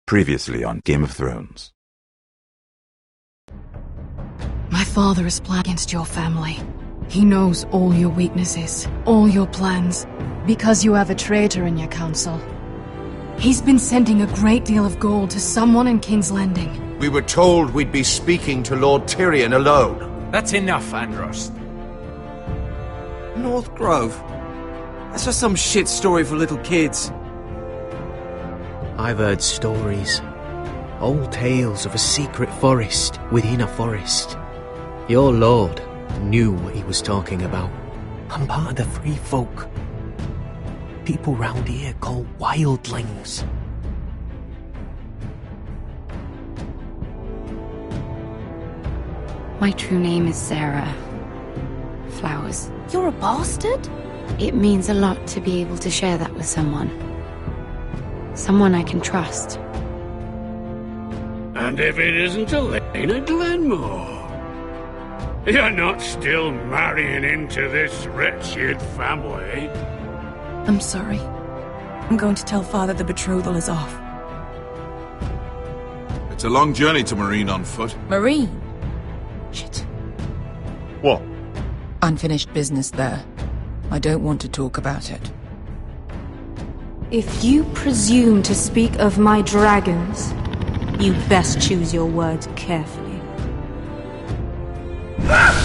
Previously on Game of Thrones. My father is plotting against your family. He knows all your weaknesses, all your plans, because you have a traitor in your council. He's been sending a great deal of gold to someone in King's Landing. We were told we'd be speaking to Lord Tyrion alone. That's enough, Andros. North Grove? That's just some shit story for little kids. I've heard stories. Old tales of a secret forest within a forest. Your lord knew what he was talking about. I'm part of the free folk. People round here call wildlings. My true name is Sarah Flowers. You're a bastard? It means a lot to be able to share that with someone. Someone I can trust. And if it isn't Elena Glenmore, you're not still marrying into this wretched family. I'm sorry. I'm going to tell Father the betrothal is off. It's a long journey to Marine on foot. Marine? Shit. What? Unfinished business there. I don't want to talk about it. If you presume to speak of my dragons, you best choose your words carefully. Malcolm!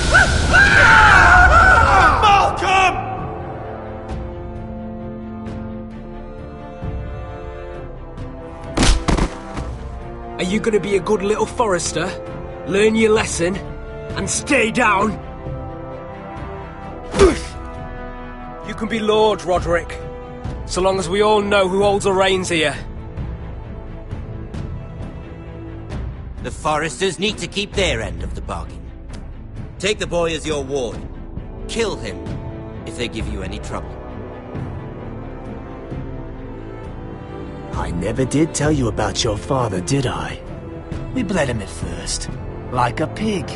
Are you gonna be a good little forester? Learn your lesson? And stay down? You can be Lord, Roderick. So long as we all know who holds the reins here. The foresters need to keep their end of the bargain. Take the boy as your ward. Kill him if they give you any trouble. I never did tell you about your father, did I? We bled him at first, like a pig.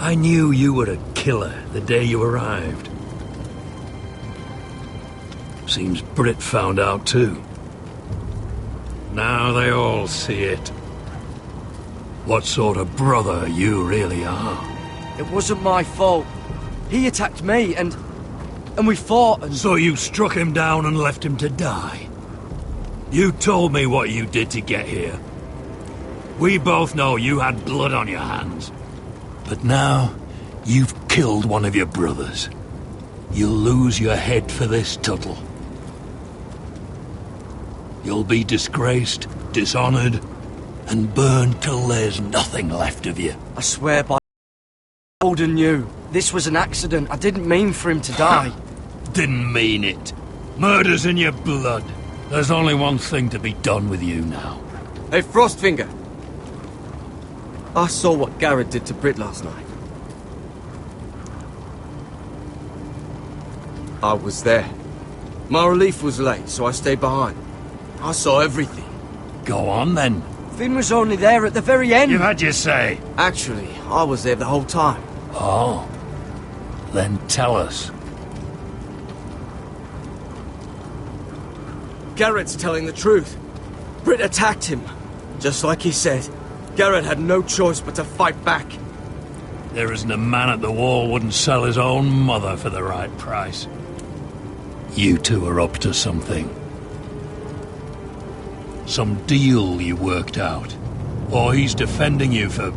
I knew you were a killer the day you arrived. Seems Brit found out too. Now they all see it. What sort of brother you really are. It wasn't my fault. He attacked me and we fought and... So you struck him down and left him to die? You told me what you did to get here. We both know you had blood on your hands. But now, you've killed one of your brothers. You'll lose your head for this, Tuttle. You'll be disgraced, dishonored, and burned till there's nothing left of you. I swear by Holden knew. This was an accident. I didn't mean for him to die. Didn't mean it. Murder's in your blood. There's only one thing to be done with you now. Hey, Frostfinger. I saw what Garrett did to Brit last night. I was there. My relief was late, so I stayed behind. I saw everything. Go on, then. Finn was only there at the very end. You've had your say. Actually, I was there the whole time. Oh. Then tell us. Garrett's telling the truth. Brit attacked him, just like he said. Garrett had no choice but to fight back. There isn't a man at the wall wouldn't sell his own mother for the right price. You two are up to something. Some deal you worked out. Or he's defending you for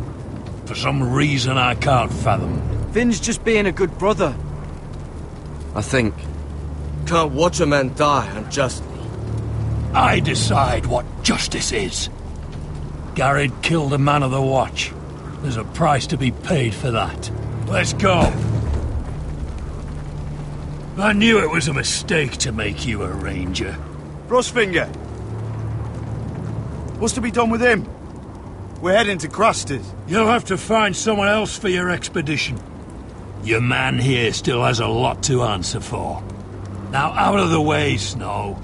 some reason I can't fathom. Finn's just being a good brother. I think. Can't watch a man die unjustly. I decide what justice is. Garrett killed a man of the watch. There's a price to be paid for that. Let's go. I knew it was a mistake to make you a ranger. Frostfinger! What's to be done with him? We're heading to Craster's. You'll have to find someone else for your expedition. Your man here still has a lot to answer for. Now out of the way, Snow.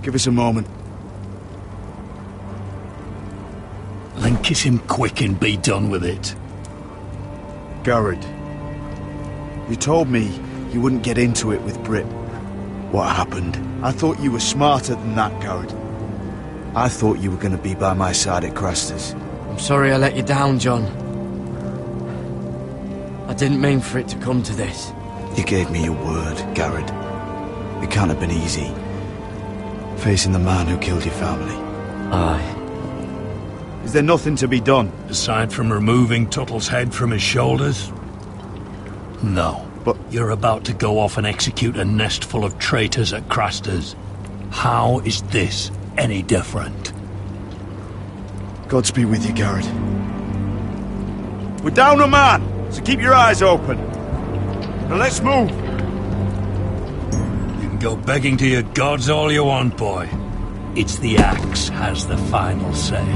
Give us a moment. Then kiss him quick and be done with it. Garrett, you told me you wouldn't get into it with Britt. What happened? I thought you were smarter than that, Garrett. I thought you were going to be by my side at Craster's. I'm sorry I let you down, John. I didn't mean for it to come to this. You gave me your word, Garrett. It can't have been easy. Facing the man who killed your family. Aye. Is there nothing to be done? Aside from removing Tuttle's head from his shoulders? No. But you're about to go off and execute a nest full of traitors at Craster's. How is this any different? Godspeed with you, Garrett. We're down a man, so keep your eyes open. Now let's move. You can go begging to your gods all you want, boy. It's the axe has the final say.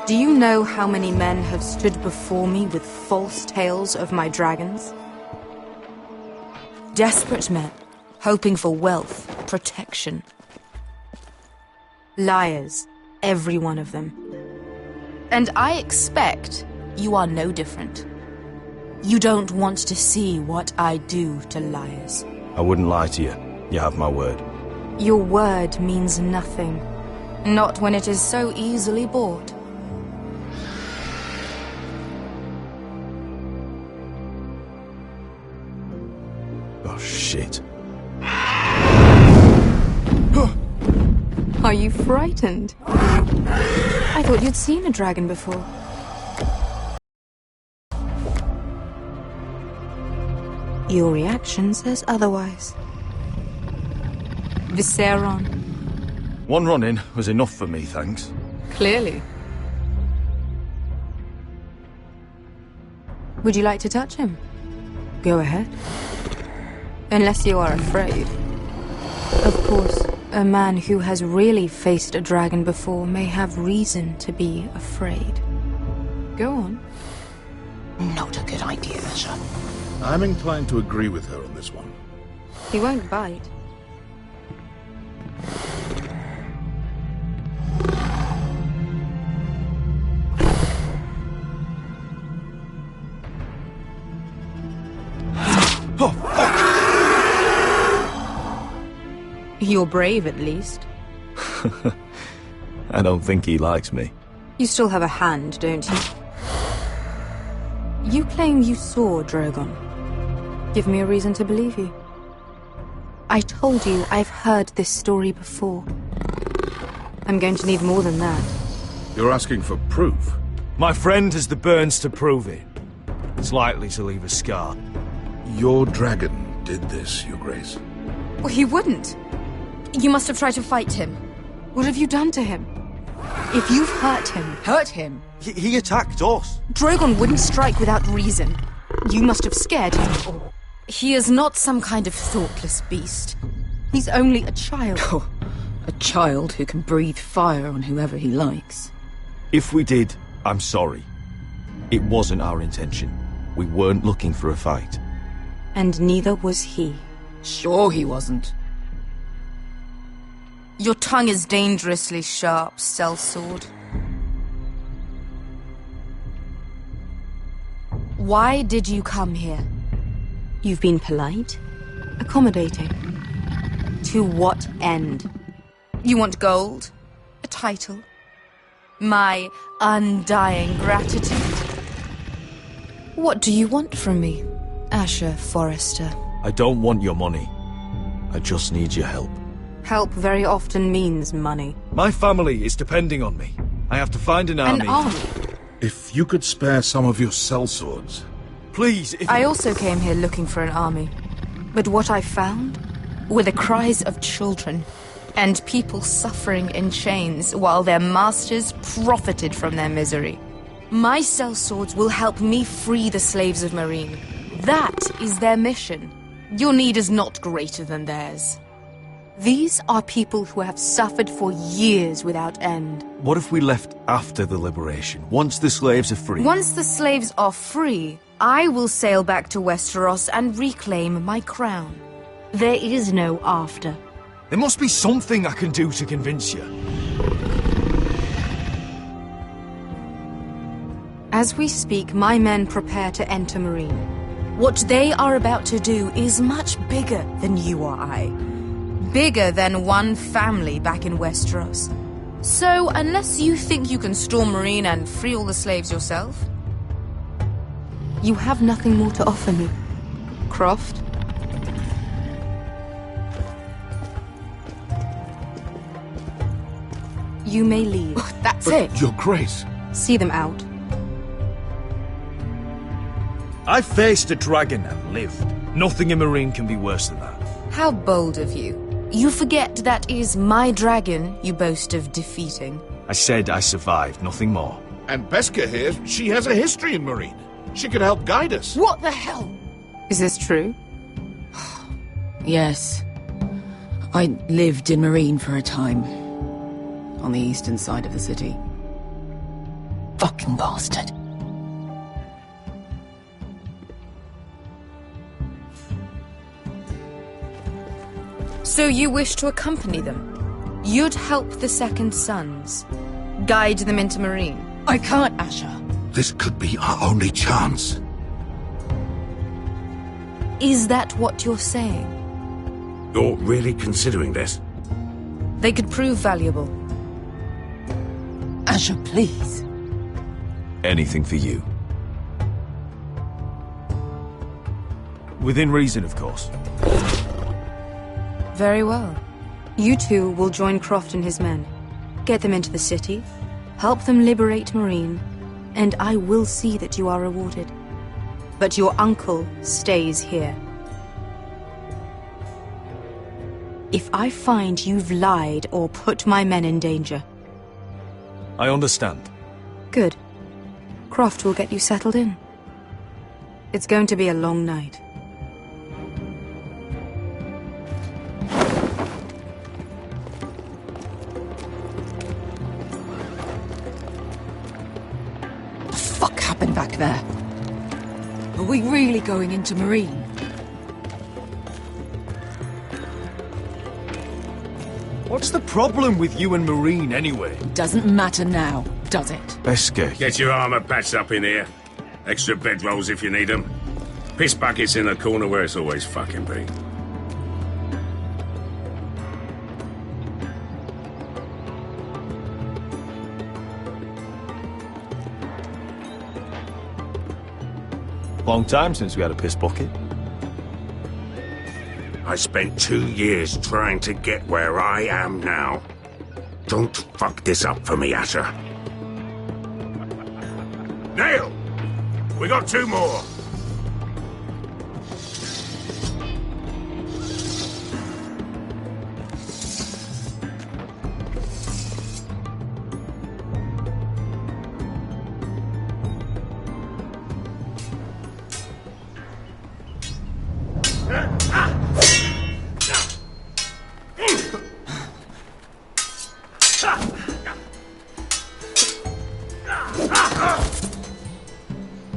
Do you know how many men have stood before me with false tales of my dragons? Desperate men, hoping for wealth, protection. Liars, every one of them. And I expect you are no different. You don't want to see what I do to liars. I wouldn't lie to you. You have my word. Your word means nothing. Not when it is so easily bought. Oh, shit. Are you frightened? I thought you'd seen a dragon before. Your reaction says otherwise. Viseron. One run-in was enough for me, thanks. Clearly. Would you like to touch him? Go ahead. Unless you are afraid. Of course, A man who has really faced a dragon before may have reason to be afraid. Go on. Not a good idea, Asher. I'm inclined to agree with her on this one. He won't bite. Oh, fuck! You're brave, at least. I don't think he likes me. You still have a hand, don't you? You claim you saw Drogon. Give me a reason to believe you. I told you I've heard this story before. I'm going to need more than that. You're asking for proof? My friend has the burns to prove it. It's likely to leave a scar. Your dragon did this, Your Grace. Well, he wouldn't. You must have tried to fight him. What have you done to him? If you've hurt him... Hurt him? He attacked us. Drogon wouldn't strike without reason. You must have scared him. Or he is not some kind of thoughtless beast. He's only a child. Oh, a child who can breathe fire on whoever he likes. If we did, I'm sorry. It wasn't our intention. We weren't looking for a fight. And neither was he. Sure he wasn't. Your tongue is dangerously sharp, sellsword. Why did you come here? You've been polite, accommodating. To what end? You want gold? A title? My undying gratitude? What do you want from me, Asher Forrester? I don't want your money. I just need your help. Help very often means money. My family is depending on me. I have to find an army. An army? If you could spare some of your sellswords. Please, if... I also came here looking for an army. But what I found were the cries of children and people suffering in chains while their masters profited from their misery. My sellswords will help me free the slaves of Meereen. That is their mission. Your need is not greater than theirs. These are people who have suffered for years without end. What if we left after the liberation, once the slaves are free? Once the slaves are free, I will sail back to Westeros and reclaim my crown. There is no after. There must be something I can do to convince you. As we speak, my men prepare to enter Meereen. What they are about to do is much bigger than you or I. Bigger than one family back in Westeros. So, unless you think you can storm Meereen and free all the slaves yourself... You have nothing more to offer me, Croft. You may leave. That's But it. Your Grace. See them out. I faced a dragon and lived. Nothing in Meereen can be worse than that. How bold of you. You forget that is my dragon you boast of defeating. I said I survived, nothing more. And Beska here, she has a history in Meereen. She could help guide us. What the hell? Is this true? Yes. I lived in Meereen for a time. On the eastern side of the city. Fucking bastard. So you wish to accompany them? You'd help the Second Sons? Guide them into Meereen? I can't, Asher. This could be our only chance. Is that what you're saying? You're really considering this? They could prove valuable. Asher, please. Anything for you. Within reason, of course. Very well. You two will join Croft and his men. Get them into the city, help them liberate Meereen, and I will see that you are rewarded. But your uncle stays here. If I find you've lied or put my men in danger... I understand. Good. Croft will get you settled in. It's going to be a long night. happened back there? Are we really going into Marine? What's the problem with you and Marine, anyway? Doesn't matter now, does it? Best go. Get your armour patched up in here. Extra bedrolls if you need them. Piss buckets in the corner where it's always fucking been. Long time since we had a piss bucket. I spent 2 years trying to get where I am now. Don't fuck this up for me, Asher. Nail! We got 2 more.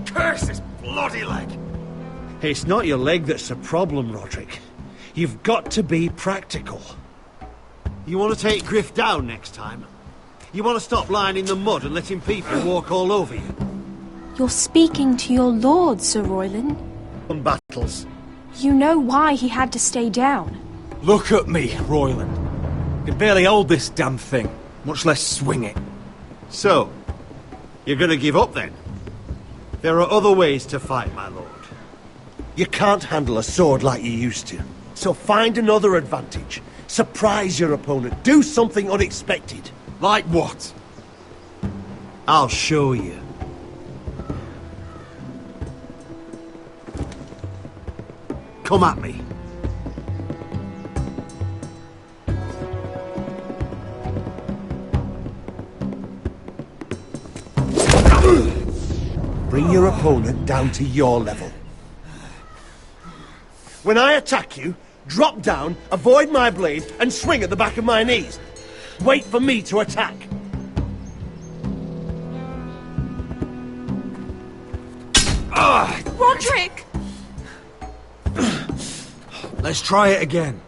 Curse this bloody leg! It's not your leg that's the problem, Roderick. You've got to be practical. You want to take Griff down next time? You want to stop lying in the mud and letting people walk all over you? You're speaking to your lord, Sir Royland. On battles. You know why he had to stay down. Look at me, Royland. I can barely hold this damn thing, much less swing it. So, you're going to give up then? There are other ways to fight, my lord. You can't handle a sword like you used to. So find another advantage. Surprise your opponent. Do something unexpected. Like what? I'll show you. Come at me. Bring your opponent down to your level. When I attack you, drop down, avoid my blade, and swing at the back of my knees. Wait for me to attack. Roderick! Let's try it again.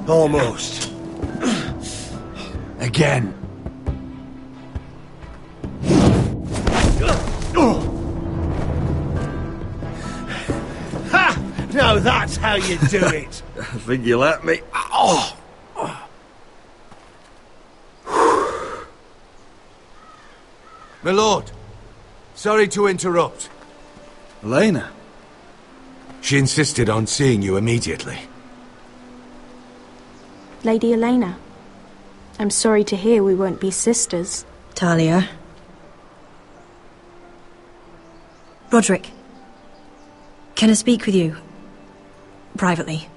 Almost. Again. Ha! Now that's how you do it. I think you let me. Oh! My lord, sorry to interrupt. Elena? She insisted on seeing you immediately. Lady Elena, I'm sorry to hear we won't be sisters. Talia. Roderick, can I speak with you? Privately.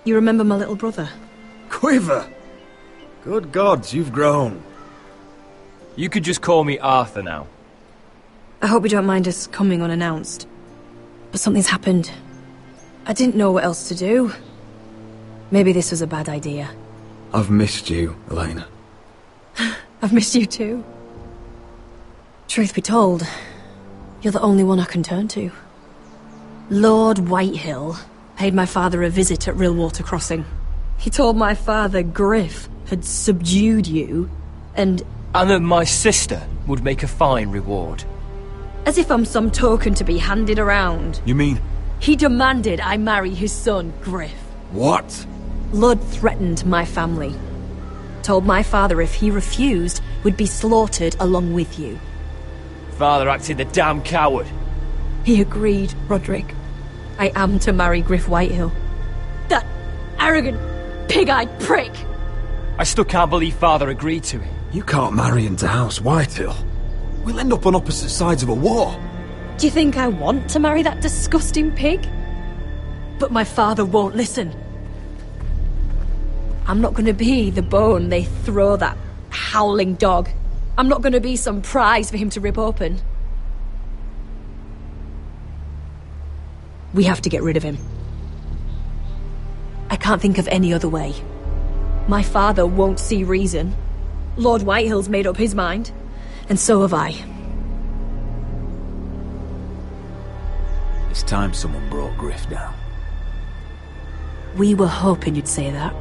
You remember my little brother? Quiver! Good gods, you've grown. You could just call me Arthur now. I hope you don't mind us coming unannounced. But something's happened. I didn't know what else to do. Maybe this was a bad idea. I've missed you, Elena. I've missed you too. Truth be told, you're the only one I can turn to. Lord Whitehill paid my father a visit at Rillwater Crossing. He told my father Griff had subdued you, and that my sister would make a fine reward. As if I'm some token to be handed around. You mean? He demanded I marry his son, Griff. What? Lord threatened my family. Told my father if he refused, we'd be slaughtered along with you. Father acted the damn coward. He agreed, Roderick. I am to marry Griff Whitehill. That arrogant, pig-eyed prick! I still can't believe Father agreed to it. You can't marry into House Whitehill. We'll end up on opposite sides of a war. Do you think I want to marry that disgusting pig? But my father won't listen. I'm not going to be the bone they throw that howling dog. I'm not going to be some prize for him to rip open. We have to get rid of him. I can't think of any other way. My father won't see reason. Lord Whitehill's made up his mind. And so have I. It's time someone brought Griff down. We were hoping you'd say that.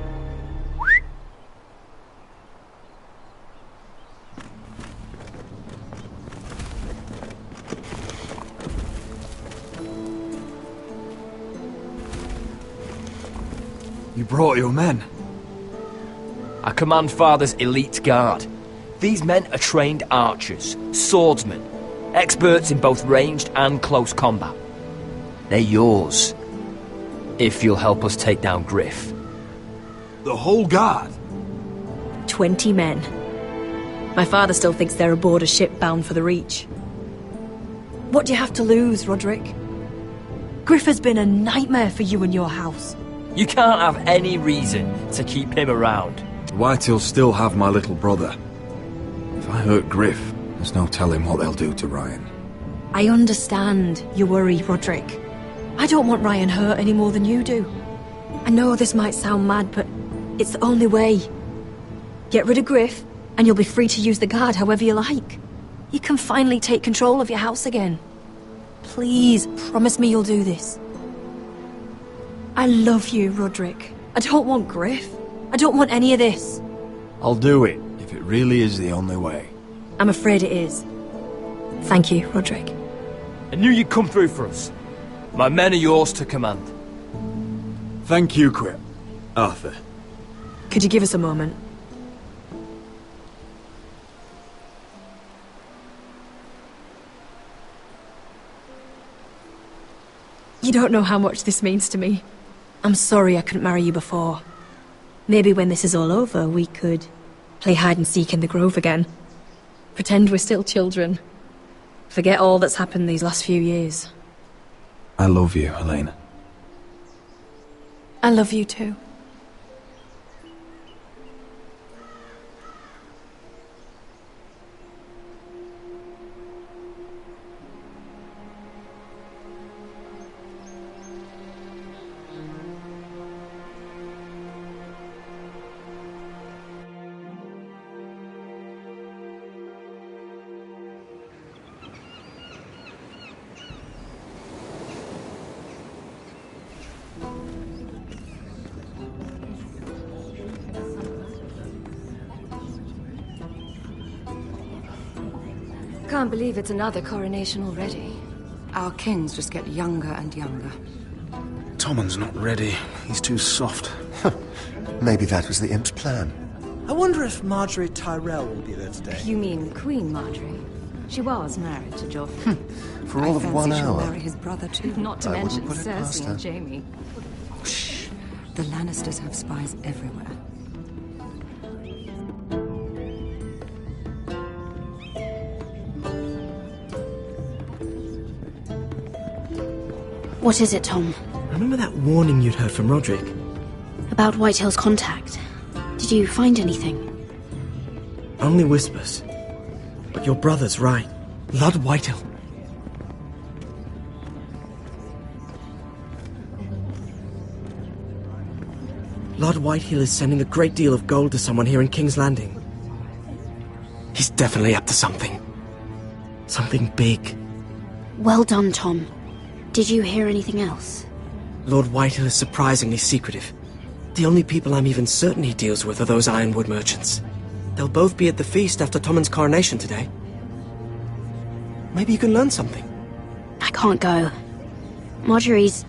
You brought your men. I command Father's elite guard. These men are trained archers, swordsmen, experts in both ranged and close combat. They're yours, if you'll help us take down Griff. The whole guard? 20 men. My father still thinks they're aboard a ship bound for the Reach. What do you have to lose, Roderick? Griff has been a nightmare for you and your house. You can't have any reason to keep him around. Whitehills still have my little brother. If I hurt Griff, there's no telling what they'll do to Ryan. I understand your worry, Roderick. I don't want Ryan hurt any more than you do. I know this might sound mad, but it's the only way. Get rid of Griff, and you'll be free to use the guard however you like. You can finally take control of your house again. Please, promise me you'll do this. I love you, Roderick. I don't want Griff. I don't want any of this. I'll do it, if it really is the only way. I'm afraid it is. Thank you, Roderick. I knew you'd come through for us. My men are yours to command. Thank you, Quip. Arthur. Could you give us a moment? You don't know how much this means to me. I'm sorry I couldn't marry you before. Maybe when this is all over, we could play hide and seek in the grove again. Pretend we're still children. Forget all that's happened these last few years. I love you, Helena. I love you too. Can't believe it's another coronation already. Our kings just get younger and younger. Tommen's not ready. He's too soft. Maybe that was the imp's plan. I wonder if Marjorie Tyrell will be there today. You mean Queen Marjorie? She was married to Joffrey. For all of 1 she'll hour. marry his brother too. Not to I mention wouldn't put it past Cersei her. and Jaime. Shh. The Lannisters have spies everywhere. What is it, Tom? Remember that warning you'd heard from Roderick? About Whitehill's contact. Did you find anything? Only whispers. But your brother's right. Lord Whitehill. Lord Whitehill is sending a great deal of gold to someone here in King's Landing. He's definitely up to something. Something big. Well done, Tom. Did you hear anything else? Lord Whitehill is surprisingly secretive. The only people I'm even certain he deals with are those ironwood merchants. They'll both be at the feast after Tommen's coronation today. Maybe you can learn something. I can't go. Marjorie's...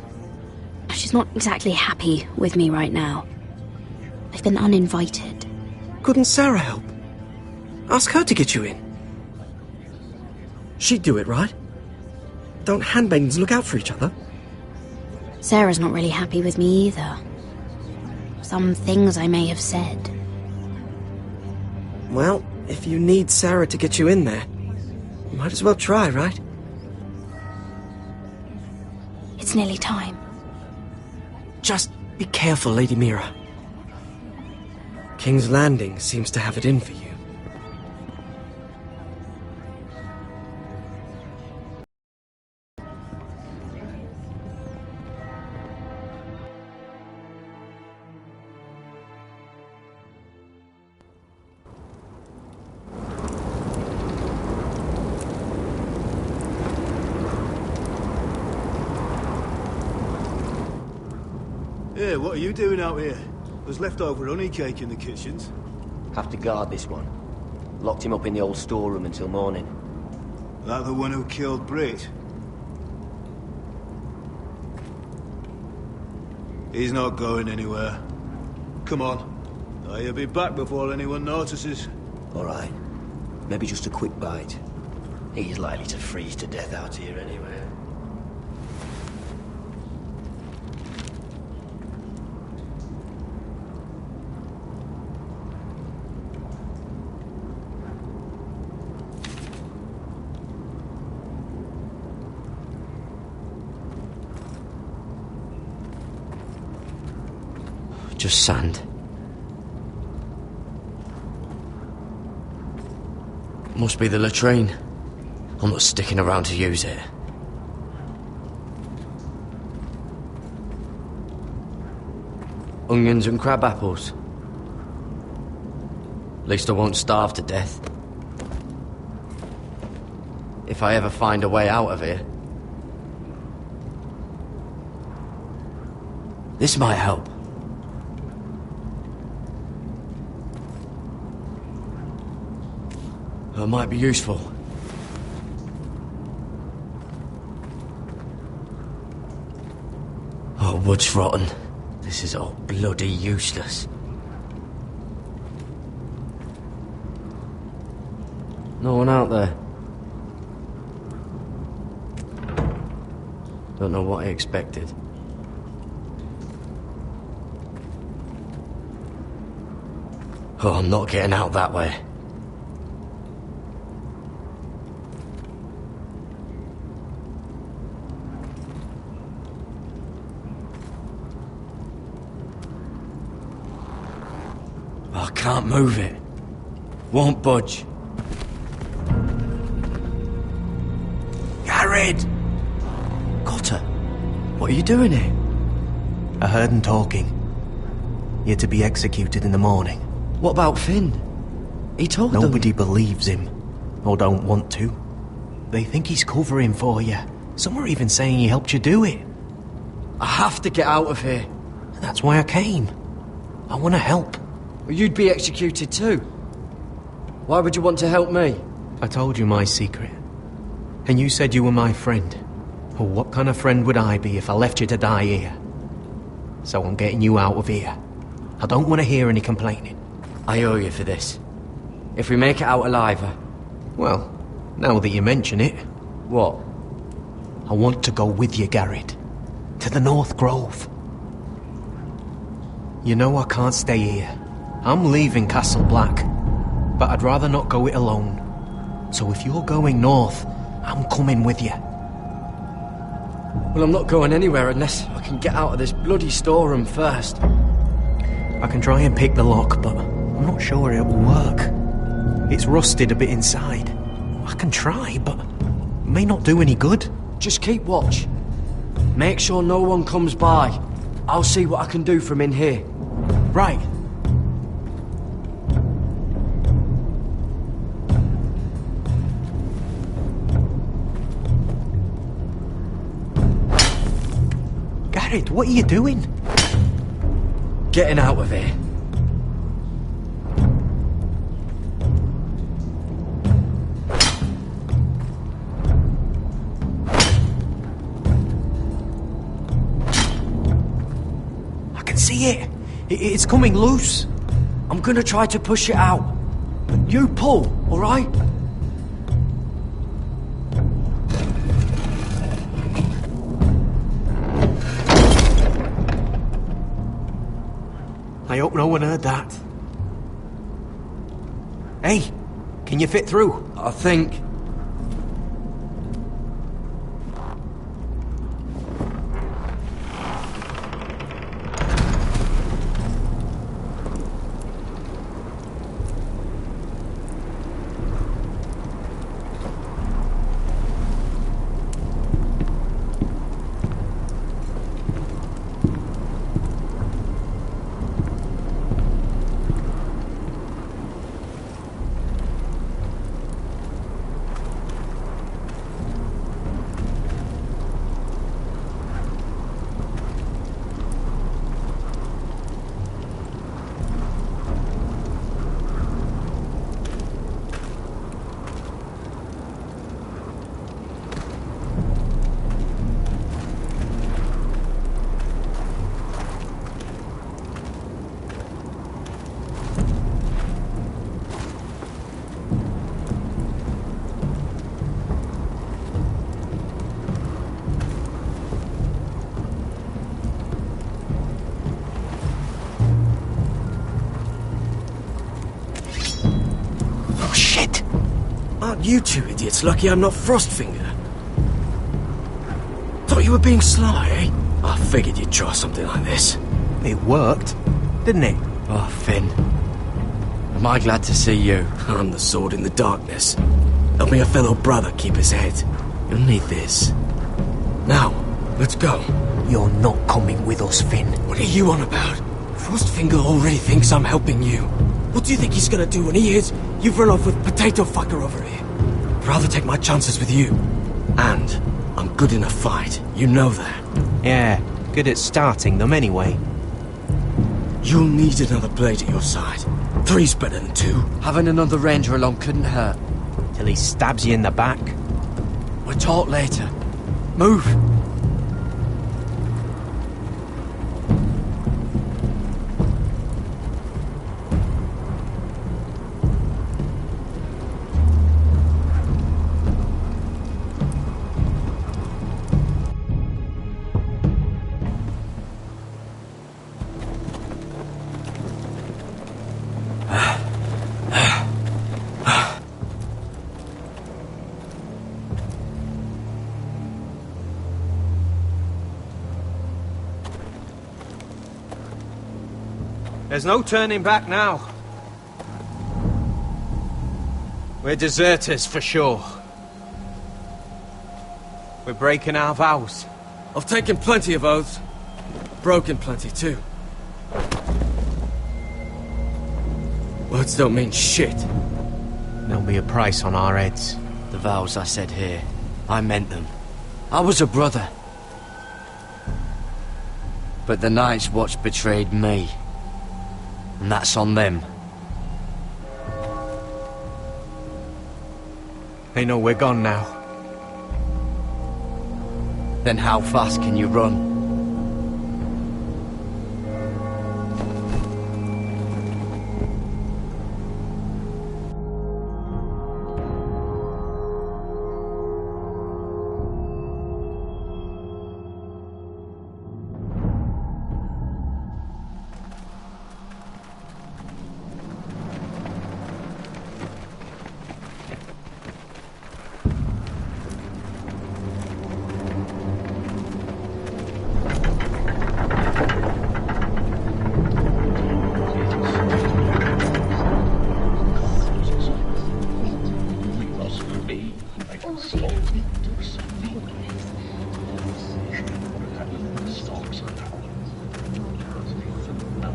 she's not exactly happy with me right now. I've been uninvited. Couldn't Sarah help? Ask her to get you in. She'd do it, right? Don't handmaidens look out for each other? Sarah's not really happy with me either. Some things I may have said. Well, if you need Sarah to get you in there, you might as well try, right? It's nearly time. Just be careful, Lady Mira. King's Landing seems to have it in for you. Yeah, what are you doing out here? There's leftover honey cake in the kitchens. Have to guard this one. Locked him up in the old storeroom until morning. That the one who killed Brit? He's not going anywhere. Come on. He'll be back before anyone notices. All right. Maybe just a quick bite. He's likely to freeze to death out here anyway. Just sand. Must be the latrine. I'm not sticking around to use it. Onions and crab apples. At least I won't starve to death. If I ever find a way out of here. This might help. It might be useful. Oh, wood's rotten. This is all bloody useless. No one out there. Don't know what I expected. Oh, I'm not getting out that way. Can't move it. Won't budge. Garrett! Cotter, what are you doing here? I heard him talking. You're to be executed in the morning. What about Finn? He told them... Nobody believes him. Or don't want to. They think he's covering for you. Some are even saying he helped you do it. I have to get out of here. That's why I came. I want to help. Well, you'd be executed too. Why would you want to help me? I told you my secret. And you said you were my friend. Well, what kind of friend would I be if I left you to die here? So I'm getting you out of here. I don't want to hear any complaining. I owe you for this. If we make it out alive... Well, now that you mention it... What? I want to go with you, Garrett. To the North Grove. You know I can't stay here. I'm leaving Castle Black, but I'd rather not go it alone. So if you're going north, I'm coming with you. Well, I'm not going anywhere unless I can get out of this bloody storeroom first. I can try and pick the lock, but I'm not sure it will work. It's rusted a bit inside. I can try, but it may not do any good. Just keep watch. Make sure no one comes by. I'll see what I can do from in here. Right. Garrett, what are you doing? Getting out of here. I can see it. It's coming loose. I'm gonna try to push it out. But you pull, all right? I hope no one heard that. Hey, can you fit through? I think. You two idiots lucky I'm not Frostfinger. Thought you were being sly, eh? I figured you'd try something like this. It worked, didn't it? Oh, Finn. Am I glad to see you? I'm the sword in the darkness. Help me a fellow brother keep his head. You'll need this. Now, let's go. You're not coming with us, Finn. What are you on about? Frostfinger already thinks I'm helping you. What do you think he's gonna do when he hears you've run off with Potato Fucker over here? I'd rather take my chances with you. And I'm good in a fight. You know that. Yeah, good at starting them anyway. You'll need another blade at your side. 3's better than 2. Having another ranger along couldn't hurt. Till he stabs you in the back. We'll talk later. Move! There's no turning back now. We're deserters for sure. We're breaking our vows. I've taken plenty of oaths. Broken plenty too. Words don't mean shit. There'll be a price on our heads. The vows I said here, I meant them. I was a brother. But the Night's Watch betrayed me. And that's on them. They know we're gone now. Then how fast can you run?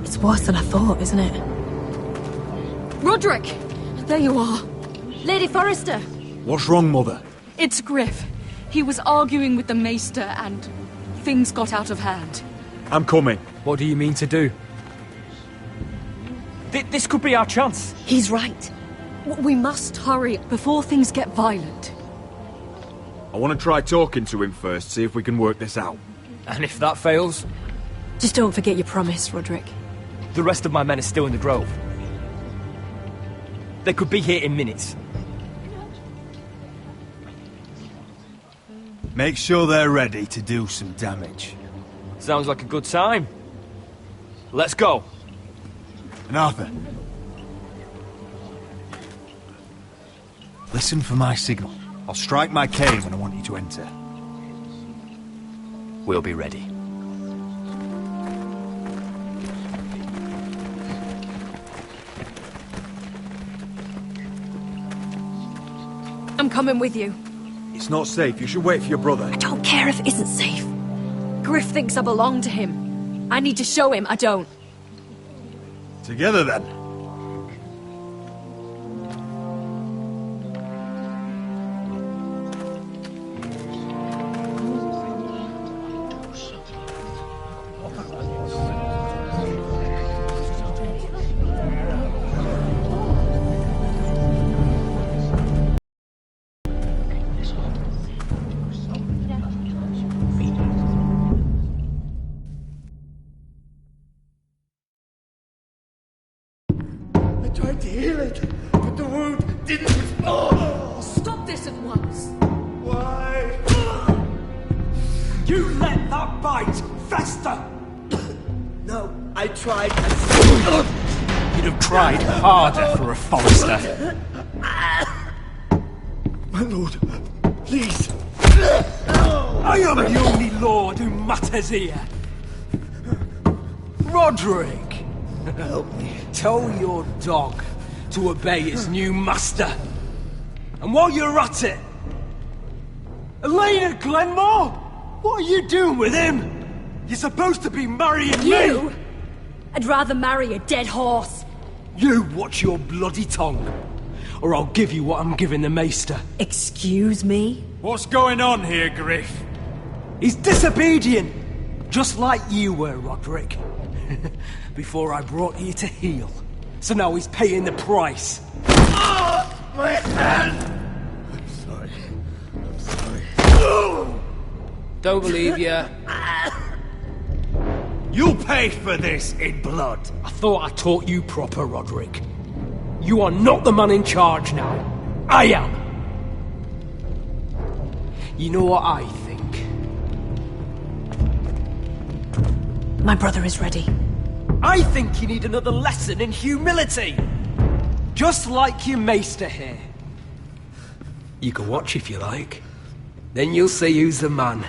It's worse than I thought, isn't it? Roderick! There you are. Lady Forrester! What's wrong, Mother? It's Griff. He was arguing with the Maester and things got out of hand. I'm coming. What do you mean to do? This could be our chance. He's right. We must hurry before things get violent. I want to try talking to him first, see if we can work this out. And if that fails? Just don't forget your promise, Roderick. The rest of my men are still in the grove. They could be here in minutes. Make sure they're ready to do some damage. Sounds like a good time. Let's go. And Arthur, listen for my signal. I'll strike my cane when I want you to enter. We'll be ready. I'm coming with you. It's not safe. You should wait for your brother. I don't care if it isn't safe. Griff thinks I belong to him. I need to show him I don't. Together, then. Tried to heal it, but the wound didn't respond. Stop this at once. Why? You let that bite fester! No, I tried. You'd have tried harder for a Forrester. My lord, please. I am the only lord who matters here. Roderick, Help me. tell your dog to obey his new master. And while you're at it, Elena Glenmore, what are you doing with him? You're supposed to be marrying You? me. I'd rather marry a dead horse. You watch your bloody tongue, or I'll give you what I'm giving the maester. Excuse me? What's going on here, Griff? He's disobedient, just like you were, Roderick. Before I brought you to heel. So now he's paying the price. My hand! I'm sorry. I'm sorry. Don't believe you. You'll pay for this in blood. I thought I taught you proper, Roderick. You are not the man in charge now. I am. You know what I think? My brother is ready. I think you need another lesson in humility. Just like your maester here. You can watch if you like. Then you'll see who's the man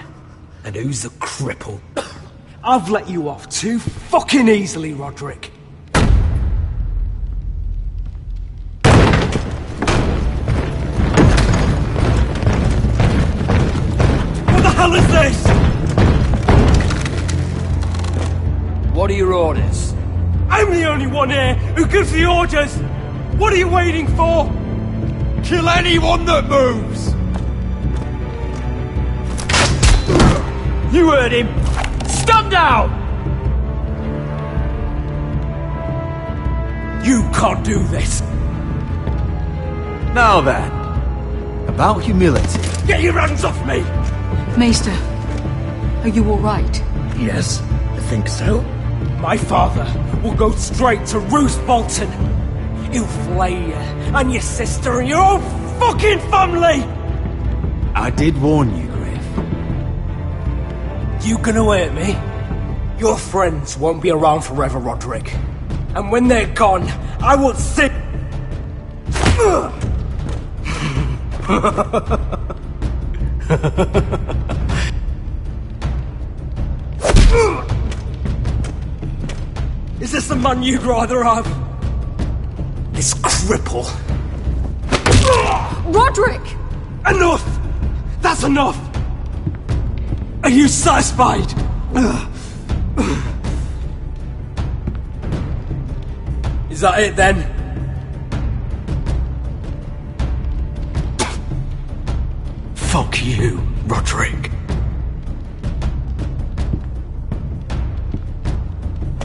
and who's the cripple. I've let you off too fucking easily, Roderick. What the hell is this? What are your orders? I'm the only one here who gives the orders! What are you waiting for? Kill anyone that moves! You heard him! Stand down! You can't do this! Now then, about humility. Get your hands off me! Maester, are you all right? Yes, I think so. My father will go straight to Roose Bolton. He'll flay you, and your sister, and your whole fucking family! I did warn you, Griff. You gonna hurt me? Your friends won't be around forever, Roderick. And when they're gone, I will sit... Is this the man you'd rather have? This cripple. Roderick! Enough! That's enough! Are you satisfied? Is that it then? Fuck you, Roderick.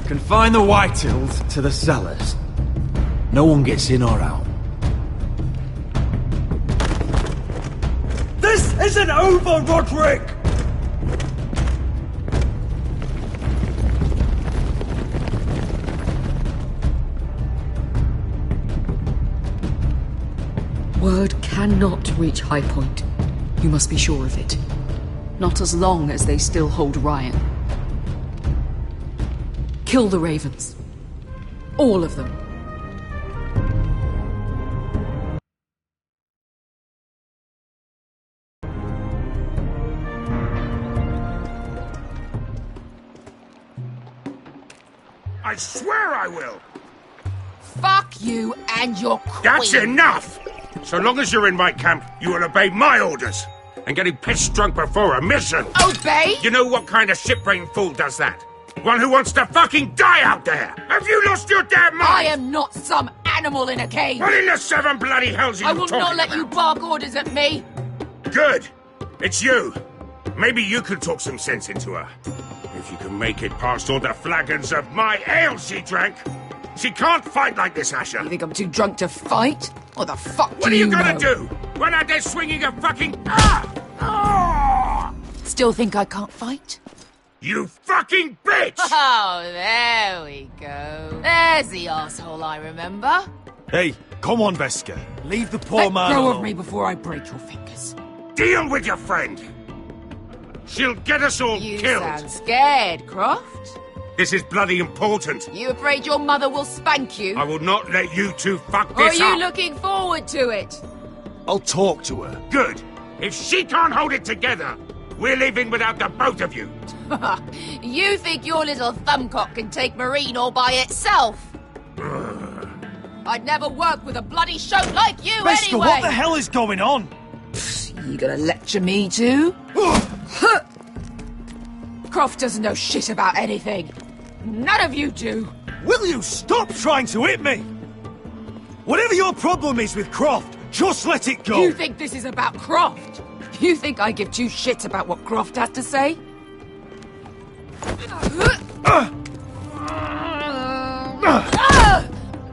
Confine the Whitehills to the cellars. No one gets in or out. This isn't over, Roderick! Word cannot reach High Point. You must be sure of it. Not as long as they still hold Ryan. Kill the ravens. All of them. I swear I will! Fuck you and your queen. That's enough! So long as you're in my camp, you will obey my orders. And getting pissed drunk before a mission. Obey? You know what kind of shit-brained fool does that? One who wants to fucking die out there! Have you lost your damn mind? I am not some animal in a cage. What in the seven bloody hells are you I will talking not let about? you bark orders at me. Good. It's you. Maybe you could talk some sense into her. If you can make it past all the flagons of my ale she drank. She can't fight like this, Asher. You think I'm too drunk to fight? What the fuck do What are you gonna know? do? Run out there swinging a fucking... Still think I can't fight? You fucking bitch! Oh, there we go. There's the asshole I remember. Hey, come on, Veska. Leave the poor Let man go alone. of me before I break your fingers. Deal with your friend. She'll get us all You killed. sound scared, Croft. This is bloody important. You afraid your mother will spank you? I will not let you two fuck Or are this you up. looking forward to it? I'll talk to her. Good. If she can't hold it together, we're leaving without the both of you. You think your little thumbcock can take Marine all by itself? I'd never work with a bloody shote like you Beskha, anyway! what the hell is going on? You gonna lecture me too? Croft doesn't know shit about anything. None of you do. Will you stop trying to hit me? Whatever your problem is with Croft, just let it go. You think this is about Croft? You think I give two shits about what Croft has to say?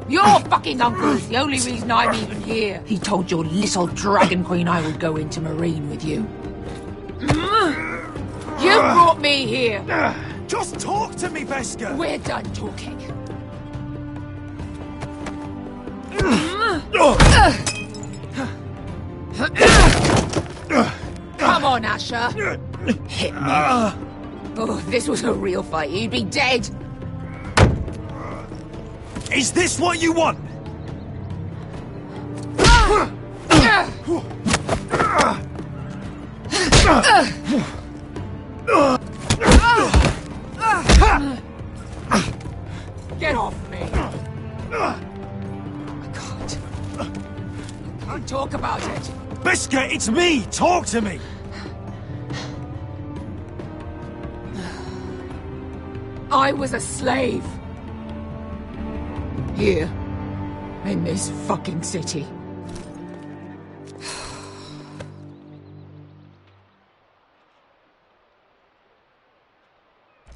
Your fucking uncle's the only reason I'm even here. He told your little dragon queen I would go into Marine with you. You brought me here. Just talk to me, Beskha. We're done talking. Come on, Asher. Hit me. Oh, if this was a real fight, you'd be dead. Is this what you want? Get off me. I can't talk about it. Beskha, it's me. Talk to me. I was a slave. Here. In this fucking city.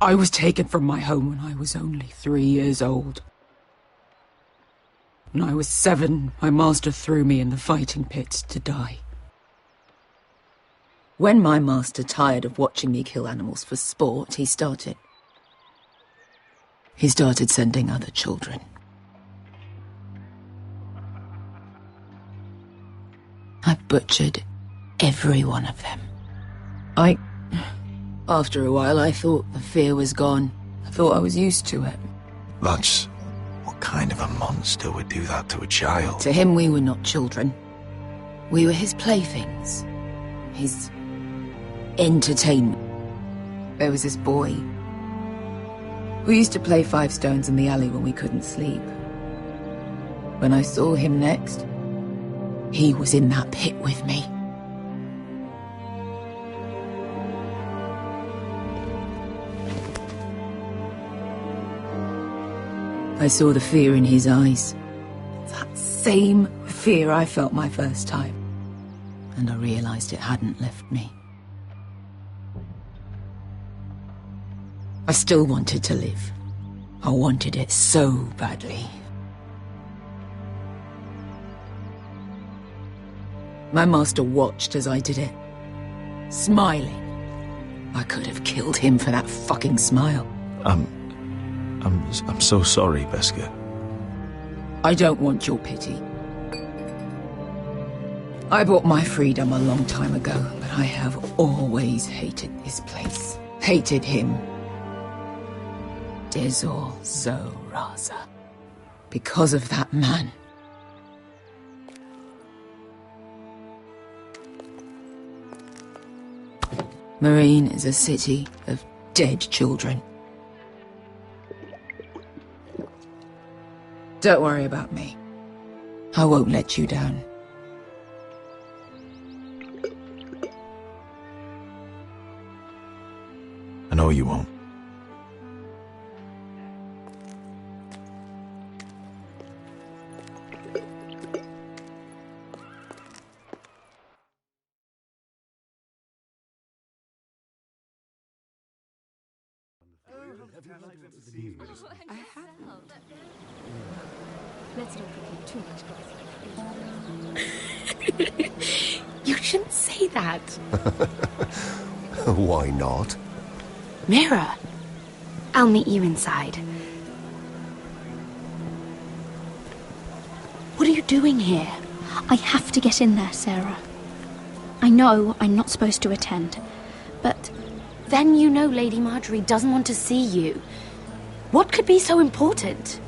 I was taken from my home when I was only 3 years old. When I was 7, my master threw me in the fighting pits to die. When my master tired of watching me kill animals for sport, he started sending other children. I butchered every one of them. After a while, I thought the fear was gone. I thought I was used to it. That's... What kind of a monster would do that to a child? To him, we were not children. We were his playthings. His entertainment. There was this boy. We used to play 5 stones in the alley when we couldn't sleep. When I saw him next, he was in that pit with me. I saw the fear in his eyes. That same fear I felt my first time. And I realized it hadn't left me. I still wanted to live. I wanted it so badly. My master watched as I did it, smiling. I could have killed him for that fucking smile. I'm so sorry, Beskha. I don't want your pity. I bought my freedom a long time ago, but I have always hated this place. Hated him. Dezor Zoraza. Because of that man. Marine is a city of dead children. Don't worry about me. I won't let you down. I know you won't. Let's not repeat too much. You shouldn't say that. Why not? Mira, I'll meet you inside. What are you doing here? I have to get in there, Sarah. I know I'm not supposed to attend, but then you know Lady Marjorie doesn't want to see you. What could be so important?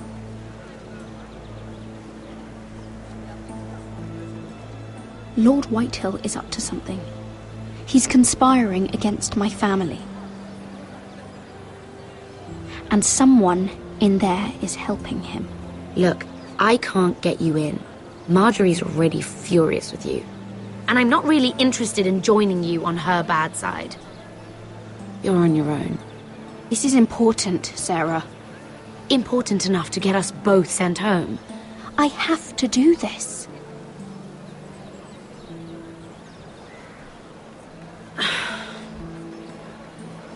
Lord Whitehill is up to something. He's conspiring against my family. And someone in there is helping him. Look, I can't get you in. Marjorie's already furious with you. And I'm not really interested in joining you on her bad side. You're on your own. This is important, Sarah. Important enough to get us both sent home. I have to do this.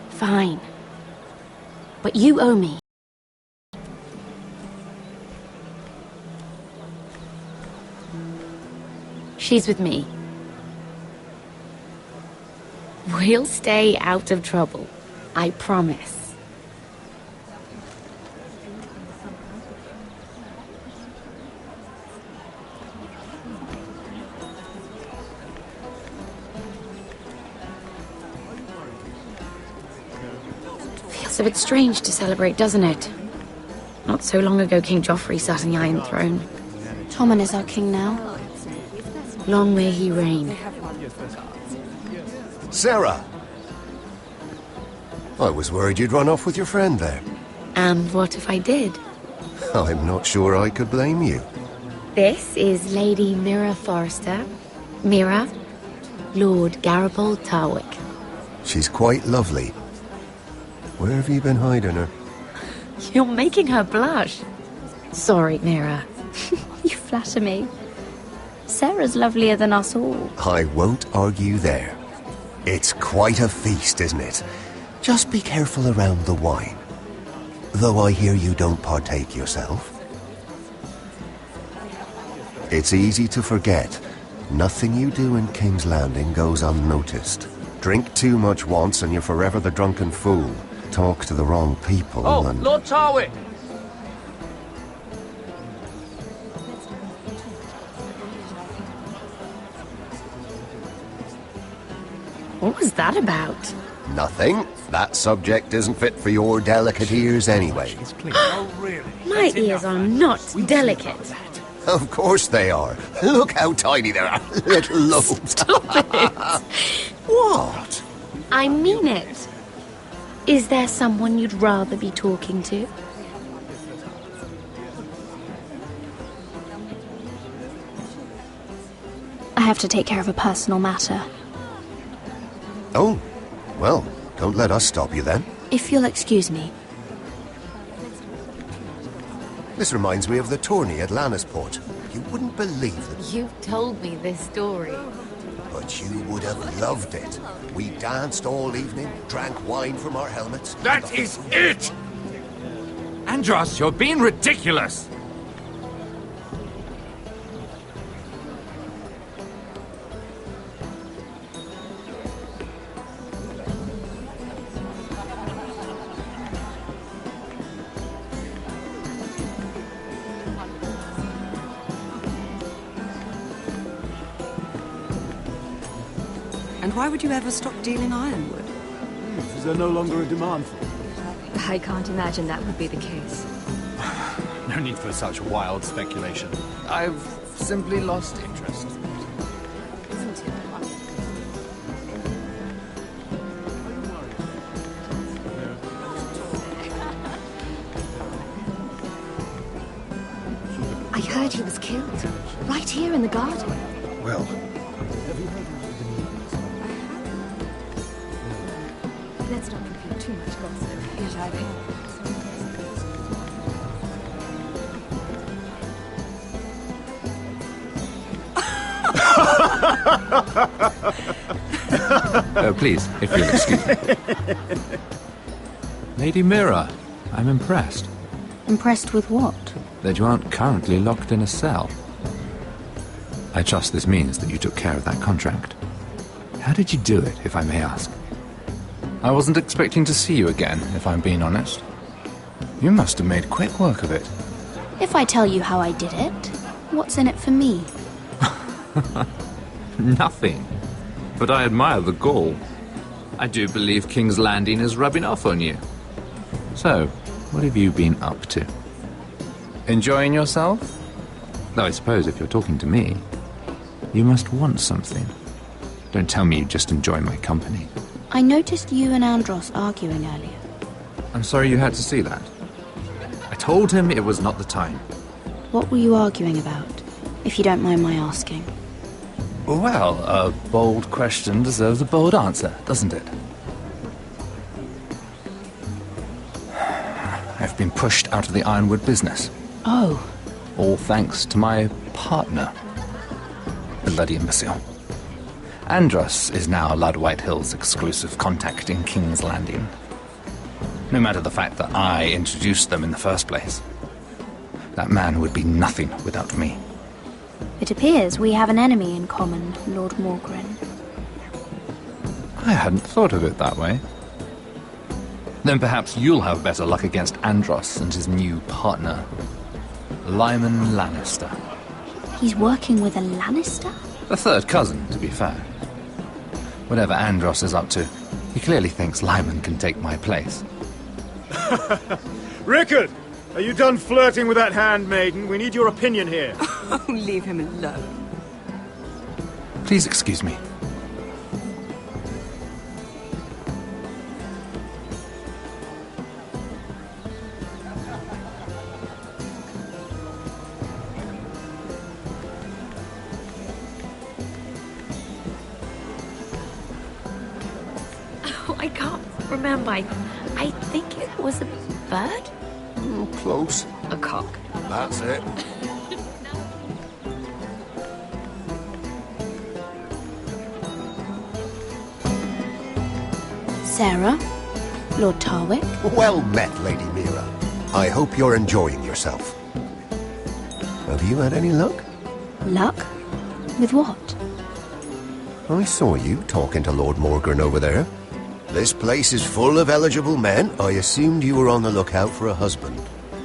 Fine. But you owe me. She's with me. We'll stay out of trouble. I promise. Feels a bit strange to celebrate, doesn't it? Not so long ago King Joffrey sat on the Iron Throne. Tommen is our king now. Long may he reign. Sarah! I was worried you'd run off with your friend there. And what if I did? I'm not sure I could blame you. This is Lady Mira Forrester. Mira, Lord Garibald Tarwick. She's quite lovely. Where have you been hiding her? You're making her blush. Sorry, Mira. You flatter me. Sarah's lovelier than us all. I won't argue there. It's quite a feast, isn't it? Just be careful around the wine. Though I hear you don't partake yourself. It's easy to forget. Nothing you do in King's Landing goes unnoticed. Drink too much once and you're forever the drunken fool. Talk to the wrong people and... Lord Tarwick! What was that about? Nothing. That subject isn't fit for your delicate ears anyway. My ears are not delicate. Of course they are. Look how tiny they are. Little lobes. Stop it. What? I mean it. Is there someone you'd rather be talking to? I have to take care of a personal matter. Oh, well, don't let us stop you then. If you'll excuse me. This reminds me of the tourney at Lannisport. You wouldn't believe it. You've told me this story. But you would have loved it. We danced all evening, drank wine from our helmets. That is it! Andros, you're being ridiculous! And why would you ever stop dealing ironwood? Is there no longer a demand for it? I can't imagine that would be the case. No need for such wild speculation. I've simply lost interest. I heard he was killed. Right here in the garden. Well... Let's not repeat too much gossip. Yes, I Oh, please, if you'll excuse me. Lady Mira, I'm impressed. Impressed with what? That you aren't currently locked in a cell. I trust this means that you took care of that contract. How did you do it, if I may ask? I wasn't expecting to see you again, if I'm being honest. You must have made quick work of it. If I tell you how I did it, what's in it for me? Nothing. But I admire the gall. I do believe King's Landing is rubbing off on you. So, what have you been up to? Enjoying yourself? Though I suppose if you're talking to me... You must want something. Don't tell me you just enjoy my company. I noticed you and Andros arguing earlier. I'm sorry you had to see that. I told him it was not the time. What were you arguing about, if you don't mind my asking? Well, a bold question deserves a bold answer, doesn't it? I've been pushed out of the ironwood business. Oh. All thanks to my partner. Bloody imbecile. Andros is now Lad Whitehill's exclusive contact in King's Landing. No matter the fact that I introduced them in the first place. That man would be nothing without me. It appears we have an enemy in common, Lord Morgren. I hadn't thought of it that way. Then perhaps you'll have better luck against Andros and his new partner, Lyman Lannister. He's working with a Lannister? A third cousin, to be fair. Whatever Andros is up to, he clearly thinks Lyman can take my place. Rickard! Are you done flirting with that handmaiden? We need your opinion here. Oh, leave him alone. Please excuse me. Oh, I can't remember. I think it was a bird? Close. A cock. That's it. Sarah? Lord Tarwick? Well met, Lady Mira. I hope you're enjoying yourself. Have you had any luck? Luck? With what? I saw you talking to Lord Morgren over there. This place is full of eligible men. I assumed you were on the lookout for a husband.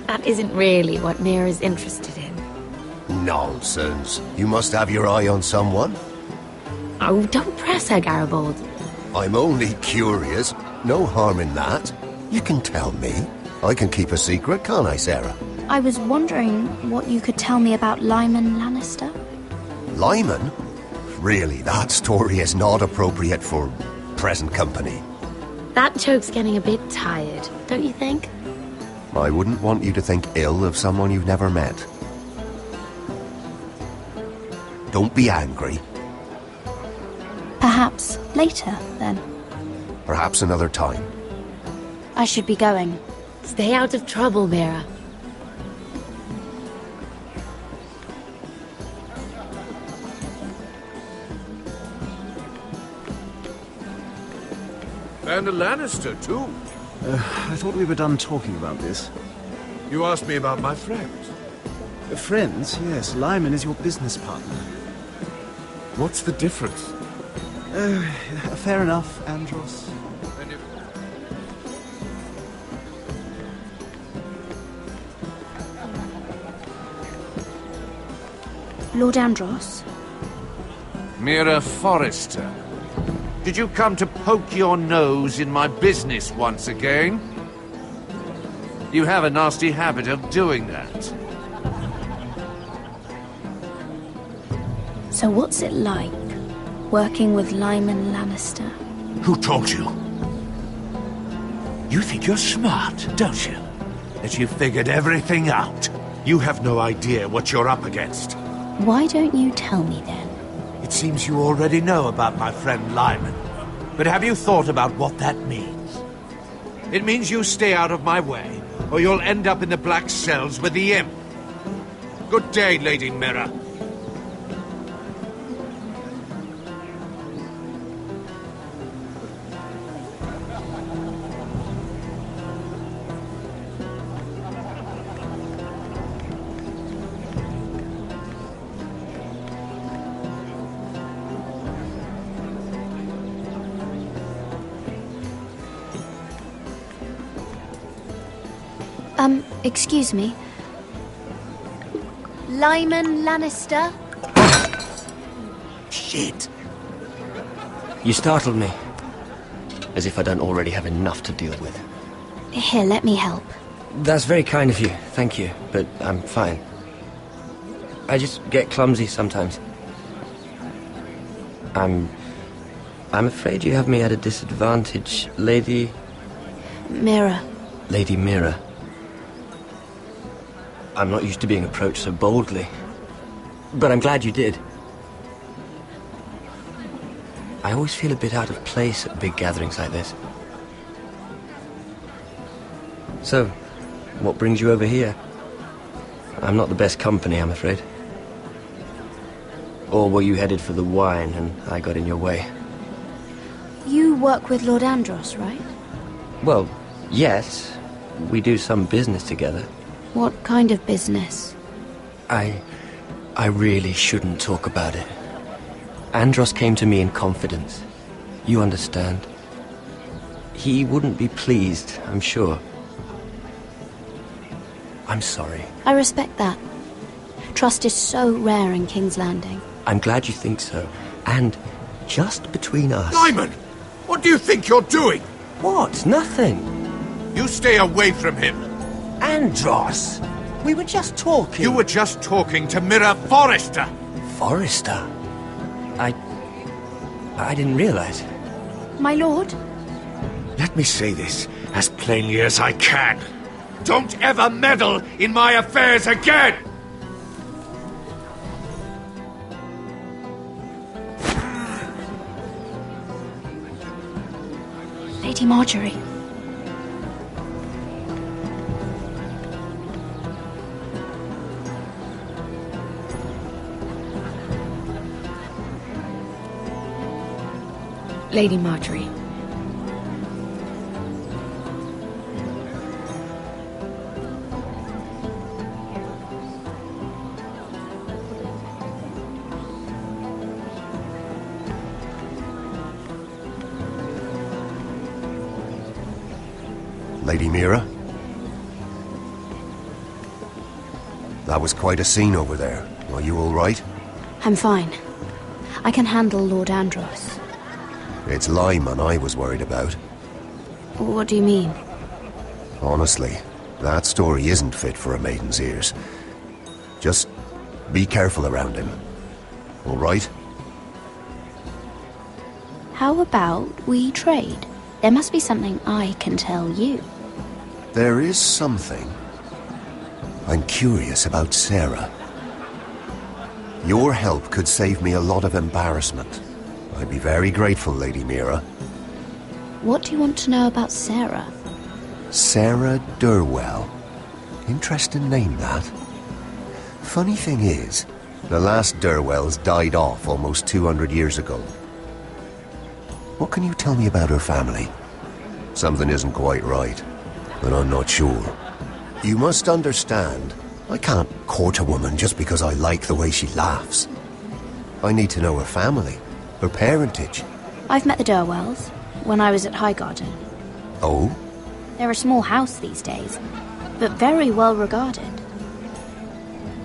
That isn't really what Mira's interested in. Nonsense. You must have your eye on someone. Oh, don't press her, Garibald. I'm only curious. No harm in that. You can tell me. I can keep a secret, can't I, Sarah? I was wondering what you could tell me about Lyman Lannister. Lyman? Really, that story is not appropriate for present company. That joke's getting a bit tired, don't you think? I wouldn't want you to think ill of someone you've never met. Don't be angry. Perhaps later, then. Perhaps another time. I should be going. Stay out of trouble, Mira. And a Lannister, too. I thought we were done talking about this. You asked me about my friends. Friends? Yes, Lyman is your business partner. What's the difference? Fair enough, Andros. Lord Andros? Mira Forrester. Did you come to poke your nose in my business once again? You have a nasty habit of doing that. So what's it like, working with Lyman Lannister? Who told you? You think you're smart, don't you? That you've figured everything out. You have no idea what you're up against. Why don't you tell me then? It seems you already know about my friend Lyman. But have you thought about what that means? It means you stay out of my way, or you'll end up in the black cells with the imp. Good day, Lady Mira. Excuse me. Lyman Lannister? Shit. You startled me. As if I don't already have enough to deal with. Here, let me help. That's very kind of you, thank you, but I'm fine. I just get clumsy sometimes. I'm afraid you have me at a disadvantage, Lady... Mira. Lady Mira. I'm not used to being approached so boldly. But I'm glad you did. I always feel a bit out of place at big gatherings like this. So, what brings you over here? I'm not the best company, I'm afraid. Or were you headed for the wine and I got in your way? You work with Lord Andros, right? Well, yes. We do some business together. What kind of business? I really shouldn't talk about it. Andros came to me in confidence. You understand? He wouldn't be pleased, I'm sure. I'm sorry. I respect that. Trust is so rare in King's Landing. I'm glad you think so. And just between us... Lyman! What do you think you're doing? What? Nothing. You stay away from him. Andros! We were just talking. You were just talking to Mira Forrester. Forrester? I didn't realize. My lord? Let me say this as plainly as I can. Don't ever meddle in my affairs again! Lady Marjorie. Lady Marjorie. Lady Mira? That was quite a scene over there. Are you all right? I'm fine. I can handle Lord Andros. It's Lyman I was worried about. What do you mean? Honestly, that story isn't fit for a maiden's ears. Just be careful around him. All right? How about we trade? There must be something I can tell you. There is something. I'm curious about Sarah. Your help could save me a lot of embarrassment. I'd be very grateful, Lady Mira. What do you want to know about Sarah? Sarah Durwell. Interesting name, that. Funny thing is, the last Durwells died off almost 200 years ago. What can you tell me about her family? Something isn't quite right, but I'm not sure. You must understand, I can't court a woman just because I like the way she laughs. I need to know her family, her parentage. I've met the Durwells when I was at Highgarden. Oh? They're a small house these days, but very well regarded.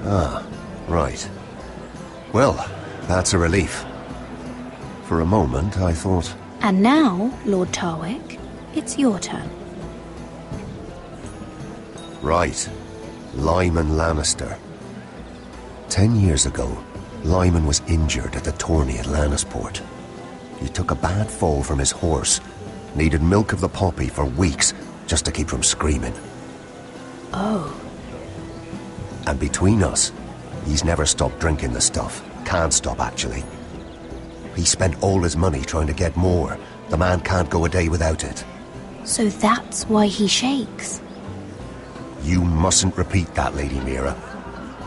Ah, right. Well, that's a relief. For a moment, I thought... And now, Lord Tarwick, it's your turn. Right. Lyman Lannister. 10 years ago, Lyman was injured at the tourney at Lannisport. He took a bad fall from his horse. Needed milk of the poppy for weeks just to keep from screaming. Oh. And between us, he's never stopped drinking the stuff. Can't stop, actually. He spent all his money trying to get more. The man can't go a day without it. So that's why he shakes. You mustn't repeat that, Lady Mira.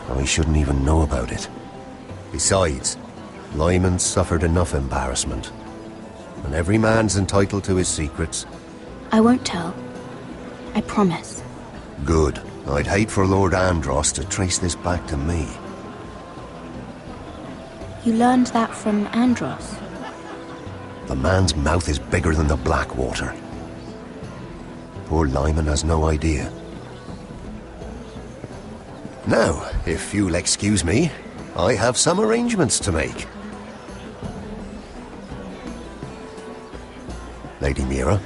I shouldn't even know about it. Besides, Lyman suffered enough embarrassment. And every man's entitled to his secrets. I won't tell. I promise. Good. I'd hate for Lord Andros to trace this back to me. You learned that from Andros? The man's mouth is bigger than the Blackwater. Poor Lyman has no idea. Now, if you'll excuse me, I have some arrangements to make. Lady Mira?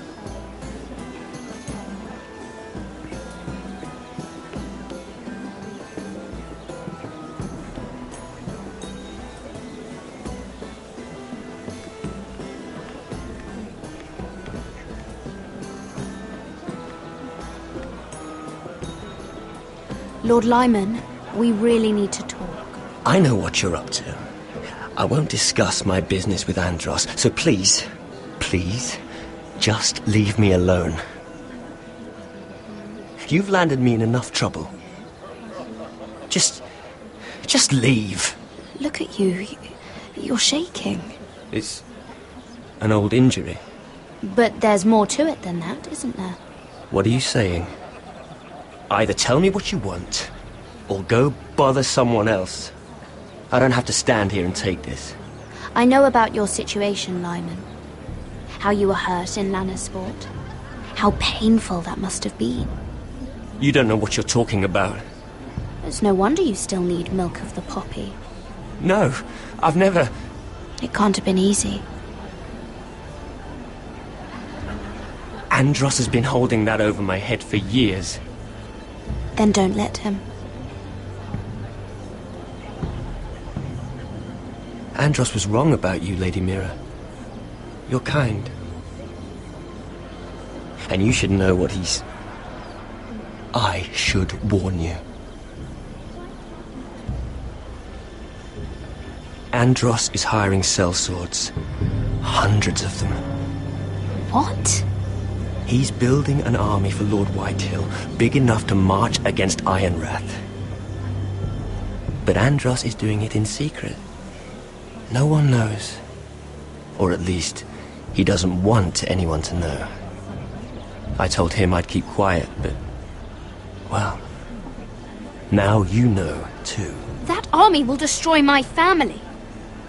Lord Lyman, we really need to talk. I know what you're up to. I won't discuss my business with Andros, so please, just leave me alone. You've landed me in enough trouble. Just leave. Look at you. You're shaking. It's an old injury. But there's more to it than that, isn't there? What are you saying? Either tell me what you want, or go bother someone else. I don't have to stand here and take this. I know about your situation, Lyman. How you were hurt in Lannisport. How painful that must have been. You don't know what you're talking about. It's no wonder you still need milk of the poppy. No, I've never... It can't have been easy. Andros has been holding that over my head for years. Then don't let him. Andros was wrong about you, Lady Mira. You're kind. And you should know what he's... I should warn you. Andros is hiring sellswords. Hundreds of them. What? He's building an army for Lord Whitehill, big enough to march against Ironrath. But Andros is doing it in secret. No one knows. Or at least, he doesn't want anyone to know. I told him I'd keep quiet, but... well... now you know, too. That army will destroy my family.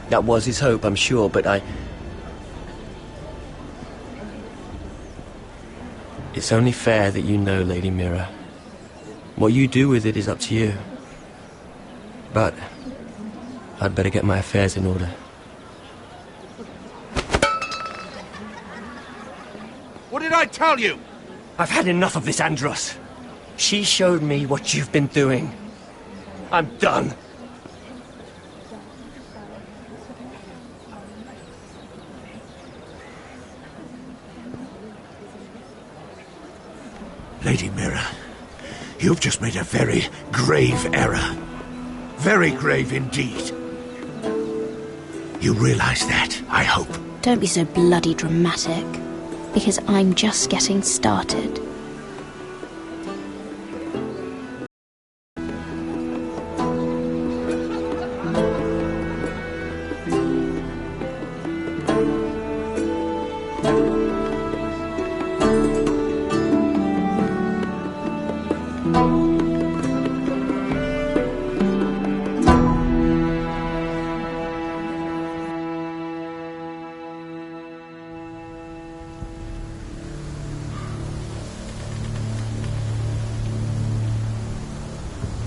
That was his hope, I'm sure, but It's only fair that you know, Lady Mira. What you do with it is up to you. But I'd better get my affairs in order. What did I tell you? I've had enough of this, Andros. She showed me what you've been doing. I'm done. Lady Mira, you've just made a very grave error. Very grave indeed. You realize that, I hope. Don't be so bloody dramatic, because I'm just getting started.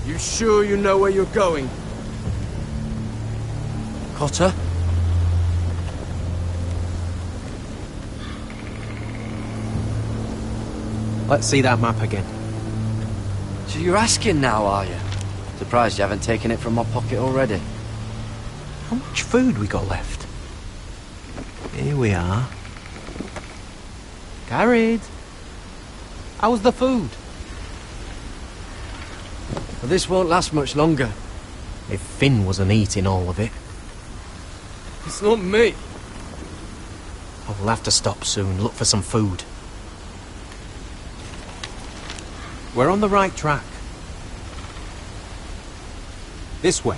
You sure you know where you're going? Cotter? Let's see that map again. So you're asking now, are you? Surprised you haven't taken it from my pocket already. How much food we got left? Here we are. Carried. How's the food? Well, this won't last much longer. If Finn wasn't eating all of it. It's not me. I will have to stop soon, look for some food. We're on the right track. This way.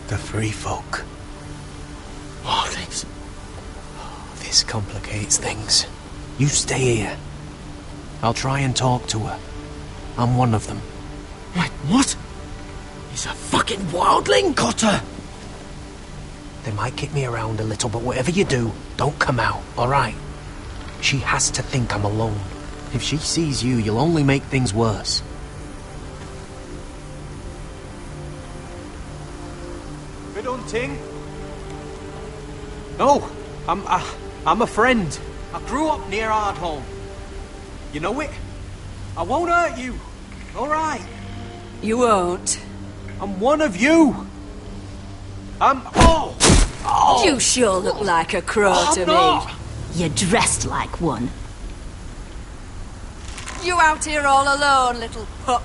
The free folk. This complicates things. You stay here. I'll try and talk to her. I'm one of them. Wait, what? He's a fucking wildling, Cotter! They might kick me around a little, but whatever you do, don't come out, alright? She has to think I'm alone. If she sees you, you'll only make things worse. Good hunting. No, I'm a friend. I grew up near Ardholm. You know it? I won't hurt you. All right. You won't. I'm one of you. Oh! You sure look like a crow to not. me. You're dressed like one. You out here all alone, little pup?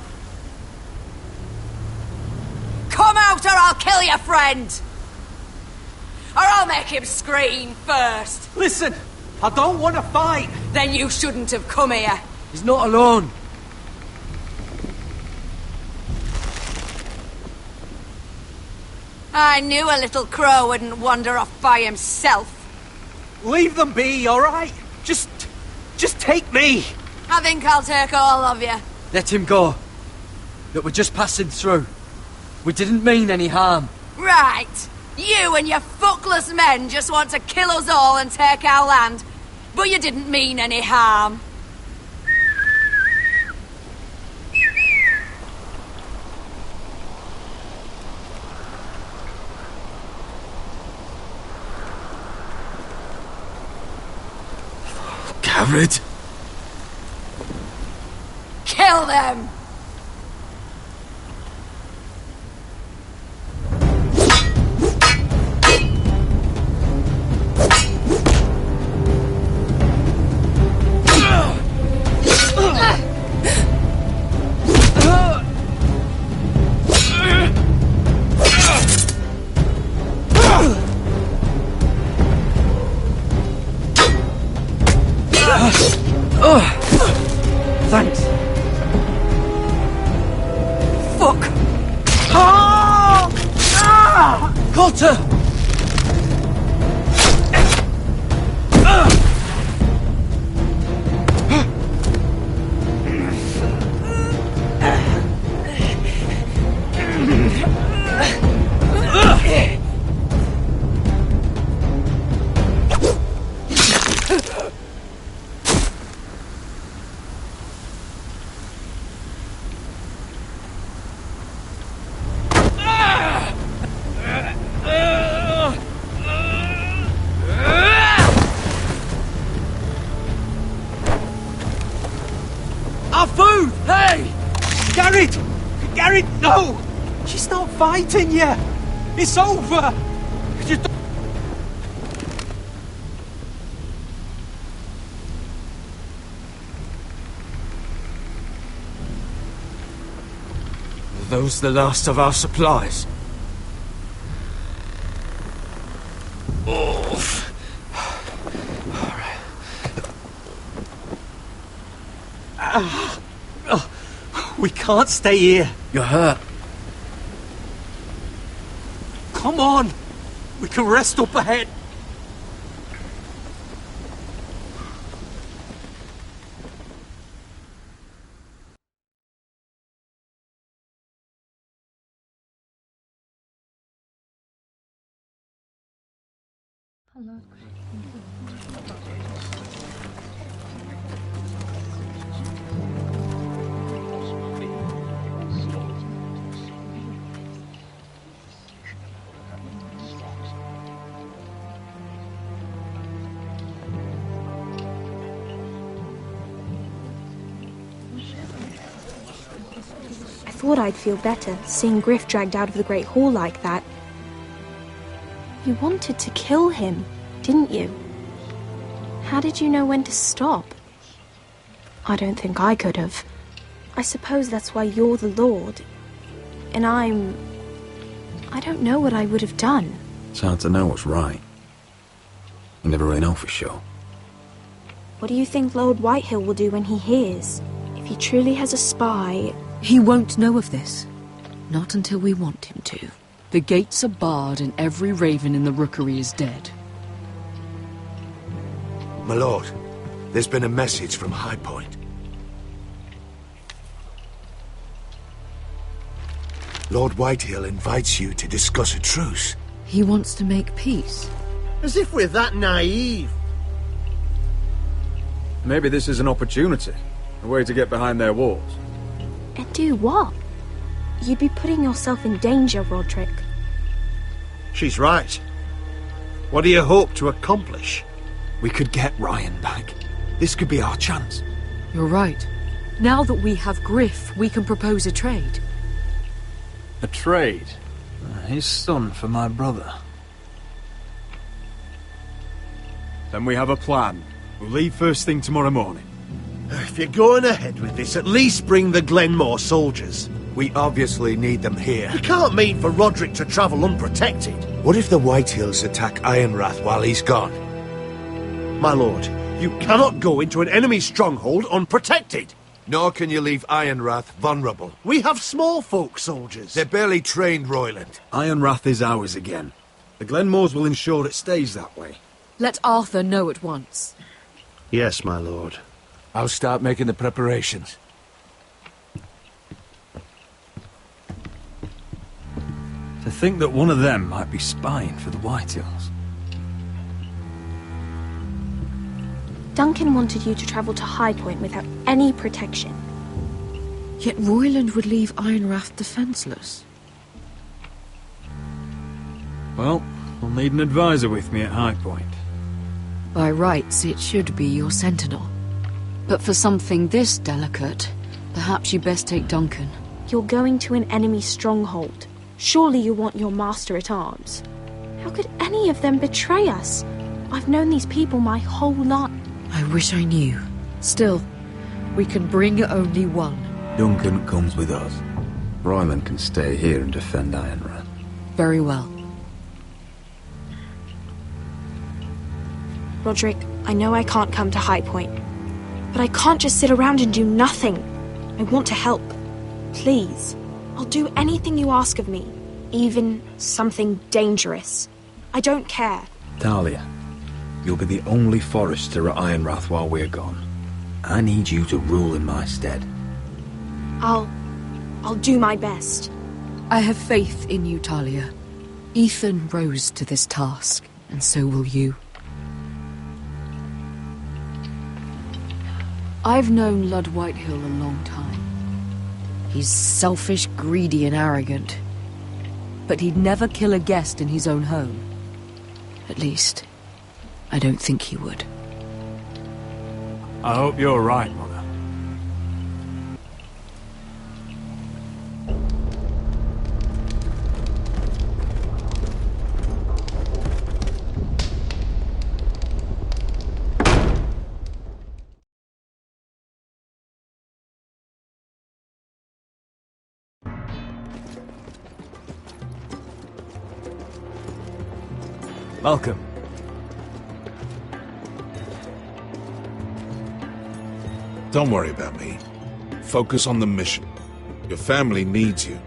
Come out or I'll kill your friend! Or I'll make him scream first! Listen, I don't want to fight. Then you shouldn't have come here. He's not alone. I knew a little crow wouldn't wander off by himself. Leave them be, all right? Just take me. I think I'll take all of you. Let him go. Look, we're just passing through. We didn't mean any harm. Right. You and your fuckless men just want to kill us all and take our land. But you didn't mean any harm. Garrett? Kill them! Thanks. Fuck! Cotter! Our food! Hey! Garrett! Garrett, no! She's not fighting you! It's over! Just... Are those the last of our supplies? We can't stay here. You're hurt. Come on! We can rest up ahead. I thought I'd feel better, seeing Griff dragged out of the Great Hall like that. You wanted to kill him, didn't you? How did you know when to stop? I don't think I could have. I suppose that's why you're the Lord. And I don't know what I would have done. It's hard to know what's right. You never really know for sure. What do you think Lord Whitehill will do when he hears? If he truly has a spy... He won't know of this. Not until we want him to. The gates are barred and every raven in the rookery is dead. My lord, there's been a message from High Point. Lord Whitehill invites you to discuss a truce. He wants to make peace. As if we're that naive. Maybe this is an opportunity. A way to get behind their walls. And do what? You'd be putting yourself in danger, Roderick. She's right. What do you hope to accomplish? We could get Ryan back. This could be our chance. You're right. Now that we have Griff, we can propose a trade. A trade? His son for my brother. Then we have a plan. We'll leave first thing tomorrow morning. If you're going ahead with this, at least bring the Glenmore soldiers. We obviously need them here. You can't mean for Roderick to travel unprotected. What if the Whitehills attack Ironrath while he's gone? My lord, you cannot go into an enemy stronghold unprotected. Nor can you leave Ironrath vulnerable. We have small folk soldiers. They're barely trained, Royland. Ironrath is ours again. The Glenmores will ensure it stays that way. Let Arthur know at once. Yes, my lord. I'll start making the preparations. To think that one of them might be spying for the Whitehills. Duncan wanted you to travel to High Point without any protection. Yet Royland would leave Ironrath defenseless. Well, I'll need an advisor with me at High Point. By rights, it should be your sentinel. But for something this delicate, perhaps you best take Duncan. You're going to an enemy stronghold. Surely you want your master-at-arms. How could any of them betray us? I've known these people my whole life. I wish I knew. Still, we can bring only one. Duncan comes with us. Royland can stay here and defend Ironrath. Very well. Roderick, I know I can't come to High Point, but I can't just sit around and do nothing. I want to help. Please. I'll do anything you ask of me. Even something dangerous. I don't care. Talia, you'll be the only forester at Ironrath while we're gone. I need you to rule in my stead. I'll do my best. I have faith in you, Talia. Ethan rose to this task, and so will you. I've known Lud Whitehill a long time. He's selfish, greedy, and arrogant. But he'd never kill a guest in his own home. At least, I don't think he would. I hope you're right, Mother. Welcome. Don't worry about me. Focus on the mission. Your family needs you.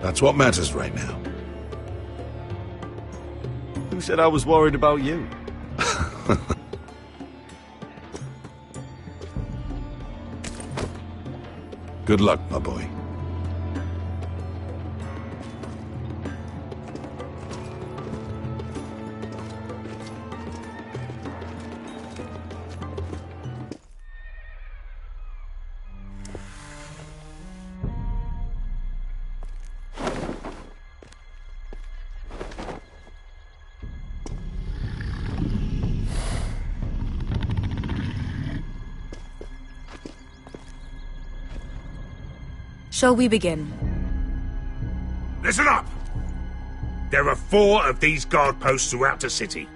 That's what matters right now. Who said I was worried about you? Good luck, my boy. Shall we begin? Listen up! There are 4 of these guard posts throughout the city.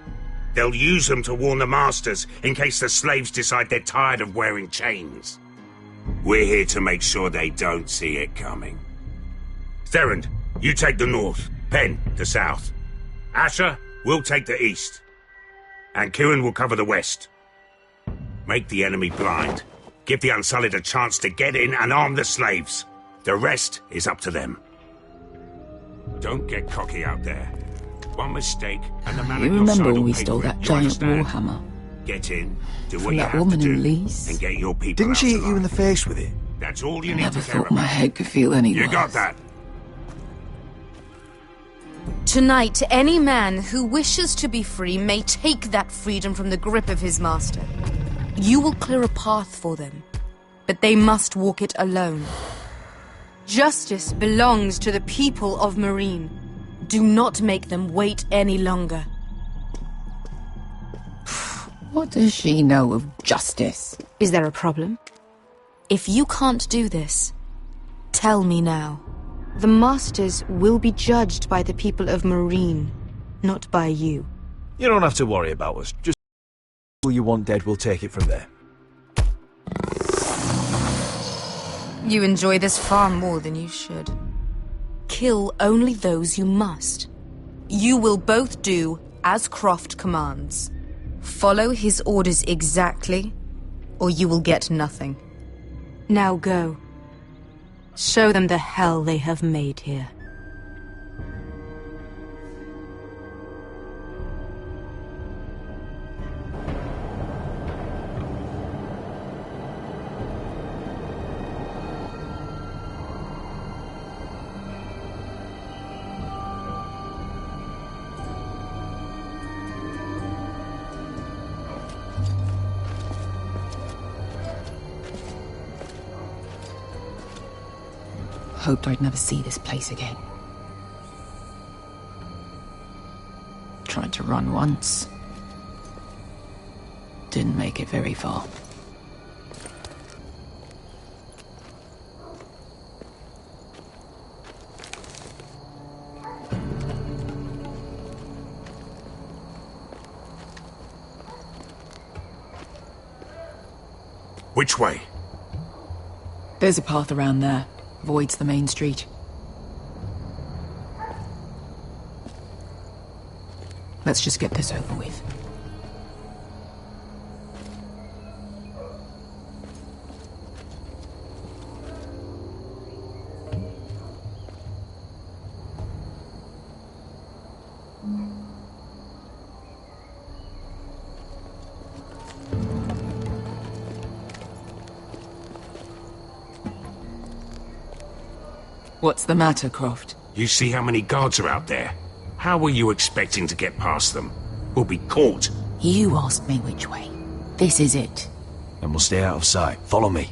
They'll use them to warn the masters in case the slaves decide they're tired of wearing chains. We're here to make sure they don't see it coming. Therend, you take the north. Penn, the south. Asher, we'll take the east. And Kieran will cover the west. Make the enemy blind. Give the Unsullied a chance to get in and arm the slaves. The rest is up to them. Don't get cocky out there. One mistake and the man You at your remember side when will we pay stole for it. that You giant understand? warhammer? Get in, do From what you that have woman to in do, Lee's? and get your people Didn't out she hit alive. you in the face with it? That's all you I need never to care thought my about. head could feel any You worse. got that? Tonight, any man who wishes to be free may take that freedom from the grip of his master. You will clear a path for them, but they must walk it alone. Justice belongs to the people of Marine. Do not make them wait any longer. What does she know of justice? Is there a problem? If you can't do this, tell me now. The Masters will be judged by the people of Marine, not by you. You don't have to worry about us. Just who you want dead, we'll take it from there. You enjoy this far more than you should. Kill only those you must. You will both do as Croft commands. Follow his orders exactly, or you will get nothing. Now go. Show them the hell they have made here. Hoped I'd never see this place again. Tried to run once. Didn't make it very far. Which way? There's a path around there. Avoids the main street. Let's just get this over with. What's the matter, Croft? You see how many guards are out there? How were you expecting to get past them? We'll be caught. You asked me which way. This is it. And we'll stay out of sight. Follow me.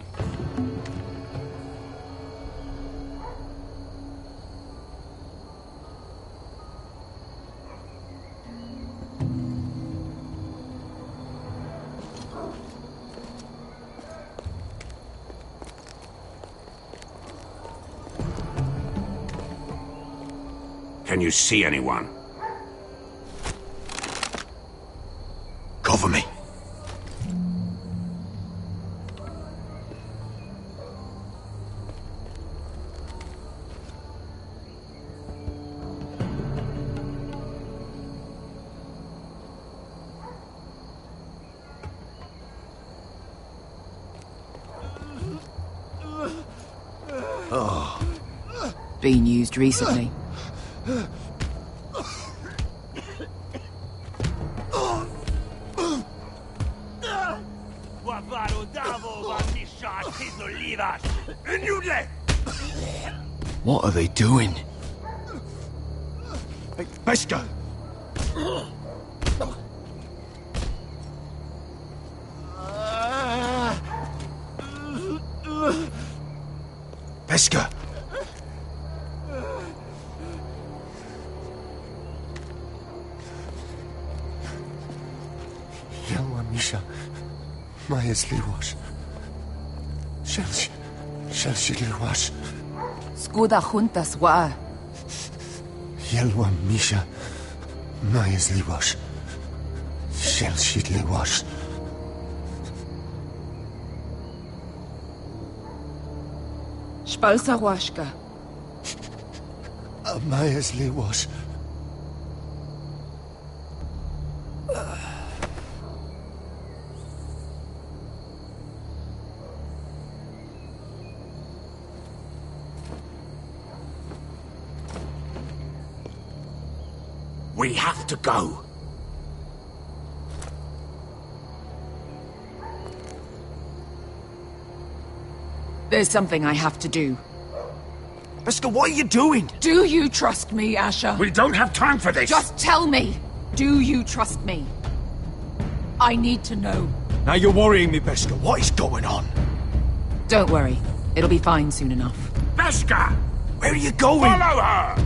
Can you see anyone? Cover me. Oh. Been used recently. What are they doing? Hey, Pesca! Pesca! Yelwa Misha, Majes Liwash. Shelshi Liwash. Skuda juntas wa. Yelwa Misha, Majes Liwash. Shelshi Liwash. Spalsa washka. Majes Liwash. We have to go. There's something I have to do. Pesca, what are you doing? Do you trust me, Asher? We don't have time for this. Just tell me. Do you trust me? I need to know. Now you're worrying me, Pesca. What is going on? Don't worry. It'll be fine soon enough. Pesca! Where are you going? Follow her!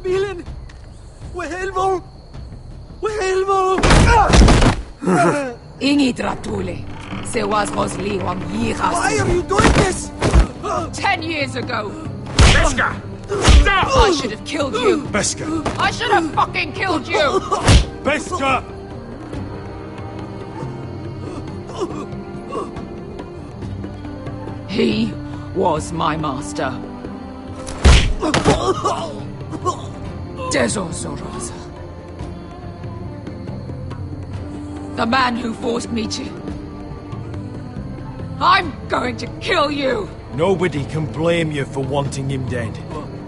Bilin! Wehelmo! Wehelmo! Ingi Dratule. Se was Rosli am Yiras. Why are you doing this? 10 years ago. Beska! Stop! I should have killed you. Beska! I should have fucking killed you. Beska! He was my master. Dezozoraza. The man who forced me to... I'm going to kill you! Nobody can blame you for wanting him dead.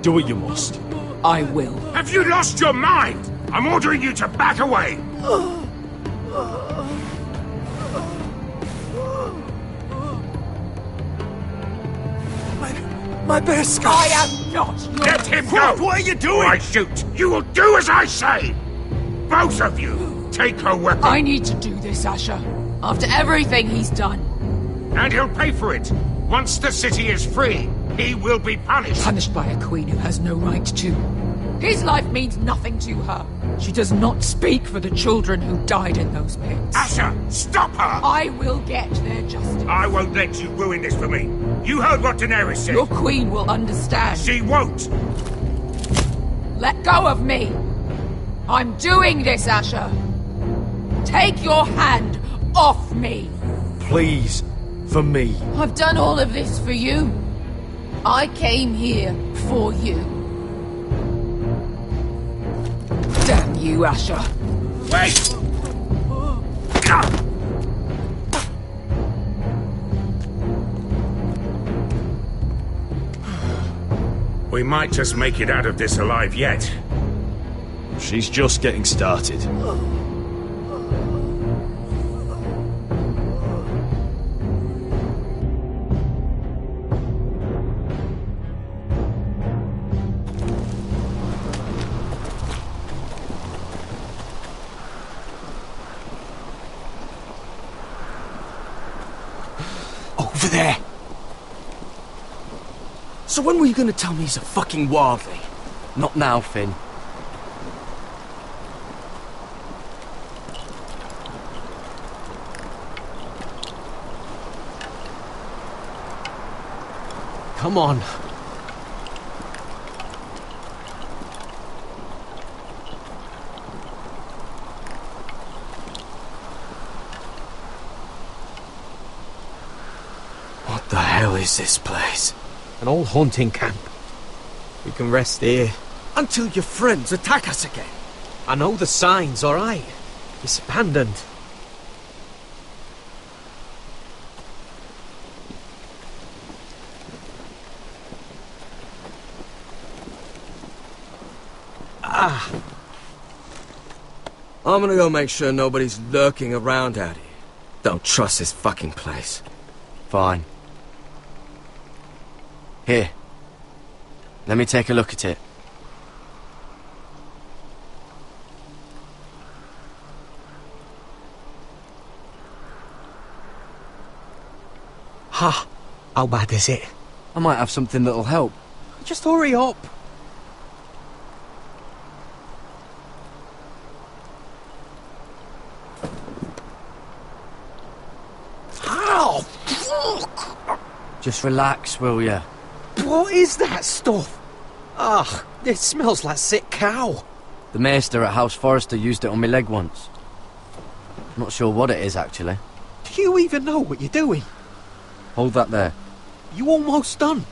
Do what you must. I will. Have you lost your mind? I'm ordering you to back away! My Beska! I am not your... Let him go! What are you doing? Or I shoot! You will do as I say! Both of you! Take her weapon! I need to do this, Asher. After everything he's done. And he'll pay for it! Once the city is free, he will be punished! Punished by a queen who has no right to. His life means nothing to her. She does not speak for the children who died in those pits. Asher, stop her! I will get their justice. I won't let you ruin this for me. You heard what Daenerys said. Your queen will understand. She won't! Let go of me! I'm doing this, Asher! Take your hand off me! Please, for me. I've done all of this for you. I came here for you. Damn you, Asher. Wait! We might just make it out of this alive yet. She's just getting started. Over there! So when were you gonna tell me he's a fucking wildling? Not now, Finn. Come on. What the hell is this place? An old hunting camp. We can rest here. Until your friends attack us again. I know the signs, alright? It's abandoned. I'm gonna go make sure nobody's lurking around out here. Don't trust this fucking place. Fine. Here. Let me take a look at it. Ha! How bad is it? I might have something that'll help. Just hurry up. Ow! Fuck! Just relax, will ya? What is that stuff? Ugh, it smells like sick cow. The maester at House Forrester used it on my leg once. I'm not sure what it is, actually. Do you even know what you're doing? Hold that there. You almost done.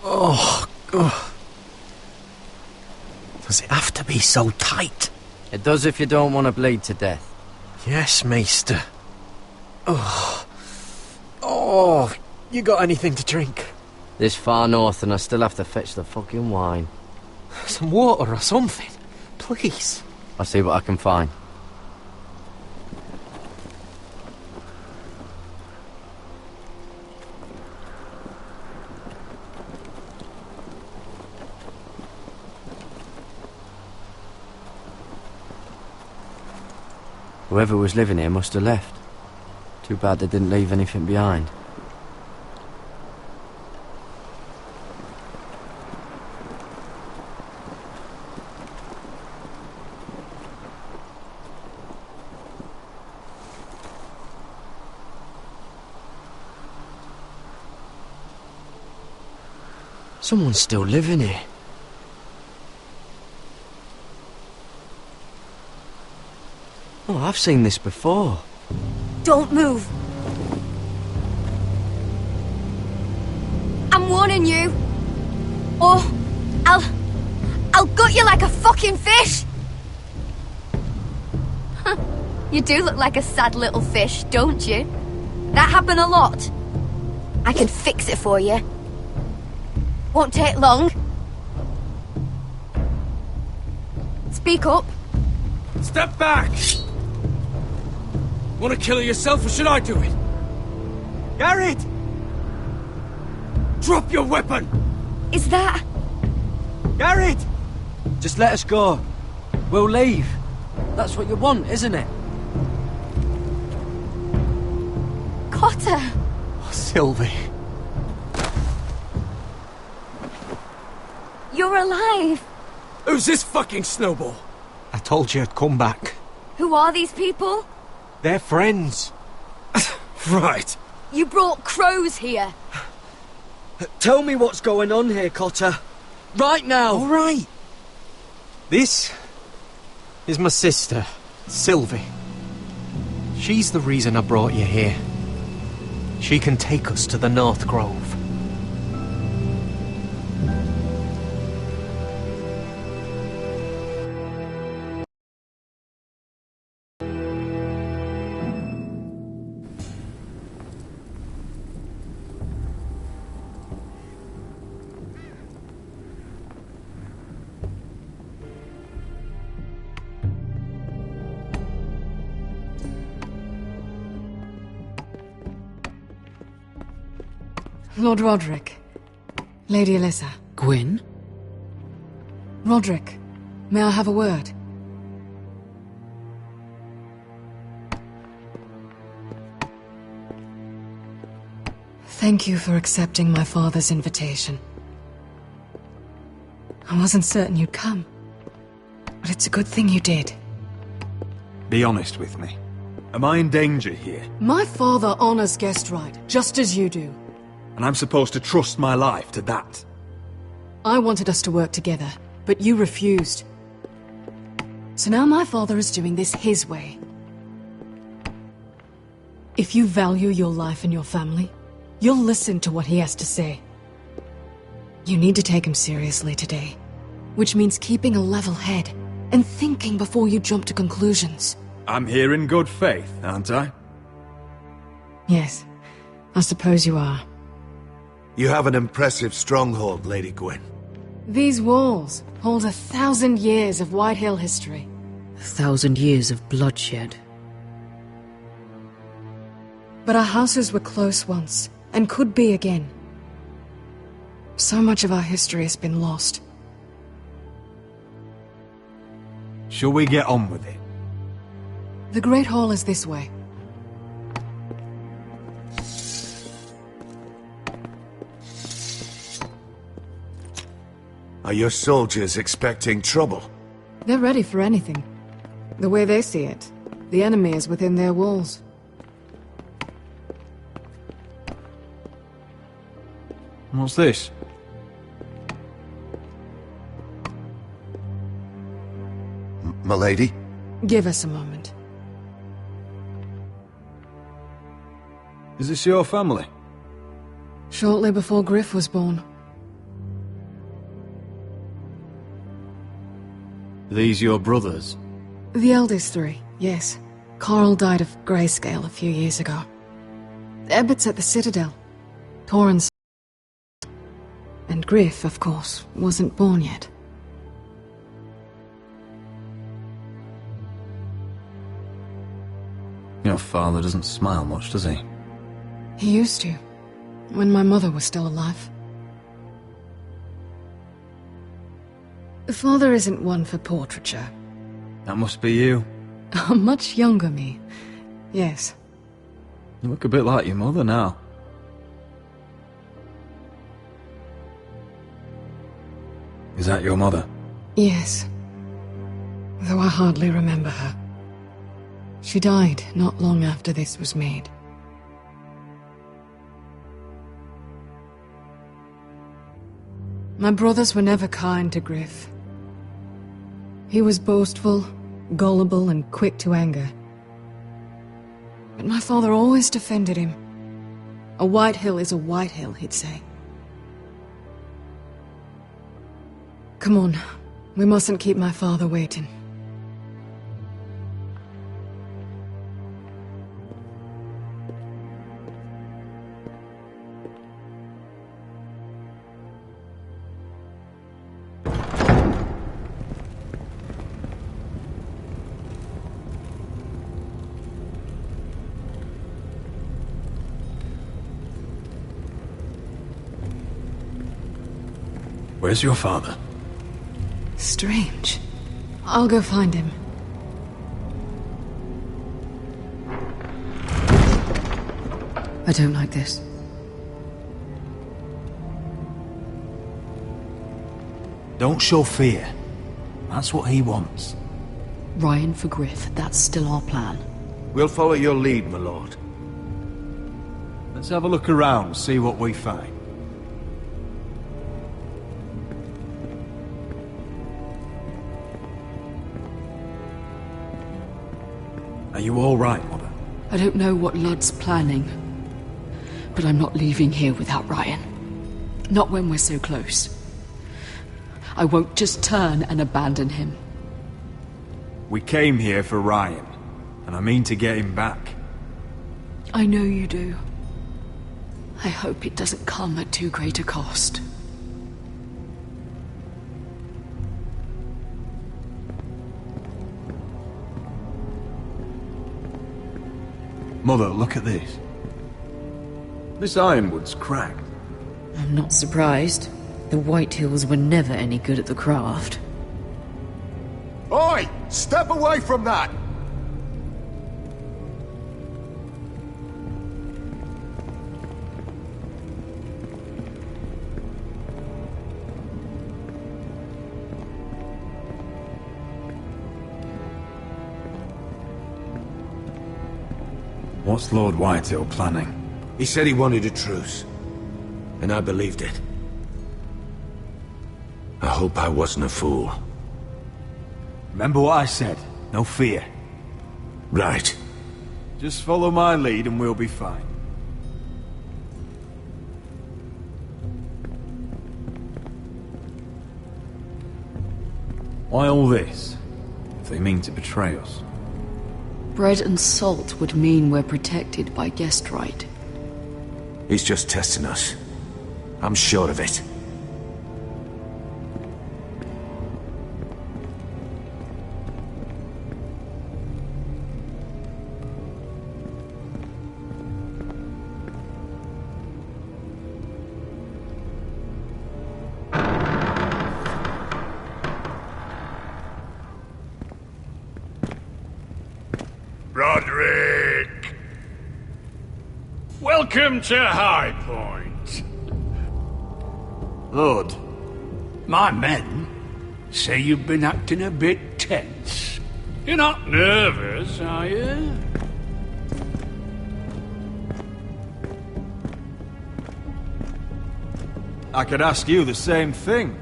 Oh, God. Does it have to be so tight? It does if you don't want to bleed to death. Yes, Maester. Oh. Oh, you got anything to drink? This far north and I still have to fetch the fucking wine. Some water or something, please. I'll see what I can find. Whoever was living here must have left. Too bad they didn't leave anything behind. Someone's still living here. Oh, I've seen this before. Don't move. I'm warning you. Or I'll gut you like a fucking fish. You do look like a sad little fish, don't you? That happen a lot. I can fix it for you. Won't take long. Speak up. Step back! Want to kill her yourself, or should I do it? Garrett! Drop your weapon! Is that... Garrett! Just let us go. We'll leave. That's what you want, isn't it? Cotter! Oh, Sylvie. You're alive! Who's this fucking snowball? I told you I'd come back. Who are these people? They're friends. Right. You brought crows here. Tell me what's going on here, Cotter. Right now! All right. This is my sister, Sylvie. She's the reason I brought you here. She can take us to the North Grove. Lord Roderick. Lady Alyssa. Gwyn? Roderick, may I have a word? Thank you for accepting my father's invitation. I wasn't certain you'd come, but it's a good thing you did. Be honest with me. Am I in danger here? My father honors guest right, just as you do. And I'm supposed to trust my life to that? I wanted us to work together, but you refused. So now my father is doing this his way. If you value your life and your family, you'll listen to what he has to say. You need to take him seriously today, which means keeping a level head and thinking before you jump to conclusions. I'm here in good faith, aren't I? Yes, I suppose you are. You have an impressive stronghold, Lady Gwyn. These walls hold 1,000 years of White Hill history. 1,000 years of bloodshed. But our houses were close once, and could be again. So much of our history has been lost. Shall we get on with it? The Great Hall is this way. Are your soldiers expecting trouble? They're ready for anything. The way they see it, the enemy is within their walls. What's this? My lady? Give us a moment. Is this your family? Shortly before Griff was born. These your brothers? The eldest three, yes. Carl died of grayscale a few years ago. Ebbert's at the Citadel. Torrance. And Griff, of course, wasn't born yet. Your father doesn't smile much, does he? He used to, when my mother was still alive. Father isn't one for portraiture. That must be you. A much younger me. Yes. You look a bit like your mother now. Is that your mother? Yes. Though I hardly remember her. She died not long after this was made. My brothers were never kind to Griff. He was boastful, gullible, and quick to anger. But my father always defended him. A white hill is a white hill, he'd say. Come on, we mustn't keep my father waiting. Where's your father? Strange. I'll go find him. I don't like this. Don't show fear. That's what he wants. Ryan for Griff, that's still our plan. We'll follow your lead, my lord. Let's have a look around, see what we find. Are you all right, Mother? I don't know what Ludd's planning, but I'm not leaving here without Ryan. Not when we're so close. I won't just turn and abandon him. We came here for Ryan, and I mean to get him back. I know you do. I hope it doesn't come at too great a cost. Mother, look at this. This ironwood's cracked. I'm not surprised. The White Hills were never any good at the craft. Oi! Step away from that! What's Lord Whitehill planning? He said he wanted a truce, and I believed it. I hope I wasn't a fool. Remember what I said. No fear. Right. Just follow my lead and we'll be fine. Why all this? If they mean to betray us. Bread and salt would mean we're protected by guest right. He's just testing us. I'm sure of it. Roderick! Welcome to High Point. Lord, my men say you've been acting a bit tense. You're not nervous, are you? I could ask you the same thing.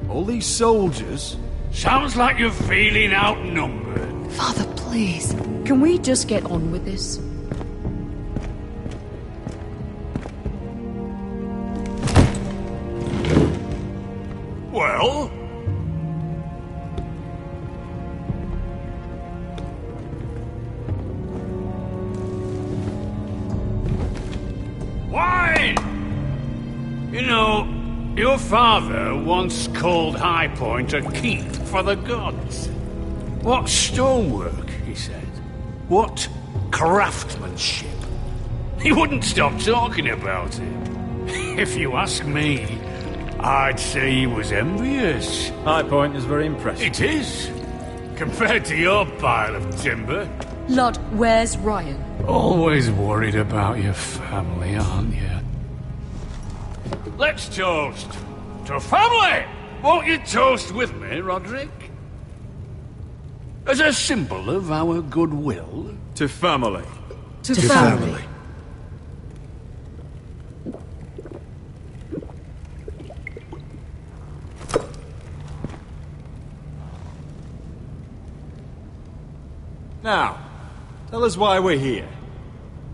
All these soldiers... Sounds like you're feeling outnumbered. Father, please. Can we just get on with this? Well? Wine! You know, your father once called High Point a keep for the gods. What stonework, he said. What craftsmanship. He wouldn't stop talking about it. If you ask me, I'd say he was envious. High Point is very impressive. It is. compared to your pile of timber. Lord, where's Ryan? Always worried about your family, aren't you? Let's toast to family! Won't you toast with me, Roderick? As a symbol of our goodwill. To family. To family. Now, tell us why we're here.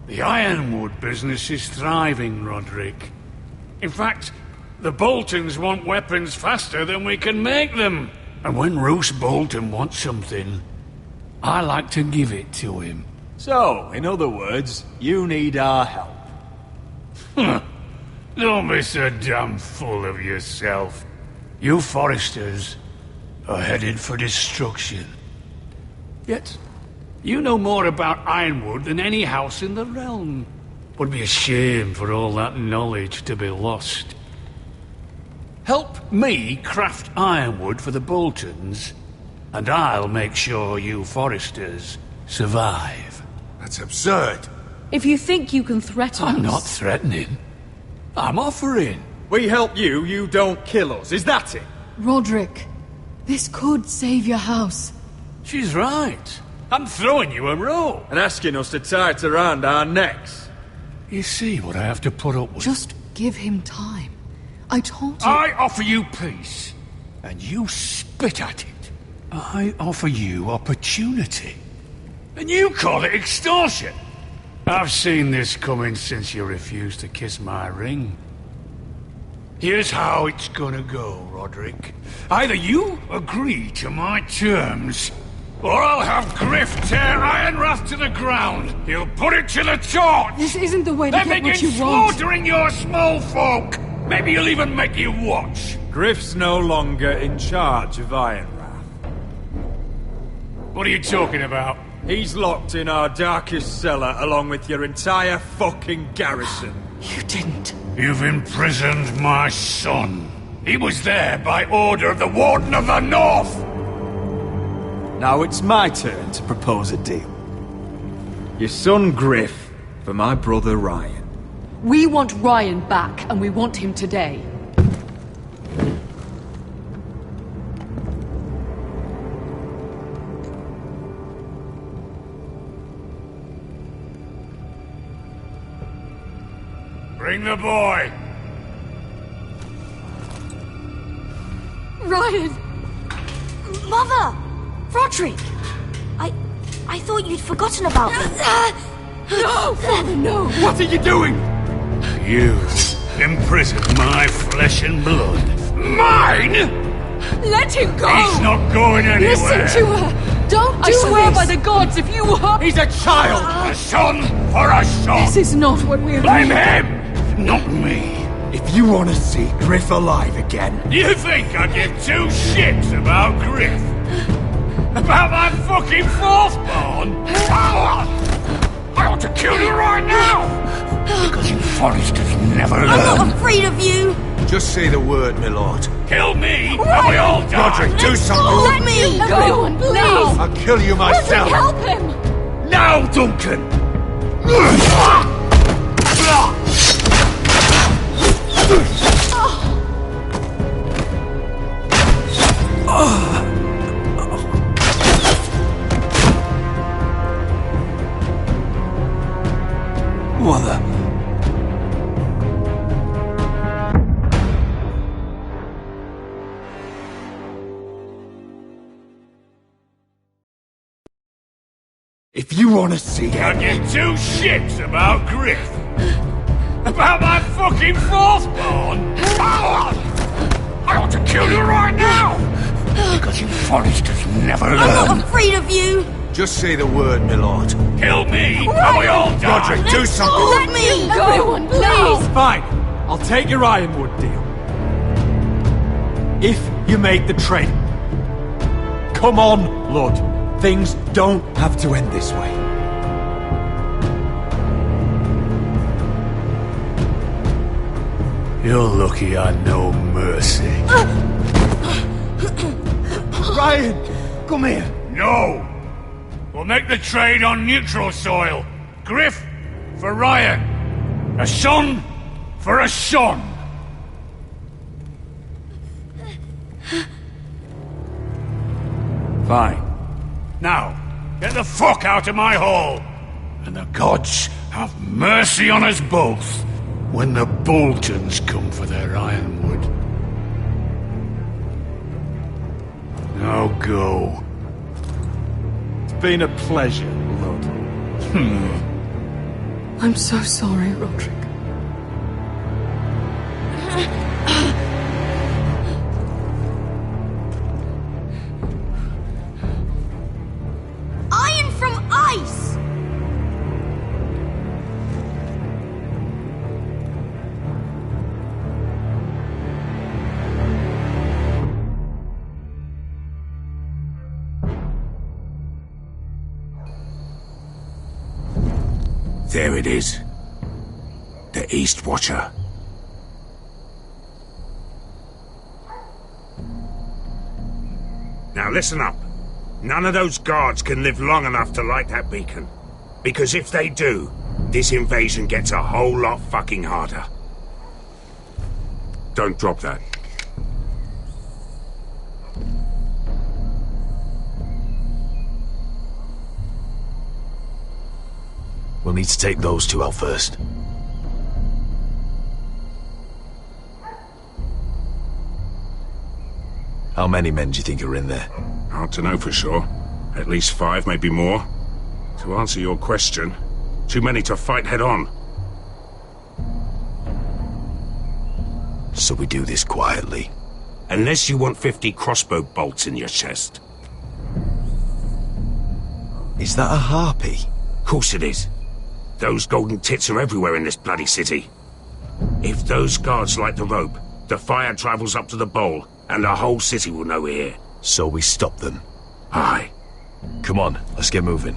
The ironwood business is thriving, Roderick. In fact, the Boltons want weapons faster than we can make them. And when Roose Bolton wants something, I like to give it to him. So, in other words, you need our help. Don't be so damn full of yourself. You Foresters are headed for destruction. Yet, you know more about Ironwood than any house in the realm. Would be a shame for all that knowledge to be lost. Help me craft ironwood for the Boltons, and I'll make sure you Foresters survive. That's absurd. If you think you can threaten us... I'm not threatening. I'm offering. We help you, you don't kill us. Is that it? Roderick, this could save your house. She's right. I'm throwing you a rope. And asking us to tie it around our necks. You see what I have to put up with? Just give him time. I told you... I offer you peace, and you spit at it. I offer you opportunity, and you call it extortion. I've seen this coming since you refused to kiss my ring. Here's how it's gonna go, Roderick. Either you agree to my terms, or I'll have Griff tear Ironrath to the ground. He'll put it to the torch. This isn't the way to then get what begin you want. slaughtering your small folk. Maybe he'll even make you watch. Griff's no longer in charge of Ironrath. What are you talking about? He's locked in our darkest cellar along with your entire fucking garrison. You didn't. You've imprisoned my son. He was there by order of the Warden of the North. Now it's my turn to propose a deal. Your son Griff for my brother Ryan. We want Ryan back, and we want him today. Bring the boy. Ryan! Mother! Roderick! I thought you'd forgotten about me. No! Father, no! What are you doing? You imprisoned my flesh and blood. Mine? Let him go! He's not going anywhere. Listen to her! Don't do I swear this. By the gods, if you hurt... He's a child! A son for a son! This is not what we're Blame him, not me. If you want to see Griff alive again... You think I give two shits about Griff? About my fucking fourthborn? I ought to kill you right now! Because you Foresters never learn. I'm not afraid of you! Just say the word, my lord. Kill me, and we all die! Roderick, do something! Let me! Everyone, please! I'll kill you myself! Help him! Now, Duncan! Mother. If you want to see it... I give two shits about Griff. About my fucking fourthborn. I ought to kill you right now. Because you Foresters never learn. I'm not afraid of you. Just say the word, my lord. Kill me, and we all die. Roderick, do something. Let me! Everyone, please! Fine. I'll take your Ironwood deal. If you make the trade. Come on, Lord. Things don't have to end this way. You're lucky I know mercy. Ryan, come here. No! We'll make the trade on neutral soil. Griff for Ryan. A son for a son. Fine. Now, get the fuck out of my hall. And the gods have mercy on us both when the Boltons come for their ironwood. Now go. It's been a pleasure, Lord. I'm so sorry, Roderick. Iron from ice! There it is. The East Watcher. Now listen up. None of those guards can live long enough to light that beacon. Because if they do, this invasion gets a whole lot fucking harder. Don't drop that. We'll need to take those two out first. How many men do you think are in there? Hard to know for sure. At least 5, maybe more. To answer your question, too many to fight head on. So we do this quietly. Unless you want 50 crossbow bolts in your chest. Is that a harpy? Course it is. Those golden tits are everywhere in this bloody city. If those guards light the rope, the fire travels up to the bowl, and the whole city will know we're here. So we stop them. Aye. Come on, let's get moving.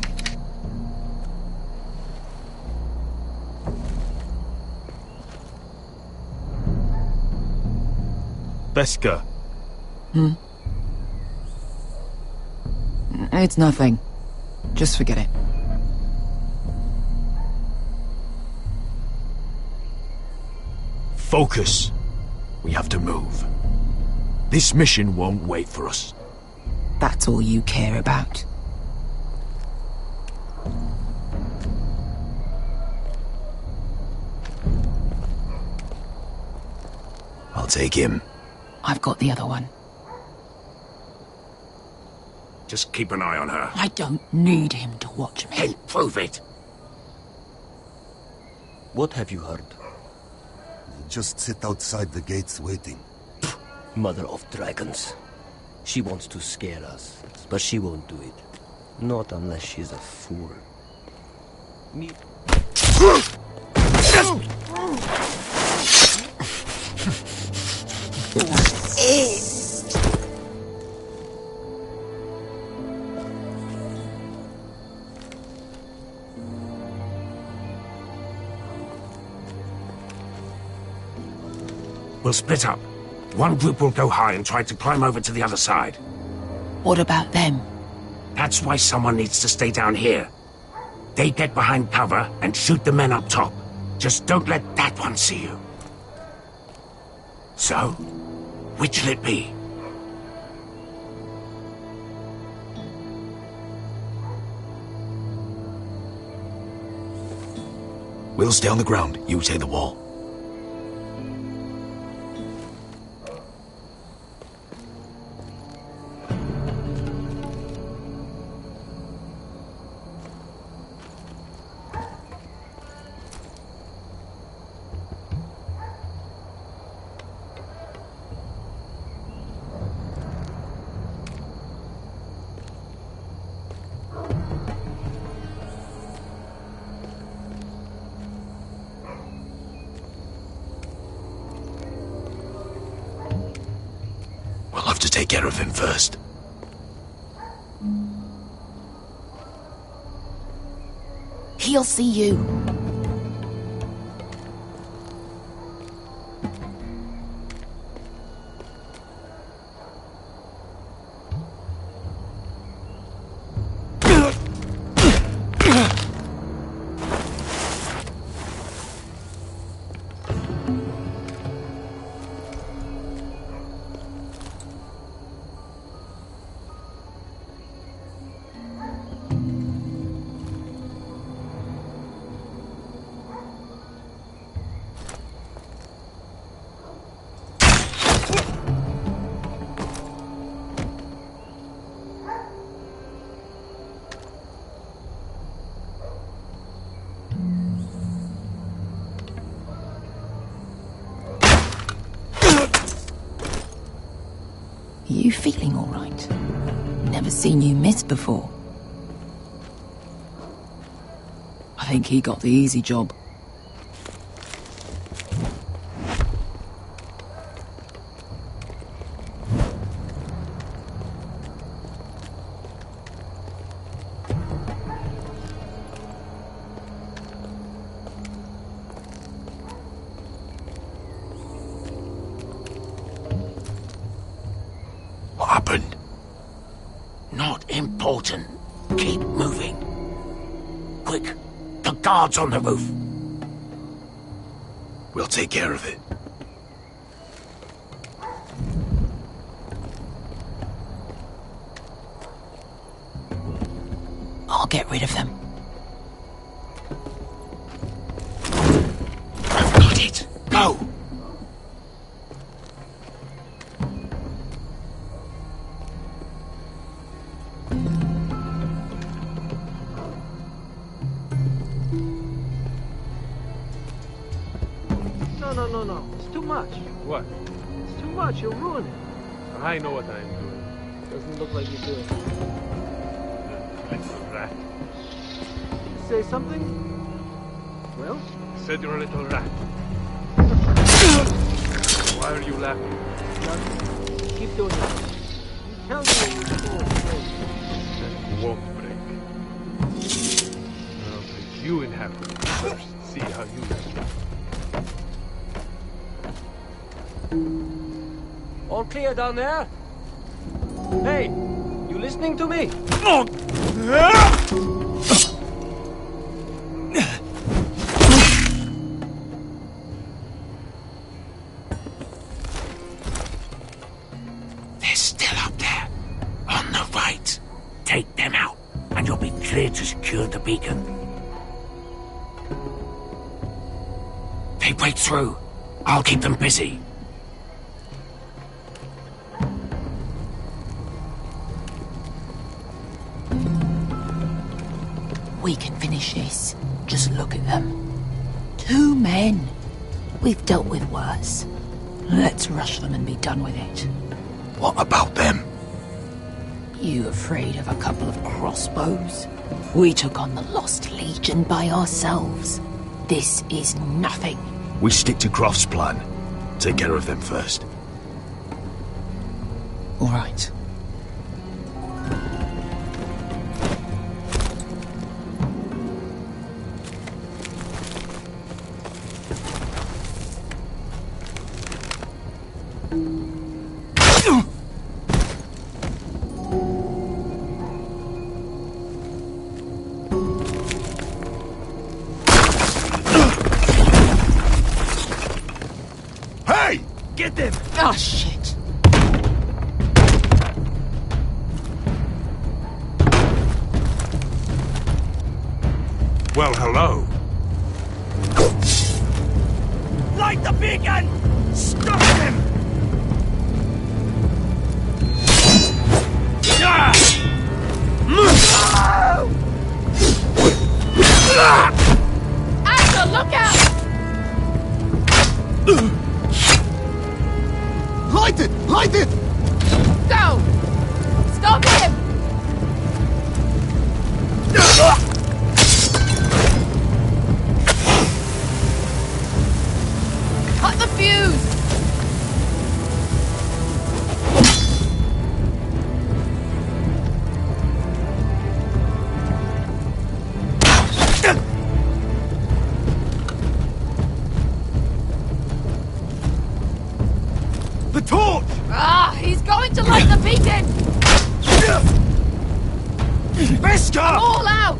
Beska. It's nothing. Just forget it. Focus. We have to move. This mission won't wait for us. That's all you care about. I'll take him. I've got the other one. Just keep an eye on her. I don't need him to watch me. Hey, prove it. What have you heard? Just sit outside the gates waiting. Mother of dragons. She wants to scare us, but she won't do it. Not unless she's a fool. Me... We'll split up. One group will go high and try to climb over to the other side. What about them? That's why someone needs to stay down here. They get behind cover and shoot the men up top. Just don't let that one see you. So, which'll it be? We'll stay on the ground. You take the wall. Take care of him first. He'll see you. you feeling all right? Never seen you miss before. I think he got the easy job. What happened? Not important. Keep moving. Quick, the guard's on the roof. We'll take care of it. I'll get rid of them. I've got it. Go! No. It's too much. What? It's too much. You'll ruin it. I know what I'm doing. Doesn't look like you do. Little rat. Say something? Well? I said you're a little rat. Why are you laughing? Nothing. Keep doing it. You tell me when you're full. That won't break. I'll take you in half. First, see how you do. All clear down there? Hey, you listening to me? They're still up there. On the right. Take them out, and you'll be clear to secure the beacon. They break through. I'll keep them busy. We can finish this. Just look at them. 2 men. We've dealt with worse. Let's rush them and be done with it. What about them? You afraid of a couple of crossbows? We took on the Lost Legion by ourselves. This is nothing. We stick to Croft's plan. Take care of them first. All right. Get them! Oh, shit. Well, hello. Light the beacon! Stop them! Asher, look out! Light it! Light it! Go! Stop him! Cut the fuse! The torch! Ah, he's going to light the beacon! Beskar! I'm all out!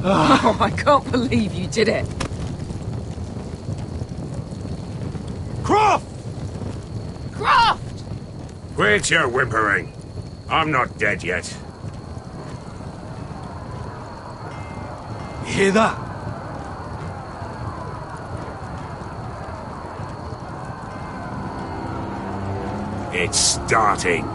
Oh, I can't believe you did it. Quit your whimpering. I'm not dead yet. You hear that? It's starting.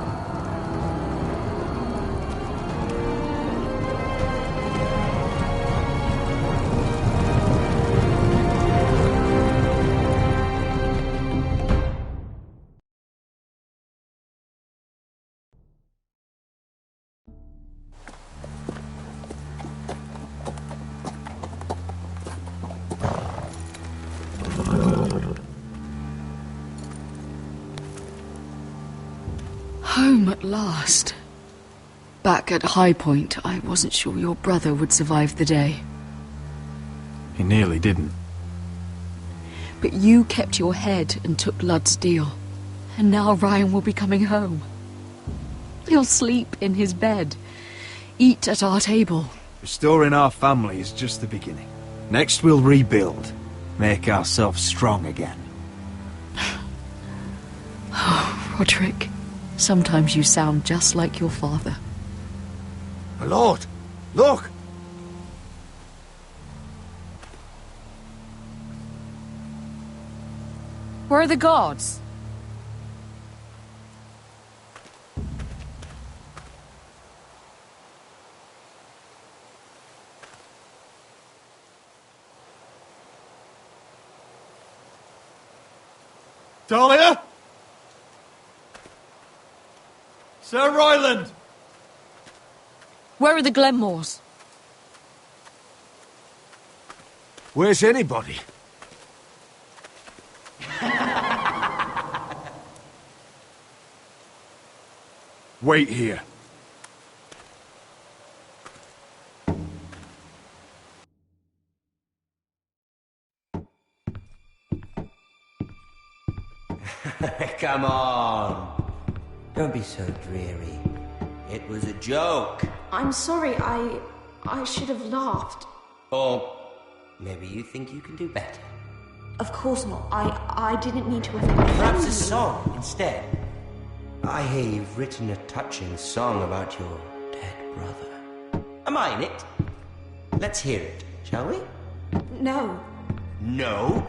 Home at last. Back at High Point, I wasn't sure your brother would survive the day. He nearly didn't. But you kept your head and took Ludd's deal. And now Ryan will be coming home. He'll sleep in his bed, eat at our table. Restoring our family is just the beginning. Next we'll rebuild, make ourselves strong again. Oh, Roderick, sometimes you sound just like your father. My lord, look! Where are the guards? Dahlia? Sir Royland! Where are the Glenmores? Where's anybody? Wait here. Come on. Don't be so dreary. It was a joke. I'm sorry, I should have laughed. Or maybe you think you can do better. Of course not. I didn't mean to offend you. Perhaps a song instead. I hear you've written a touching song about your dead brother. Am I in it? Let's hear it, shall we? No, No.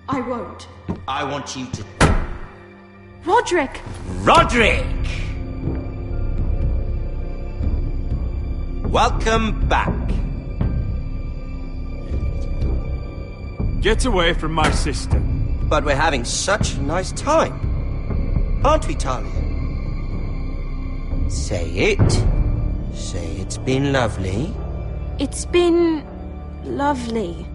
I won't. I want you to... Roderick! Roderick! Welcome back. Get away from my sister. But we're having such a nice time. Aren't we, Talia? Say it. Say it's been lovely. It's been lovely.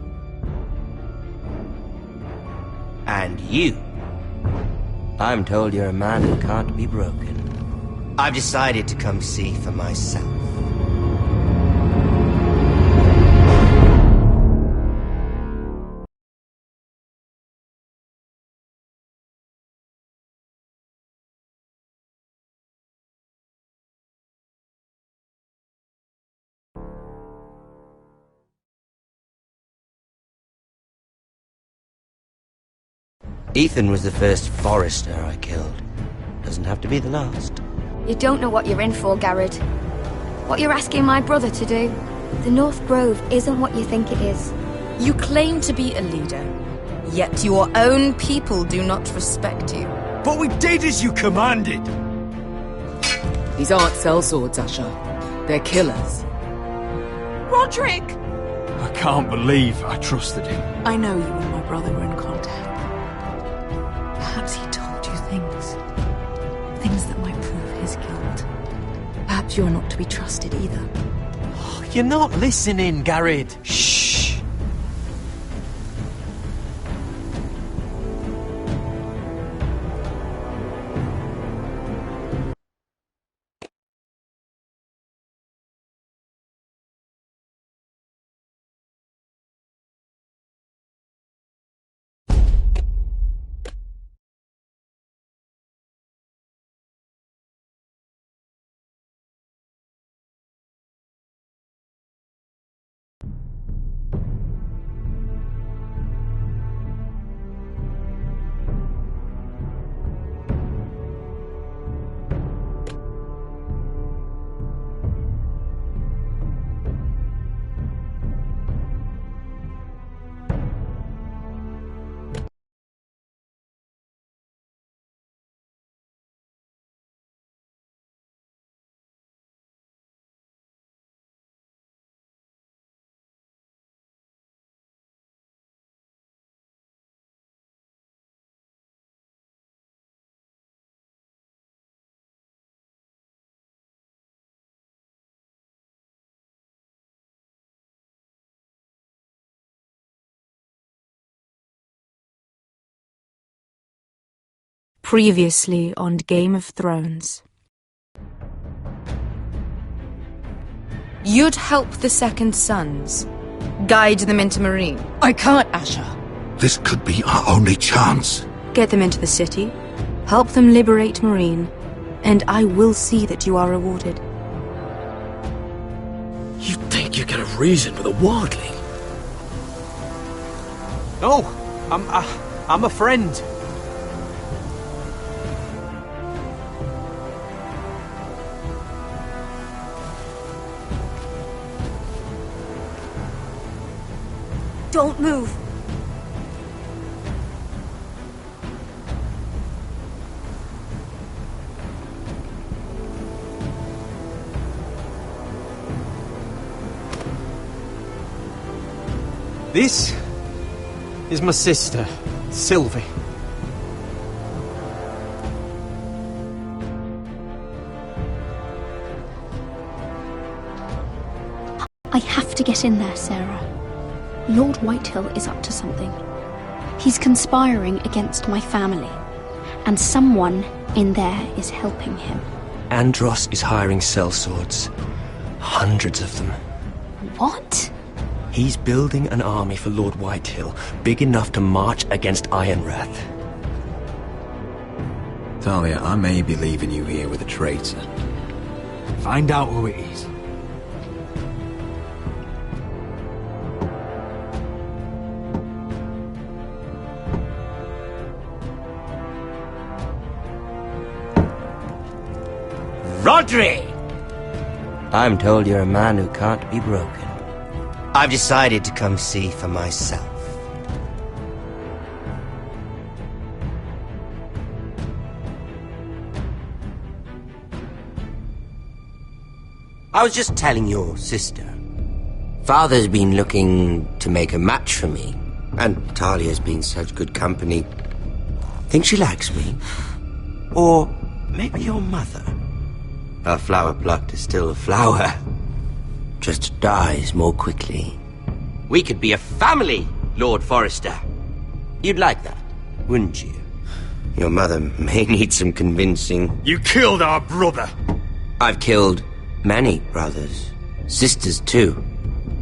And you. I'm told you're a man who can't be broken. I've decided to come see for myself. Ethan was the first forester I killed. Doesn't have to be the last. You don't know what you're in for, Garrett. What you're asking my brother to do. The North Grove isn't what you think it is. You claim to be a leader, yet your own people do not respect you. But we did as you commanded! These aren't sellswords, Asher. They're killers. Roderick! I can't believe I trusted him. I know you and my brother were in contact. Perhaps he told you things that might prove his guilt. Perhaps you're not to be trusted either. You're not listening, Garrett. Shh. Previously on Game of Thrones. You'd help the Second Sons. Guide them into Marine. I can't, Asher. This could be our only chance. Get them into the city. Help them liberate Marine. And I will see that you are rewarded. You think you can have reason with a wardling? No, I'm a friend. Don't move. This is my sister, Sylvie. I have to get in there, Sarah. Lord Whitehill is up to something. He's conspiring against my family, and someone in there is helping him. Andros is hiring sellswords. Hundreds of them. What? He's building an army for Lord Whitehill, big enough to march against Ironrath. Talia, I may be leaving you here with a traitor. Find out who it is. Rodri! I'm told you're a man who can't be broken. I've decided to come see for myself. I was just telling your sister. Father's been looking to make a match for me, and Talia's been such good company. Think she likes me? Or maybe your mother? A flower plucked is still a flower. Just dies more quickly. We could be a family, Lord Forrester. You'd like that, wouldn't you? Your mother may need some convincing. You killed our brother! I've killed many brothers. Sisters, too.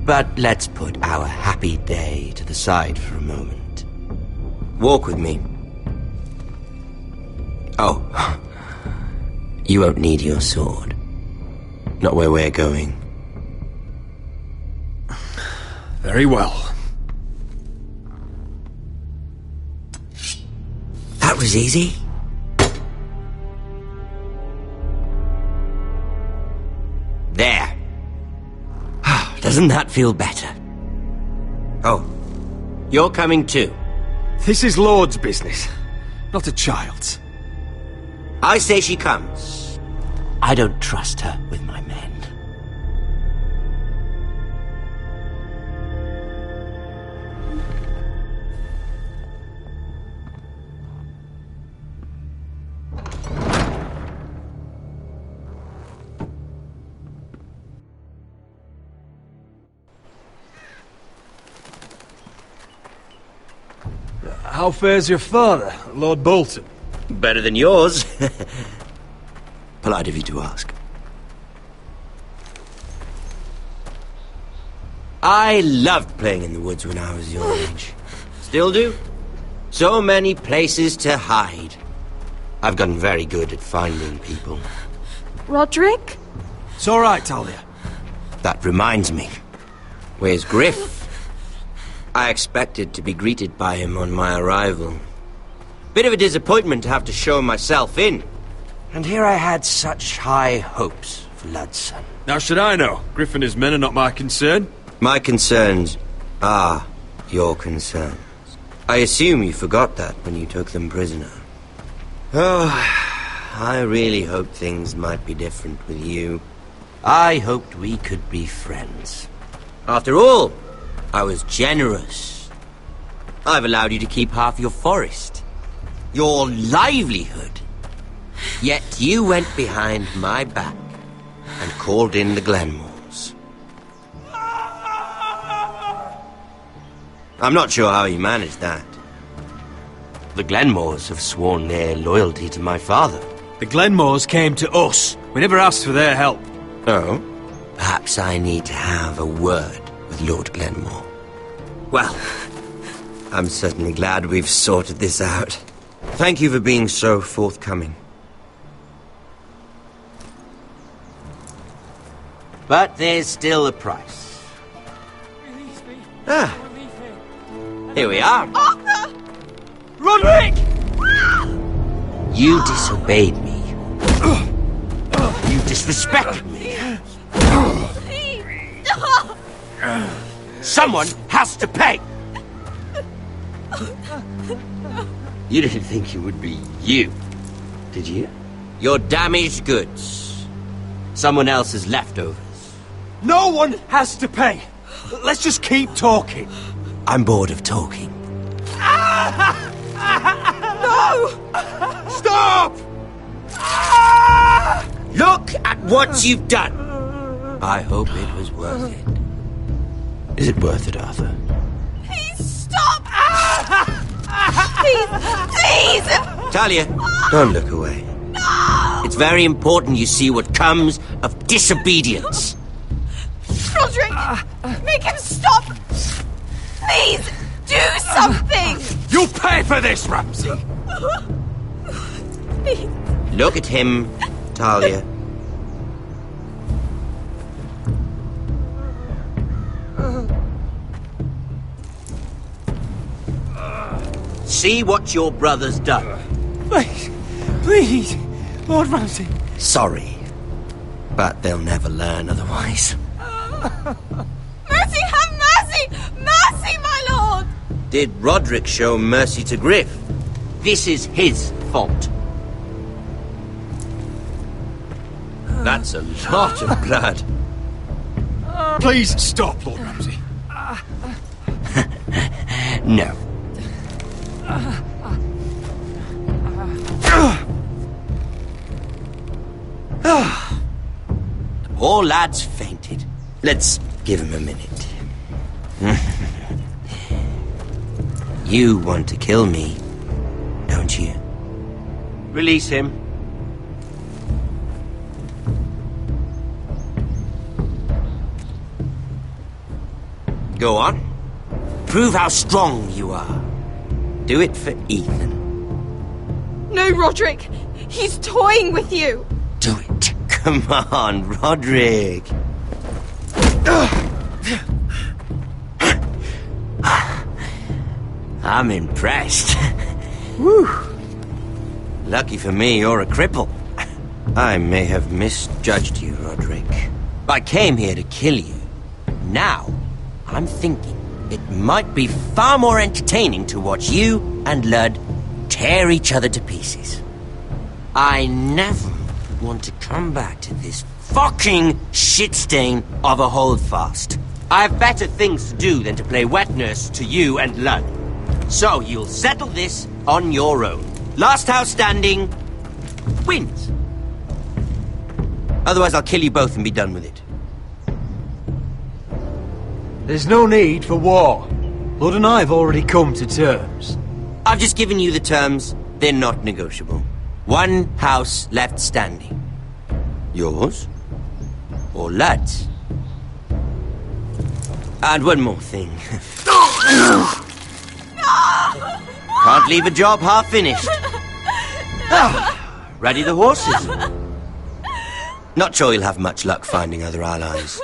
But let's put our happy day to the side for a moment. Walk with me. Oh. You won't need your sword. Not where we're going. Very well. That was easy. There. Doesn't that feel better? Oh, you're coming too. This is Lord's business, not a child's. I say she comes. I don't trust her with my men. How fares your father, Lord Bolton? Better than yours. Polite of you to ask. I loved playing in the woods when I was your age. Still do. So many places to hide. I've gotten very good at finding people. Roderick? It's all right, Talia. That reminds me. Where's Griff? I expected to be greeted by him on my arrival. Bit of a disappointment to have to show myself in. And here I had such high hopes for Ludson. Now should I know? Griff and his men are not my concern. My concerns are your concerns. I assume you forgot that when you took them prisoner. Oh, I really hoped things might be different with you. I hoped we could be friends. After all, I was generous. I've allowed you to keep half your forest. Your livelihood. Yet you went behind my back and called in the Glenmores. I'm not sure how you managed that. The Glenmores have sworn their loyalty to my father. The Glenmores came to us. We never asked for their help. Oh? Perhaps I need to have a word with Lord Glenmore. Well, I'm certainly glad we've sorted this out. Thank you for being so forthcoming. But there's still a price. Ah. Here we are. Arthur! Roderick! You disobeyed me. You disrespected me. Someone has to pay! You didn't think it would be you, did you? Your damaged goods. Someone else's leftovers. No one has to pay. Let's just keep talking. I'm bored of talking. No! Stop! Look at what you've done. I hope it was worth it. Is it worth it, Arthur? Please stop! Please! Please! Talia, don't look away. No! It's very important you see what comes of disobedience. Roderick! Make him stop! Please! Do something! You'll pay for this, Ramsay! Please. Look at him, Talia. See what your brother's done. Please, please, Lord Ramsay. Sorry, but they'll never learn otherwise. Mercy, have mercy! Mercy, my lord! Did Roderick show mercy to Griff? This is his fault. That's a lot of blood. Please stop, Lord Ramsay. No. The poor lad's fainted. Let's give him a minute. You want to kill me, don't you? Release him. Go on. Prove how strong you are. Do it for Ethan. No, Roderick! He's toying with you! Do it. Come on, Roderick. I'm impressed. Woo. Lucky for me, you're a cripple. I may have misjudged you, Roderick. I came here to kill you. Now, I'm thinking it might be far more entertaining to watch you and Lud tear each other to pieces. I never want to come back to this fucking shit stain of a holdfast. I have better things to do than to play wet nurse to you and Lud. So you'll settle this on your own. Last house standing wins. Otherwise I'll kill you both and be done with it. There's no need for war. Lud and I have already come to terms. I've just given you the terms. They're not negotiable. One house left standing. Yours or Lud's? And one more thing. Can't leave a job half finished. Ready the horses? Not sure you'll have much luck finding other allies.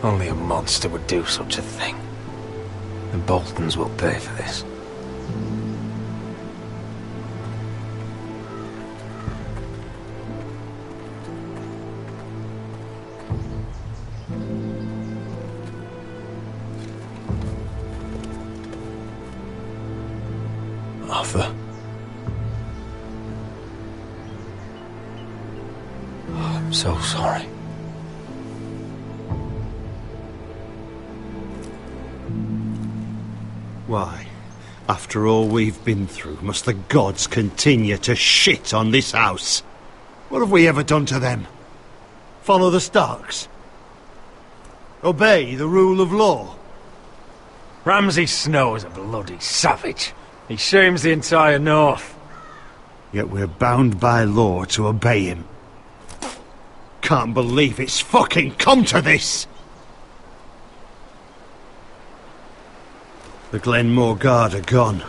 Only a monster would do such a thing. The Boltons will pay for this. Arthur. Oh, I'm so sorry. Why, after all we've been through, must the gods continue to shit on this house? What have we ever done to them? Follow the Starks? Obey the rule of law? Ramsay Snow is a bloody savage. He shames the entire North. Yet we're bound by law to obey him. Can't believe it's fucking come to this! The Glenmore Guard are gone.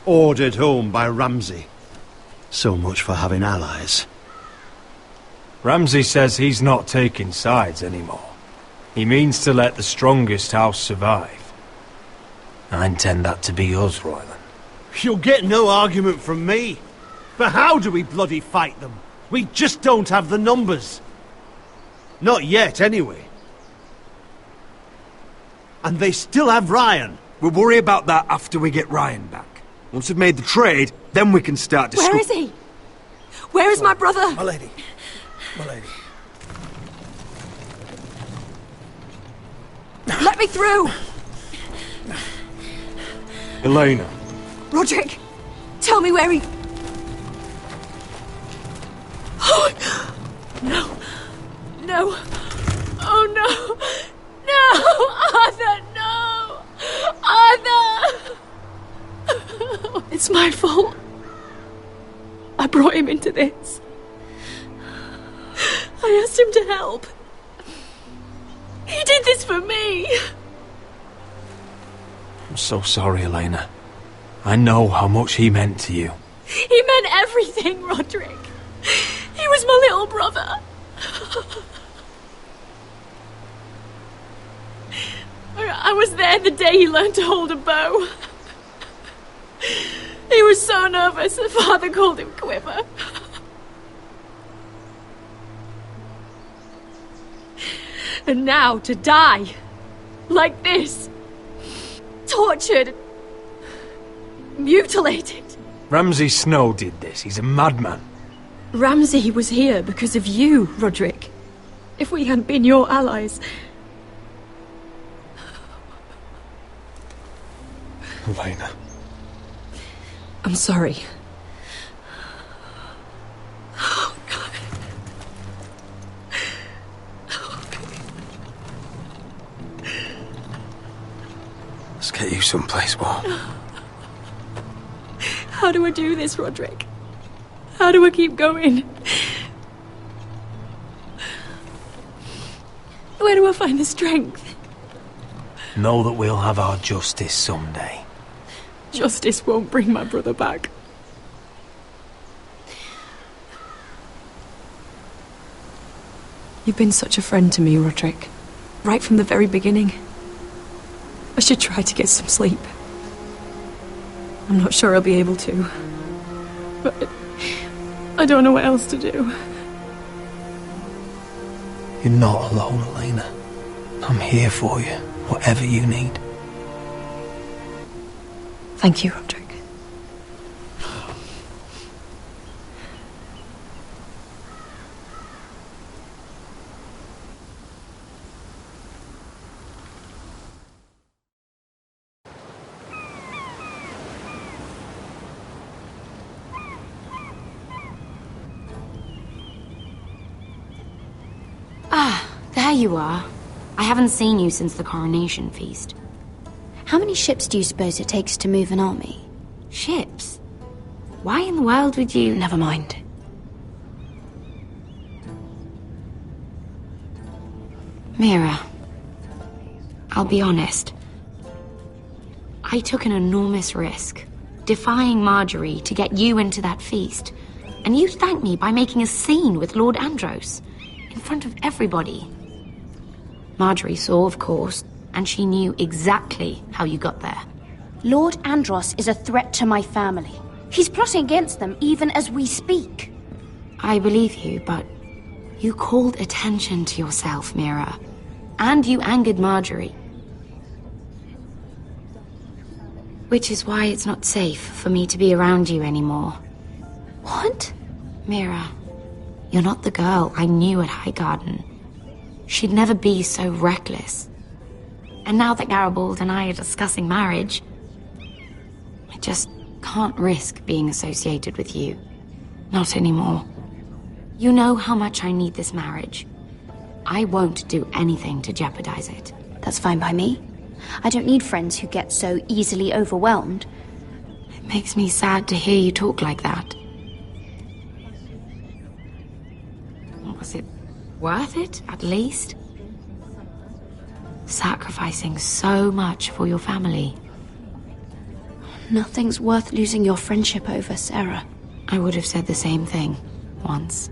Ordered home by Ramsay. So much for having allies. Ramsay says he's not taking sides anymore. He means to let the strongest house survive. I intend that to be us, Royland. You'll get no argument from me. But how do we bloody fight them? We just don't have the numbers. Not yet, anyway. And they still have Ryan. We'll worry about that after we get Ryan back. Once we've made the trade, then we can start discussing. Where is he? Where is my brother? My lady. My lady. Let me through! Elena. Roderick, tell me where he... Oh, no. No. Oh, no. No! Arthur, no! Arthur! It's my fault. I brought him into this. I asked him to help. He did this for me. I'm so sorry, Elena. I know how much he meant to you. He meant everything, Roderick. He was my little brother. I was there the day he learned to hold a bow. He was so nervous that Father called him Quiver. And now to die like this, tortured, mutilated. Ramsay Snow did this. He's a madman. Ramsay was here because of you, Roderick. If we hadn't been your allies... Elena. I'm sorry. Oh, God. Let's get you someplace warm. How do I do this, Roderick? How do I keep going? Where do I find the strength? Know that we'll have our justice someday. Justice won't bring my brother back. You've been such a friend to me, Roderick. Right from the very beginning. I should try to get some sleep. I'm not sure I'll be able to. But I don't know what else to do. You're not alone, Elena. I'm here for you, whatever you need. Thank you, Roderick. Ah, there you are. I haven't seen you since the coronation feast. How many ships do you suppose it takes to move an army? Ships? Why in the world would you... Never mind. Mira, I'll be honest. I took an enormous risk, defying Marjorie to get you into that feast. And you thanked me by making a scene with Lord Andros, in front of everybody. Marjorie saw, of course, and she knew exactly how you got there. Lord Andros is a threat to my family. He's plotting against them even as we speak. I believe you, but you called attention to yourself, Mira. And you angered Marjorie. Which is why it's not safe for me to be around you anymore. What? Mira, you're not the girl I knew at Highgarden. She'd never be so reckless. And now that Garibald and I are discussing marriage, I just can't risk being associated with you. Not anymore. You know how much I need this marriage. I won't do anything to jeopardize it. That's fine by me. I don't need friends who get so easily overwhelmed. It makes me sad to hear you talk like that. Was it worth it, at least? Sacrificing so much for your family. Nothing's worth losing your friendship over, Sarah. I would have said the same thing once.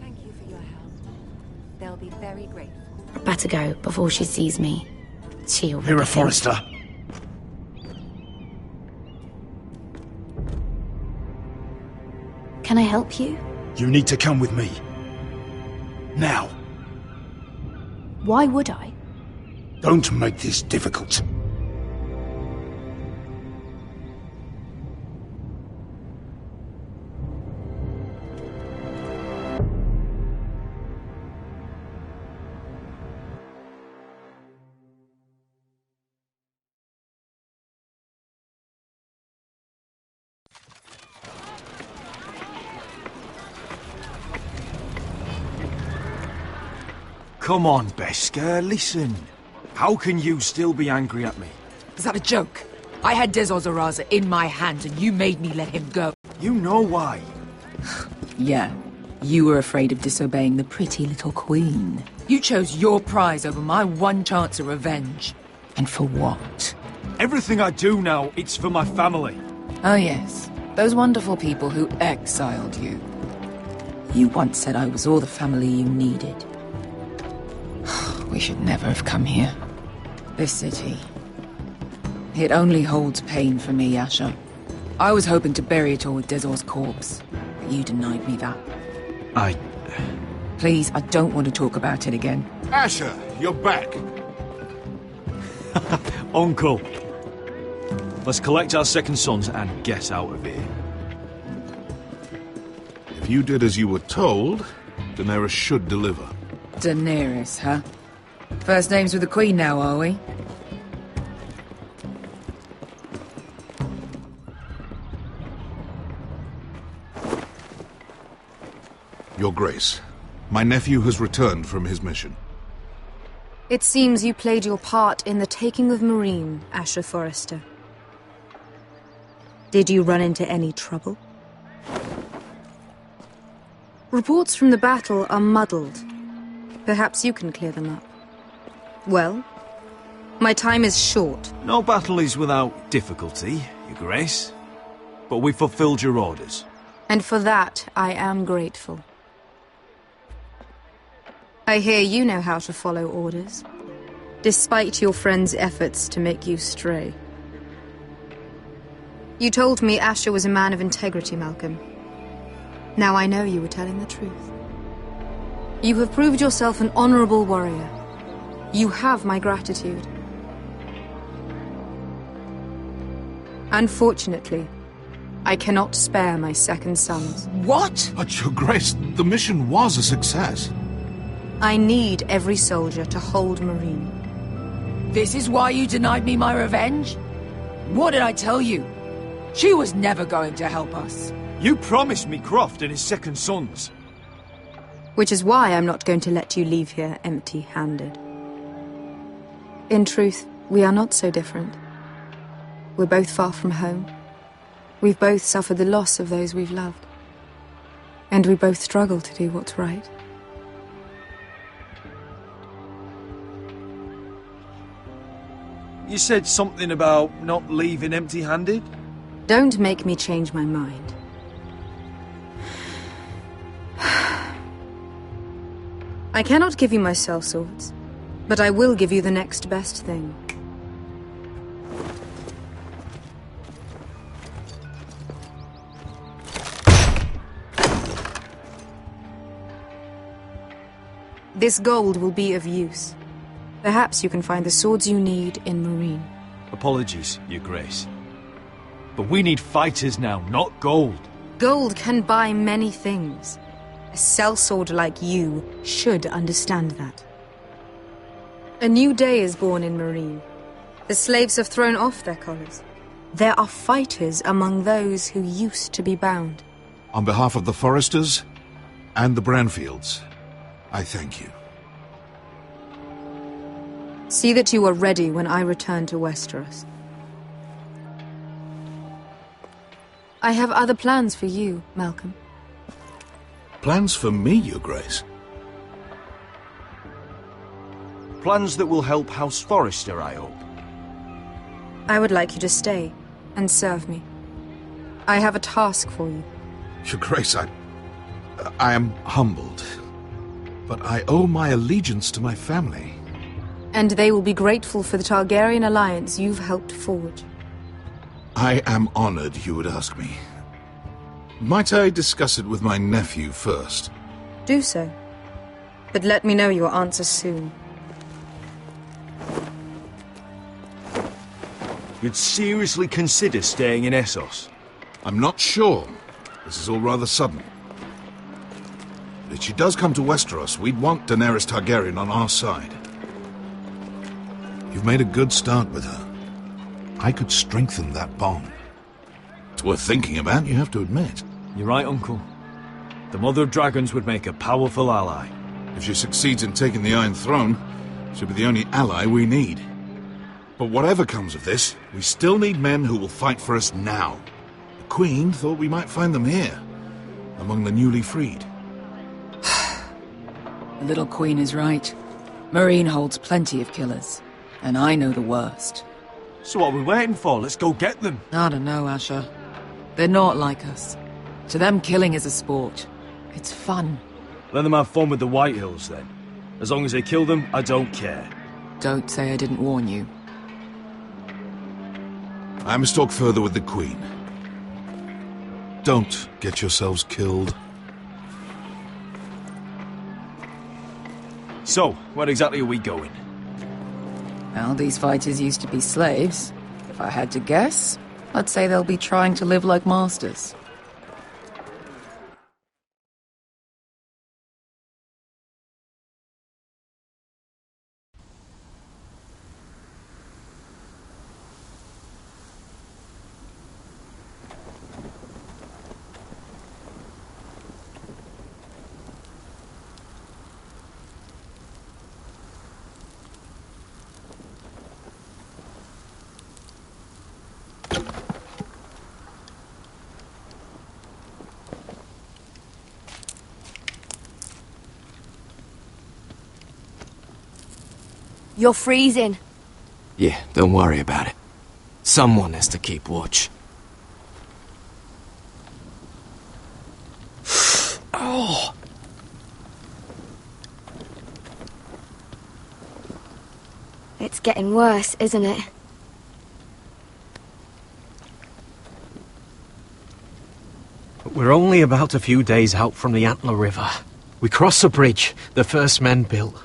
Thank you for your help. They'll be very grateful. Better go before she sees me. She already Mira thinks- Forrester. Can I help you? You need to come with me. Now. Why would I? Don't make this difficult. Come on, Beskar, listen. How can you still be angry at me? Is that a joke? I had Dezor Zaraza in my hand and you made me let him go. You know why. Yeah. You were afraid of disobeying the pretty little queen. You chose your prize over my one chance of revenge. And for what? Everything I do now, it's for my family. Oh yes. Those wonderful people who exiled you. You once said I was all the family you needed. We should never have come here. This city. It only holds pain for me, Asher. I was hoping to bury it all with Dezor's corpse, but you denied me that. Please, I don't want to talk about it again. Asher, you're back. Uncle. Let's collect our second sons and get out of here. If you did as you were told, Daenerys should deliver. Daenerys, huh? First names with the Queen now, are we? Your Grace, my nephew has returned from his mission. It seems you played your part in the taking of Marine, Asher Forrester. Did you run into any trouble? Reports from the battle are muddled. Perhaps you can clear them up. Well, my time is short. No battle is without difficulty, Your Grace. But we fulfilled your orders. And for that, I am grateful. I hear you know how to follow orders, despite your friend's efforts to make you stray. You told me Asher was a man of integrity, Malcolm. Now I know you were telling the truth. You have proved yourself an honorable warrior. You have my gratitude. Unfortunately, I cannot spare my second sons. What? But, Your Grace, the mission was a success. I need every soldier to hold Marine. This is why you denied me my revenge? What did I tell you? She was never going to help us. You promised me Croft and his second sons. Which is why I'm not going to let you leave here empty-handed. In truth, we are not so different. We're both far from home. We've both suffered the loss of those we've loved. And we both struggle to do what's right. You said something about not leaving empty-handed? Don't make me change my mind. I cannot give you my sellswords, but I will give you the next best thing. This gold will be of use. Perhaps you can find the swords you need in Marine. Apologies, Your Grace. But we need fighters now, not gold. Gold can buy many things. A sellsword like you should understand that. A new day is born in Marine. The slaves have thrown off their collars. There are fighters among those who used to be bound. On behalf of the Foresters and the Branfields, I thank you. See that you are ready when I return to Westeros. I have other plans for you, Malcolm. Plans for me, Your Grace? Plans that will help House Forrester, I hope. I would like you to stay and serve me. I have a task for you. Your Grace, I am humbled. But I owe my allegiance to my family. And they will be grateful for the Targaryen alliance you've helped forge. I am honored you would ask me. Might I discuss it with my nephew first? Do so. But let me know your answer soon. You'd seriously consider staying in Essos? I'm not sure. This is all rather sudden. But if she does come to Westeros, we'd want Daenerys Targaryen on our side. You've made a good start with her. I could strengthen that bond. It's worth thinking about, you have to admit. You're right, Uncle. The Mother of Dragons would make a powerful ally. If she succeeds in taking the Iron Throne, she'll be the only ally we need. But whatever comes of this, we still need men who will fight for us now. The Queen thought we might find them here, among the newly freed. The little Queen is right. Marine holds plenty of killers, and I know the worst. So what are we waiting for? Let's go get them. I don't know, Asher. They're not like us. To them, killing is a sport. It's fun. Let them have fun with the Whitehills, then. As long as they kill them, I don't care. Don't say I didn't warn you. I must talk further with the Queen. Don't get yourselves killed. So, where exactly are we going? Well, these fighters used to be slaves. If I had to guess, I'd say they'll be trying to live like masters. You're freezing. Yeah, don't worry about it. Someone has to keep watch. Oh! It's getting worse, isn't it? We're only about a few days out from the Antler River. We cross a bridge the first men built.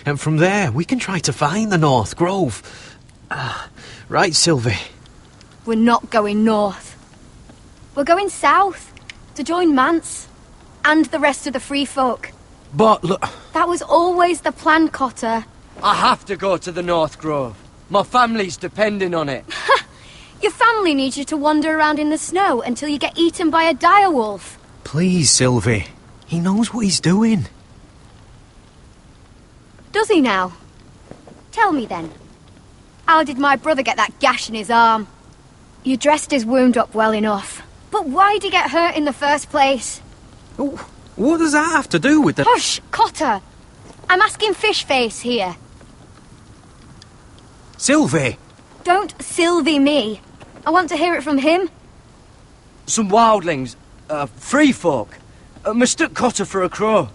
And from there, we can try to find the North Grove. Right, Sylvie? We're not going north. We're going south, to join Mance, and the rest of the free folk. But look... That was always the plan, Cotter. I have to go to the North Grove. My family's depending on it. Your family needs you to wander around in the snow until you get eaten by a direwolf. Please, Sylvie. He knows what he's doing. Does he now? Tell me then. How did my brother get that gash in his arm? You dressed his wound up well enough. But why'd he get hurt in the first place? What does that have to do with the... Hush, Cotter! I'm asking Fishface here. Sylvie! Don't Sylvie me. I want to hear it from him. Some wildlings. Free folk. Mistook Cotter for a crow.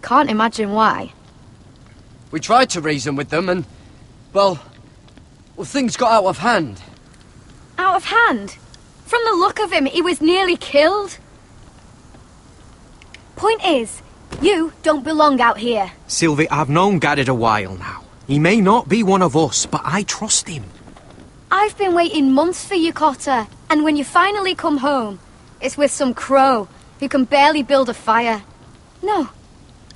Can't imagine why. We tried to reason with them and... Well, things got out of hand. Out of hand? From the look of him, he was nearly killed. Point is, you don't belong out here. Sylvie, I've known Garrett a while now. He may not be one of us, but I trust him. I've been waiting months for you, Cotter. And when you finally come home, it's with some crow who can barely build a fire. No,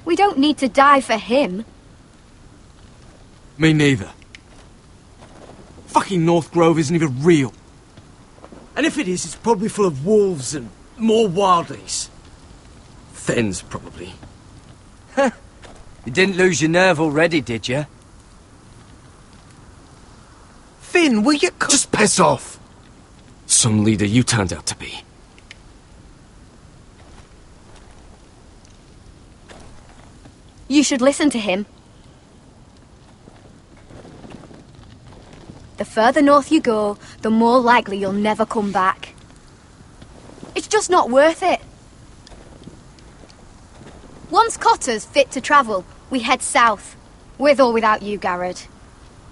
we don't need to die for him. Me neither. Fucking North Grove isn't even real. And if it is, it's probably full of wolves and more wildlies. Thens, probably. You didn't lose your nerve already, did you? Finn, will you... Just piss off! Some leader you turned out to be. You should listen to him. The further north you go, the more likely you'll never come back. It's just not worth it. Once Cotter's fit to travel, we head south. With or without you, Garrett.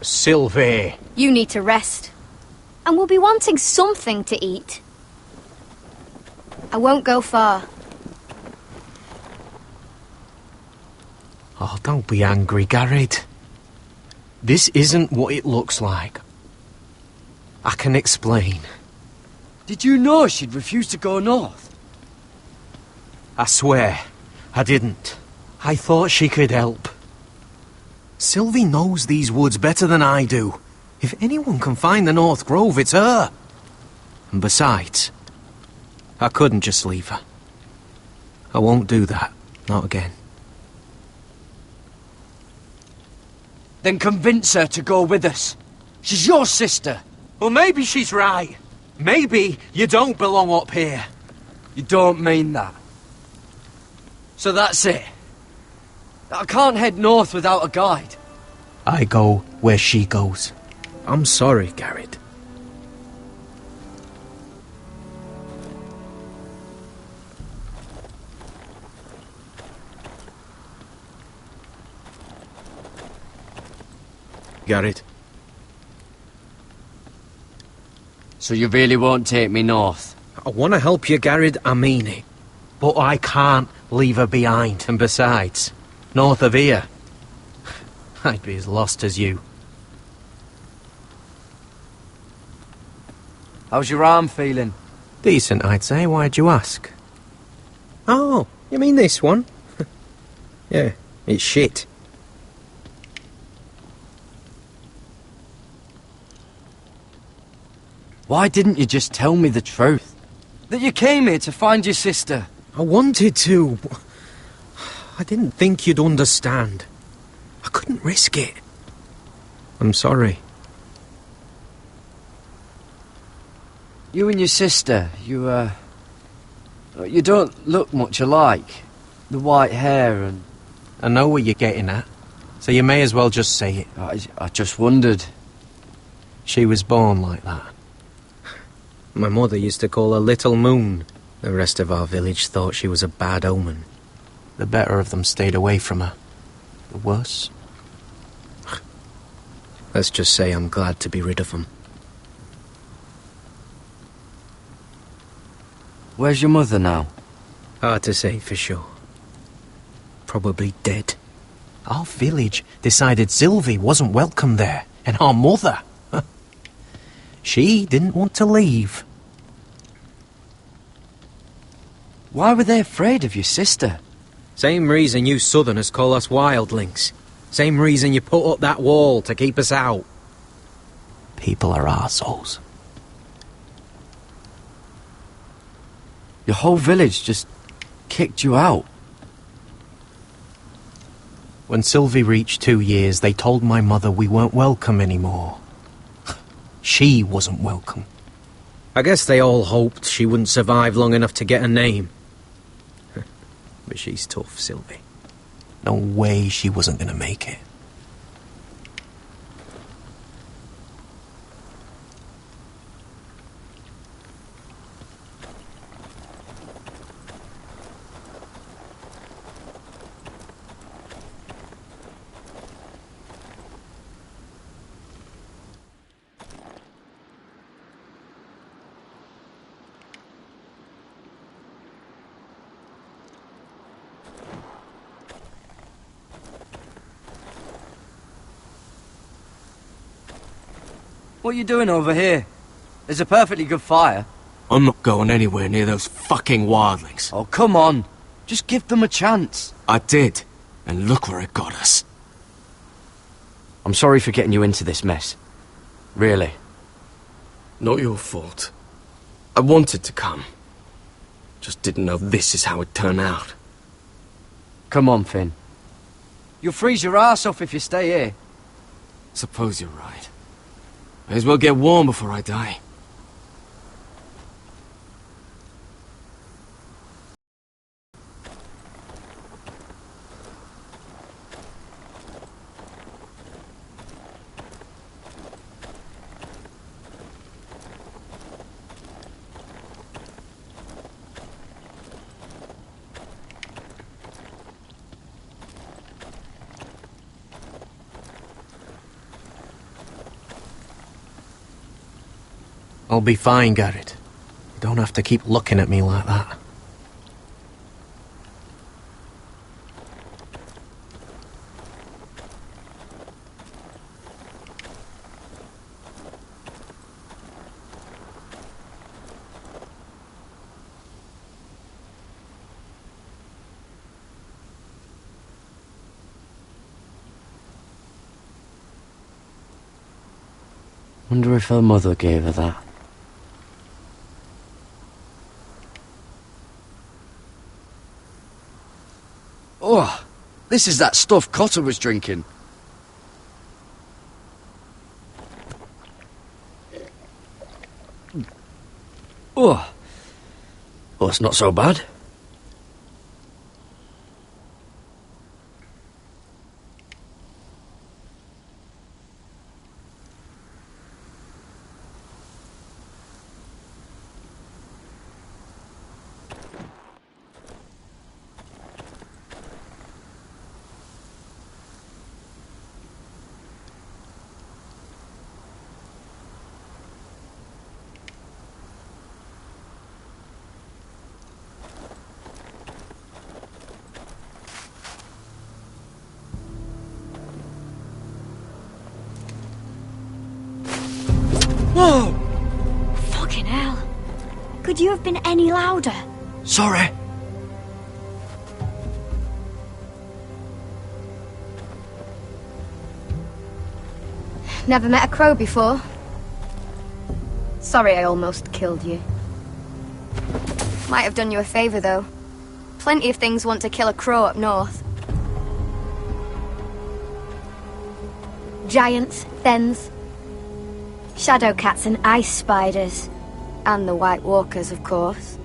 Sylvie. You need to rest. And we'll be wanting something to eat. I won't go far. Oh, don't be angry, Garrett. This isn't what it looks like. I can explain. Did you know she'd refuse to go north? I swear, I didn't. I thought she could help. Sylvie knows these woods better than I do. If anyone can find the North Grove, it's her. And besides, I couldn't just leave her. I won't do that. Not again. Then convince her to go with us. She's your sister. Well, maybe she's right. Maybe you don't belong up here. You don't mean that. So that's it. I can't head north without a guide. I go where she goes. I'm sorry, Garrett. Garrett. So you really won't take me north? I want to help you, Garrett, I mean it. But I can't leave her behind. And besides, north of here, I'd be as lost as you. How's your arm feeling? Decent, I'd say. Why'd you ask? Oh, you mean this one? Yeah, it's shit. Why didn't you just tell me the truth? That you came here to find your sister? I wanted to. I didn't think you'd understand. I couldn't risk it. I'm sorry. You and your sister, you don't look much alike. The white hair and... I know what you're getting at, so you may as well just say it. I just wondered. She was born like that. My mother used to call her Little Moon. The rest of our village thought she was a bad omen. The better of them stayed away from her. The worse? Let's just say I'm glad to be rid of them. Where's your mother now? Hard to say for sure. Probably dead. Our village decided Sylvie wasn't welcome there, and our mother... She didn't want to leave. Why were they afraid of your sister? Same reason you southerners call us wildlings. Same reason you put up that wall to keep us out. People are arseholes. Your whole village just kicked you out. When Sylvie reached 2 years, they told my mother we weren't welcome anymore. She wasn't welcome. I guess they all hoped she wouldn't survive long enough to get a name. But she's tough, Sylvie. No way she wasn't gonna make it. What are you doing over here? There's a perfectly good fire. I'm not going anywhere near those fucking wildlings. Oh, come on. Just give them a chance. I did, and look where it got us. I'm sorry for getting you into this mess. Really. Not your fault. I wanted to come. Just didn't know this is how it'd turn out. Come on, Finn. You'll freeze your ass off if you stay here. Suppose you're right. May as well get warm before I die. I'll be fine, Garrett. You don't have to keep looking at me like that. Wonder if her mother gave her that. Oh, this is that stuff Cotter was drinking. Oh, well, it's not so bad. Whoa! Fucking hell. Could you have been any louder? Sorry. Never met a crow before. Sorry I almost killed you. Might have done you a favour, though. Plenty of things want to kill a crow up north. Giants, thens, shadow cats and ice spiders. And the White Walkers, of course.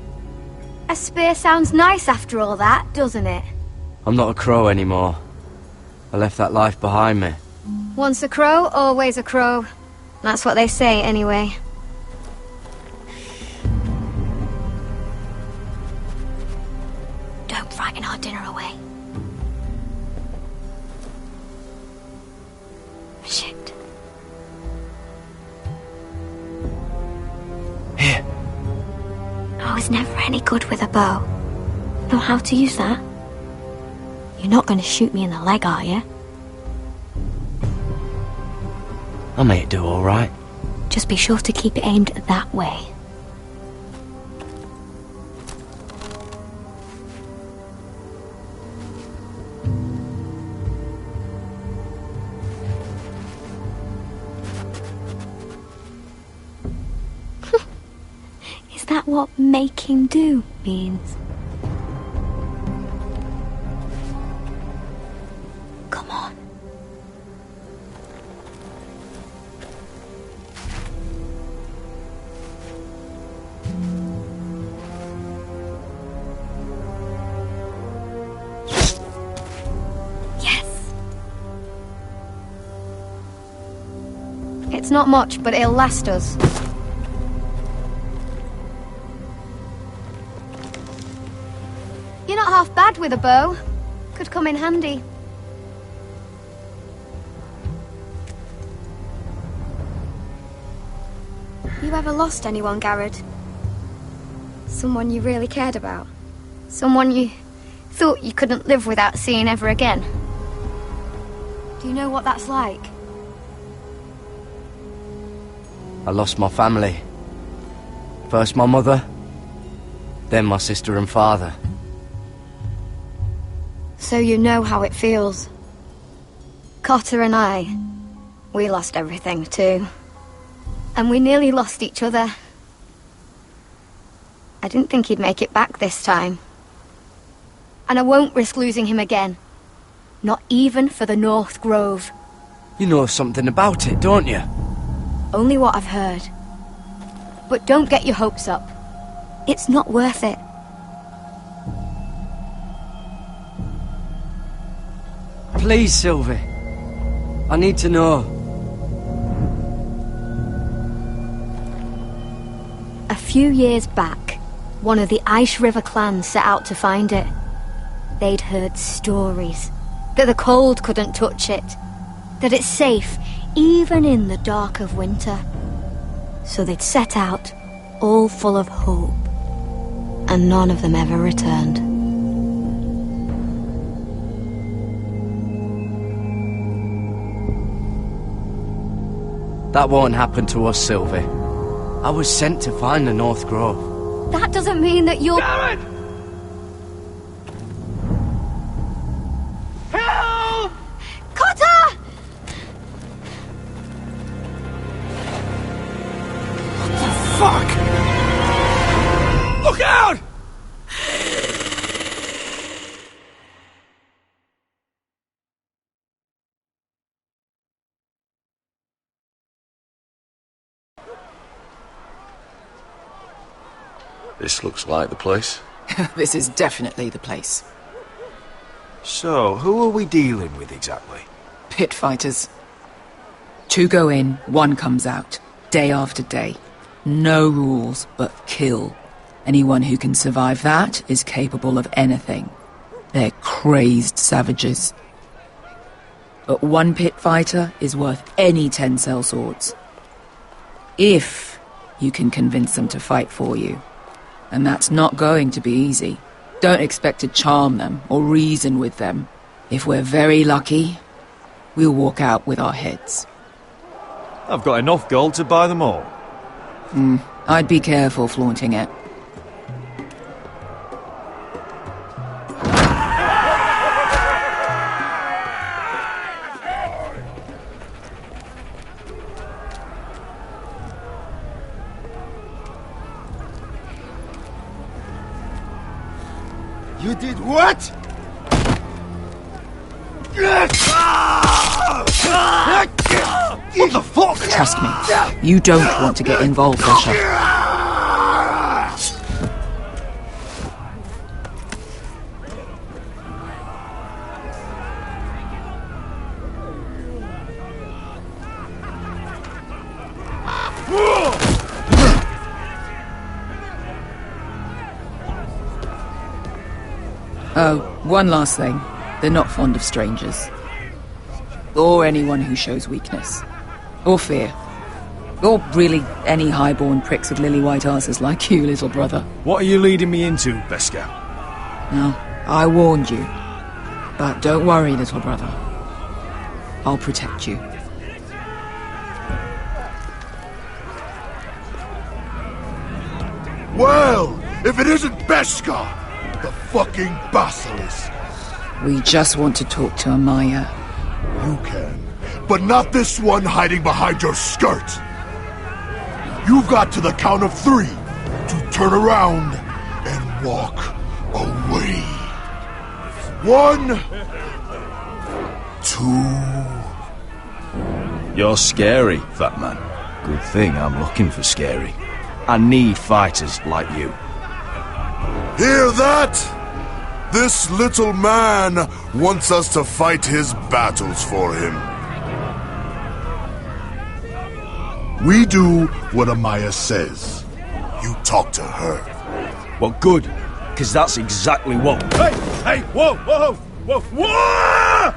A spear sounds nice after all that, doesn't it? I'm not a crow anymore. I left that life behind me. Once a crow, always a crow. That's what they say, anyway. Don't frighten our dinner away. Shit. Here. I was never any good with a bow. Know how to use that? You're not going to shoot me in the leg, are you? I made it do all right. Just be sure to keep it aimed that way. what make him do means? Come on. It's not much, but it'll last us. You're not half bad with a bow. Could come in handy. You ever lost anyone, Garrett? Someone you really cared about? Someone you thought you couldn't live without seeing ever again. Do you know what that's like? I lost my family. First my mother, then my sister and father. So you know how it feels. Cotter and I, we lost everything too. And we nearly lost each other. I didn't think he'd make it back this time. And I won't risk losing him again. Not even for the North Grove. You know something about it, don't you? Only what I've heard. But don't get your hopes up. It's not worth it. Please, Sylvie. I need to know. A few years back, one of the Ice River clans set out to find it. They'd heard stories that the cold couldn't touch it, that it's safe even in the dark of winter. So they'd set out, all full of hope, and none of them ever returned. That won't happen to us, Sylvie. I was sent to find the North Grove. That doesn't mean that you'll... Garrett! Help! Cotter! Fuck! Look out! This looks like the place. This is definitely the place. So, who are we dealing with exactly? Pit fighters. 2 go in, 1 comes out. Day after day. No rules, but kill. Anyone who can survive that is capable of anything. They're crazed savages. But 1 pit fighter is worth any 10 sellswords. If you can convince them to fight for you. And that's not going to be easy. Don't expect to charm them or reason with them. If we're very lucky, we'll walk out with our heads. I've got enough gold to buy them all. I'd be careful flaunting it. You did what? What the fuck? Trust me, you don't want to get involved, Asher. Oh, one last thing. They're not fond of strangers. Or anyone who shows weakness. Or fear. Or really any highborn pricks with lily-white asses like you, little brother. What are you leading me into, Beskar? No, I warned you. But don't worry, little brother. I'll protect you. Well, if it isn't Beskar, the fucking basilisk. We just want to talk to Amaya. You can, but not this one hiding behind your skirt. You've got to the count of 3 to turn around and walk away. 1, 2. You're scary, fat man. Good thing I'm looking for scary. I need fighters like you. Hear that? This little man wants us to fight his battles for him. We do what Amaya says. You talk to her. Well, good, because that's exactly what... Hey, whoa, whoa, whoa, whoa!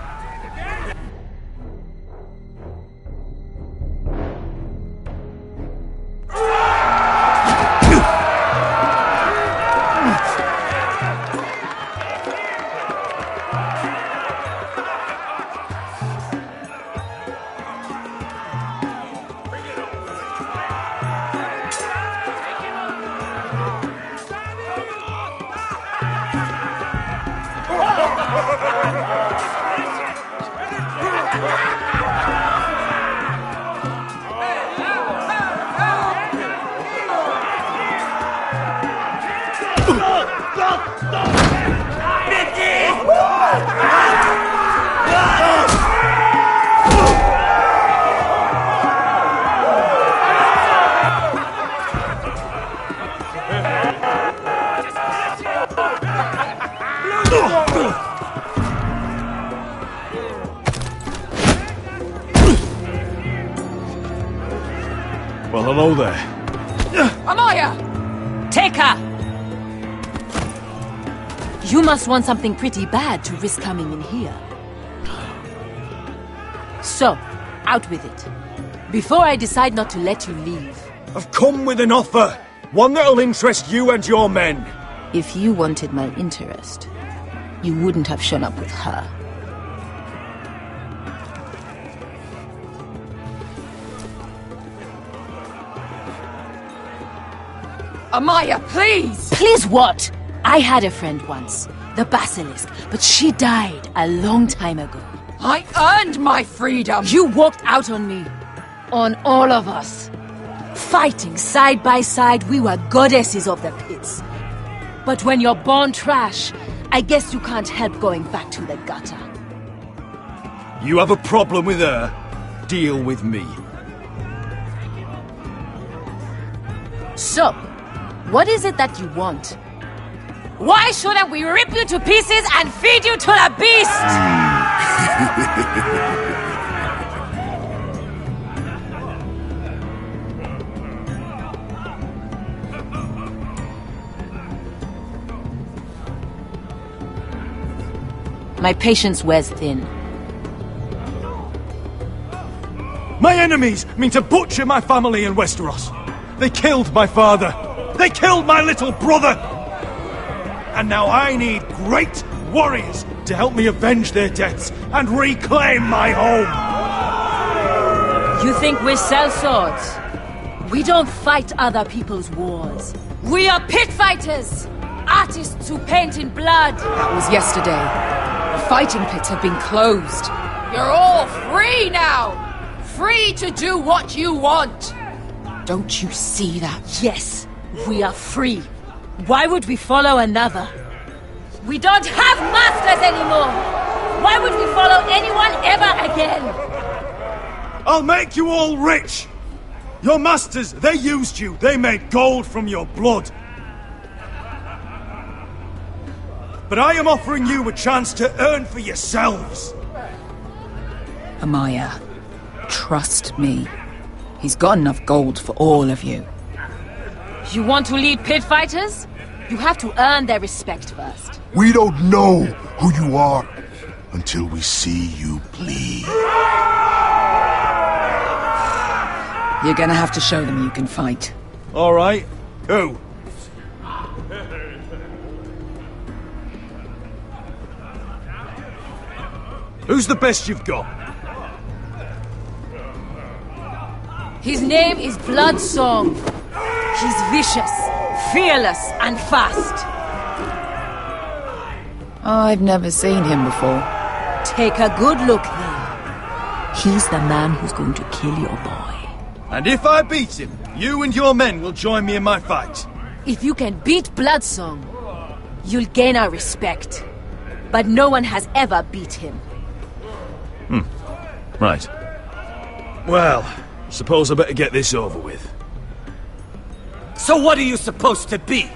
Well, hello there. Amaya! Take her! You must want something pretty bad to risk coming in here. So, out with it. Before I decide not to let you leave. I've come with an offer. One that'll interest you and your men. If you wanted my interest, you wouldn't have shown up with her. Amaya, please! Please what? I had a friend once, the Basilisk, but she died a long time ago. I earned my freedom! You walked out on me. On all of us. Fighting side by side, we were goddesses of the pits. But when you're born trash, I guess you can't help going back to the gutter. You have a problem with her? Deal with me. So, what is it that you want? Why shouldn't we rip you to pieces and feed you to the beast? My patience wears thin. My enemies mean to butcher my family in Westeros. They killed my father. They killed my little brother. And now I need great warriors to help me avenge their deaths and reclaim my home. You think we sell swords? We don't fight other people's wars. We are pit fighters! Artists who paint in blood! That was yesterday. The fighting pits have been closed. You're all free now! Free to do what you want! Don't you see that? Yes, we are free. Why would we follow another? We don't have masters anymore! Why would we follow anyone ever again? I'll make you all rich! Your masters, they used you. They made gold from your blood. But I am offering you a chance to earn for yourselves. Amaya, trust me. He's got enough gold for all of you. You want to lead pit fighters? You have to earn their respect first. We don't know who you are until we see you bleed. You're gonna have to show them you can fight. All right. Who? Who's the best you've got? His name is Bloodsong. He's vicious, fearless, and fast. I've never seen him before. Take a good look then. He's the man who's going to kill your boy. And if I beat him, you and your men will join me in my fight. If you can beat Bloodsong, you'll gain our respect. But no one has ever beat him. Right. Well, suppose I better get this over with. So what are you supposed to be?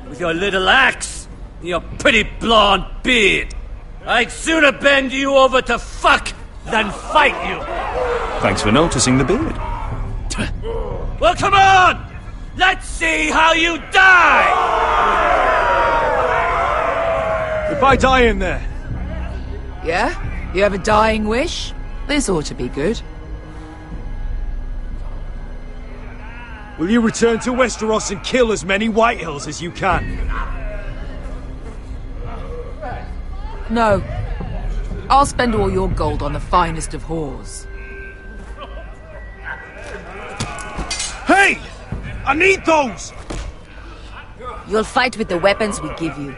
With your little axe and your pretty blonde beard? I'd sooner bend you over to fuck than fight you. Thanks for noticing the beard. Well, come on! Let's see how you die! If I die in there... Yeah? You have a dying wish? This ought to be good. Will you return to Westeros and kill as many Whitehills as you can? No. I'll spend all your gold on the finest of whores. Hey! I need those! You'll fight with the weapons we give you.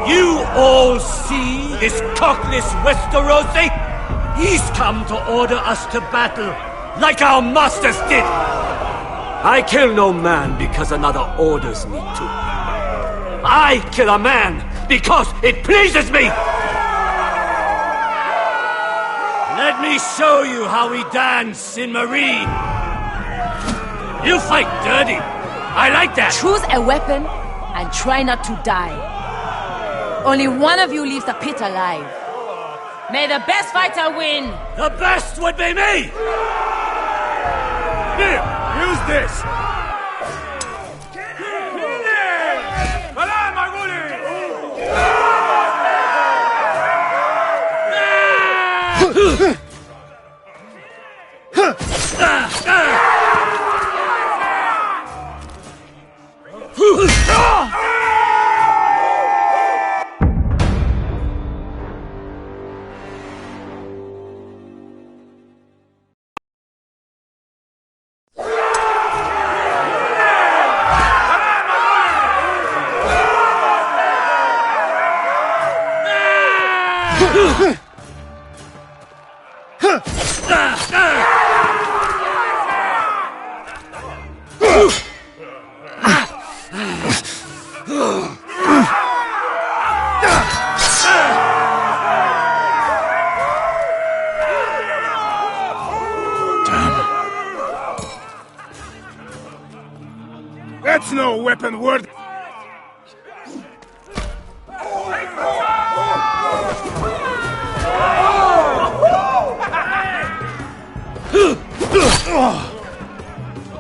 You all see this cockless Westerosi? He's come to order us to battle, like our masters did. I kill no man because another orders me to. I kill a man because it pleases me! Let me show you how we dance in Marine. You fight dirty. I like that. Choose a weapon and try not to die. Only one of you leaves the pit alive. May the best fighter win! The best would be me! Here, use this! That's no weapon worth...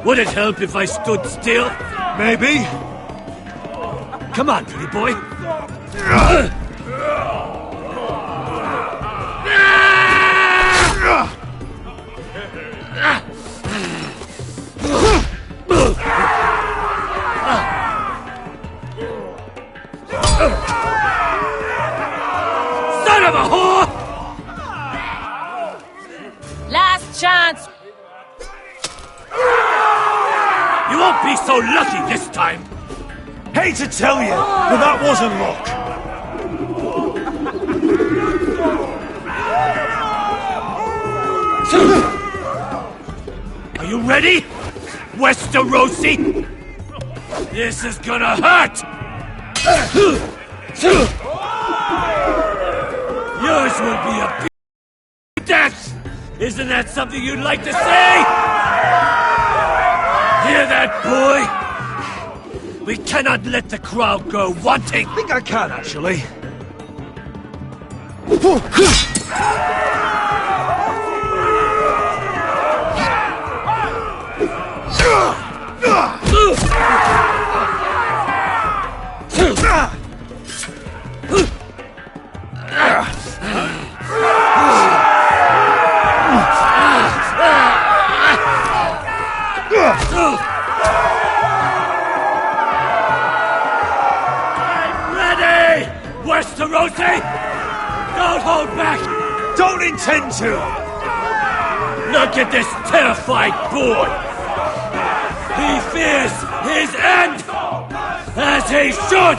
Would it help if I stood still? Maybe. Come on, pretty boy. Son of a whore! Last chance! You won't be so lucky this time! Hate to tell you, but that wasn't luck. Are you ready, Westerosi? This is gonna hurt! Yours will be a death! Isn't that something you'd like to say? Hear that, boy? We cannot let the crowd go wanting! I think I can, actually. I'm ready, Westerosi! Don't hold back! Don't intend to! Look at this terrified boy! He fears his end! As he should!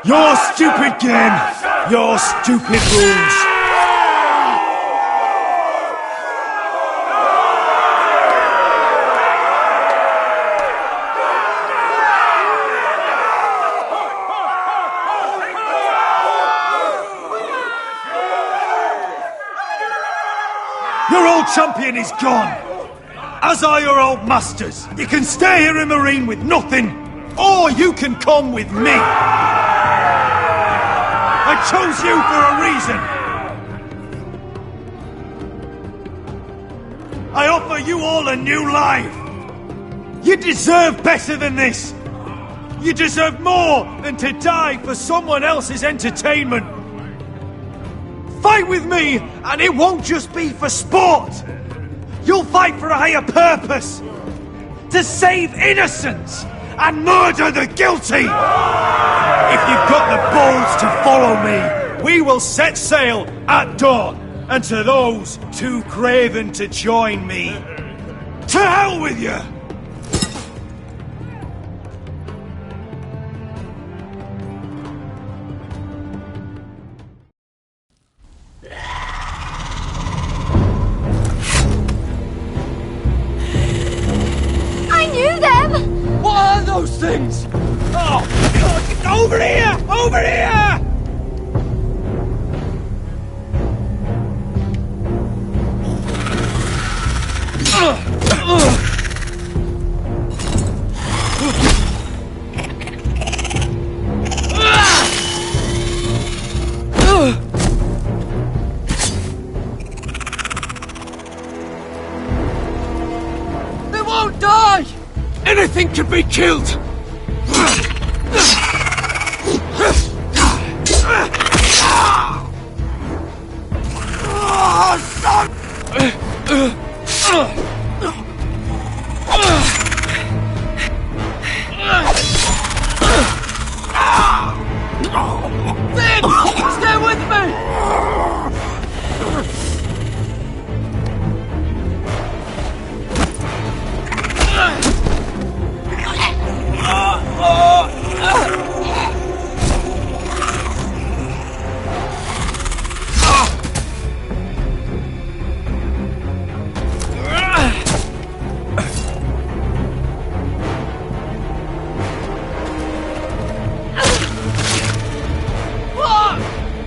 Your stupid game! Your stupid rules! Your old champion is gone! As are your old masters! You can stay here in Marine with nothing, or you can come with me! I chose you for a reason! I offer you all a new life! You deserve better than this! You deserve more than to die for someone else's entertainment! Fight with me, and it won't just be for sport! You'll fight for a higher purpose! To save innocence and murder the guilty! If you've got the balls to follow me, we will set sail at dawn. And to those too craven to join me, to hell with you! I knew them! What are those things? Oh, God, over here! Over here! They won't die! Anything can be killed! Finn! Stay with me!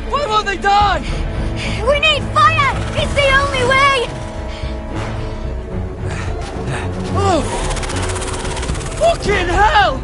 Why won't they die? We need fire! It's the only way! Oh! Fucking hell!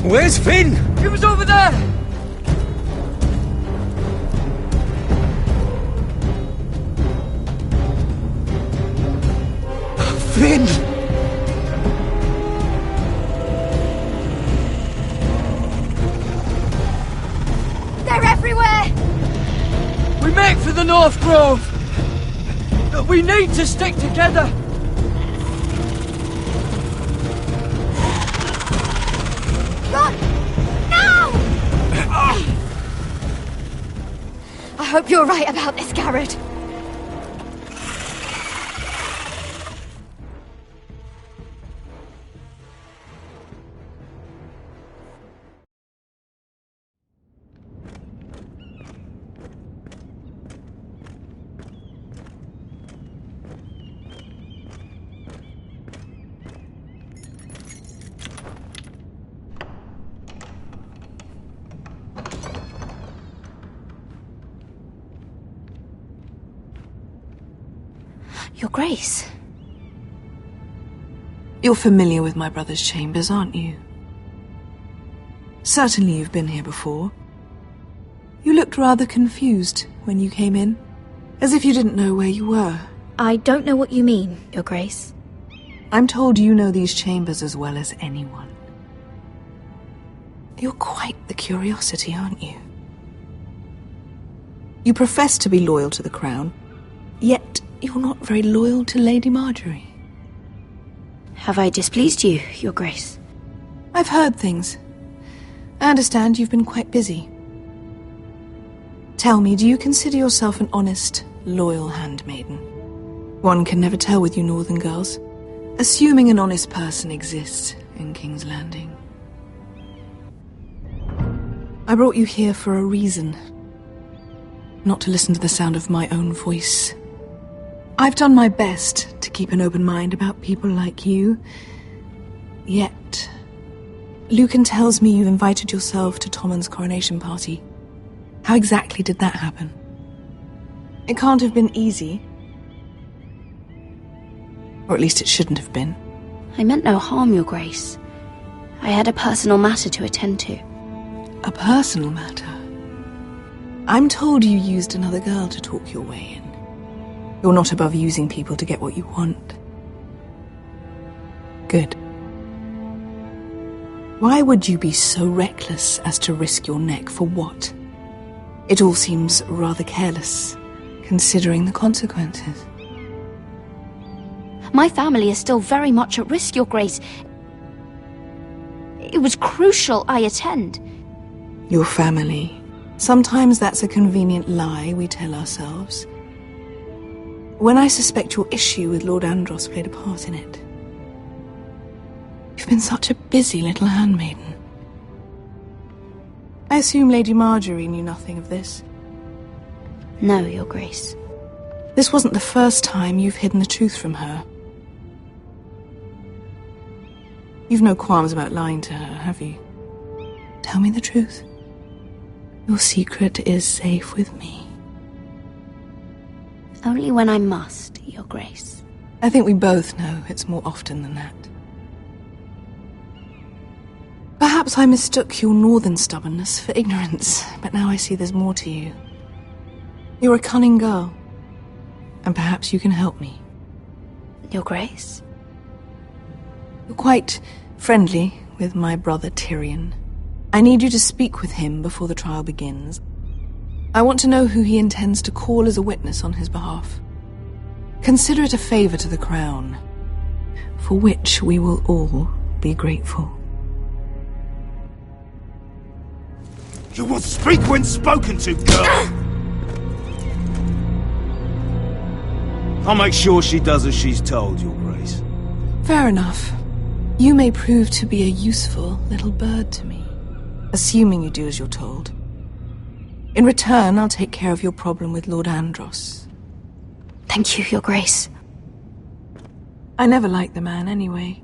Where's Finn? He was over there! Finn! They're everywhere! We make for the North Grove! But we need to stick together! hope you're right about this, Garrett. Your Grace. You're familiar with my brother's chambers, aren't you? Certainly you've been here before. You looked rather confused when you came in, as if you didn't know where you were. I don't know what you mean, Your Grace. I'm told you know these chambers as well as anyone. You're quite the curiosity, aren't you? You profess to be loyal to the crown, yet you're not very loyal to Lady Marjorie. Have I displeased you, Your Grace? I've heard things. I understand you've been quite busy. Tell me, do you consider yourself an honest, loyal handmaiden? One can never tell with you northern girls, assuming an honest person exists in King's Landing. I brought you here for a reason. Not to listen to the sound of my own voice. I've done my best to keep an open mind about people like you. Yet, Lucan tells me you invited yourself to Tommen's coronation party. How exactly did that happen? It can't have been easy. Or at least it shouldn't have been. I meant no harm, Your Grace. I had a personal matter to attend to. A personal matter? I'm told you used another girl to talk your way in. You're not above using people to get what you want. Good. Why would you be so reckless as to risk your neck for what? It all seems rather careless, considering the consequences. My family is still very much at risk, Your Grace. It was crucial I attend. Your family. Sometimes that's a convenient lie we tell ourselves. When I suspect your issue with Lord Andros played a part in it. You've been such a busy little handmaiden. I assume Lady Marjorie knew nothing of this. No, Your Grace. This wasn't the first time you've hidden the truth from her. You've no qualms about lying to her, have you? Tell me the truth. Your secret is safe with me. Only when I must, Your Grace. I think we both know it's more often than that. Perhaps I mistook your northern stubbornness for ignorance, but now I see there's more to you. You're a cunning girl, and perhaps you can help me. Your Grace? You're quite friendly with my brother Tyrion. I need you to speak with him before the trial begins. I want to know who he intends to call as a witness on his behalf. Consider it a favor to the crown, for which we will all be grateful. You will speak when spoken to, girl! I'll make sure she does as she's told, Your Grace. Fair enough. You may prove to be a useful little bird to me, assuming you do as you're told. In return, I'll take care of your problem with Lord Andros. Thank you, Your Grace. I never liked the man anyway,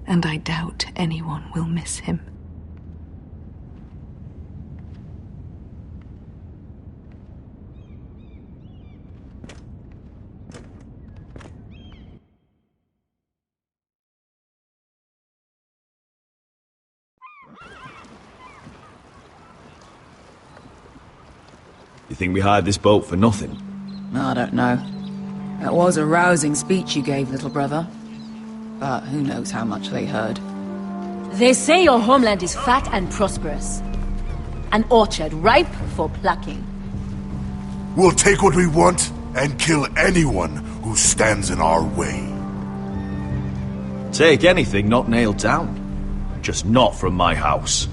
and I doubt anyone will miss him. You think we hired this boat for nothing? I don't know. That was a rousing speech you gave, little brother. But who knows how much they heard. They say your homeland is fat and prosperous. An orchard ripe for plucking. We'll take what we want and kill anyone who stands in our way. Take anything not nailed down. Just not from my house.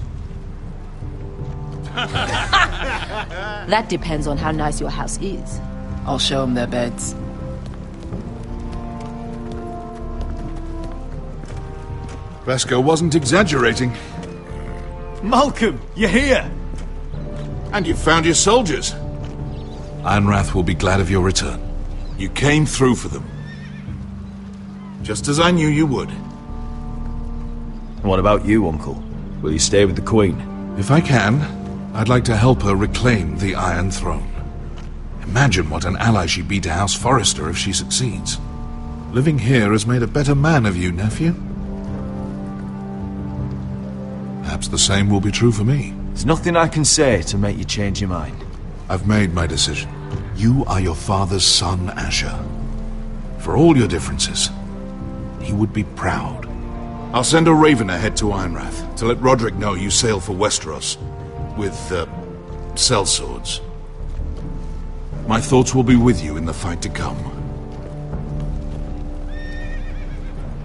That depends on how nice your house is. I'll show them their beds. Vasco wasn't exaggerating. Malcolm, you're here! And you've found your soldiers. Ironrath will be glad of your return. You came through for them. Just as I knew you would. What about you, Uncle? Will you stay with the Queen? If I can, I'd like to help her reclaim the Iron Throne. Imagine what an ally she'd be to House Forrester if she succeeds. Living here has made a better man of you, nephew. Perhaps the same will be true for me. There's nothing I can say to make you change your mind. I've made my decision. You are your father's son, Asher. For all your differences, he would be proud. I'll send a raven ahead to Ironrath to let Roderick know you sail for Westeros with, sellswords. My thoughts will be with you in the fight to come.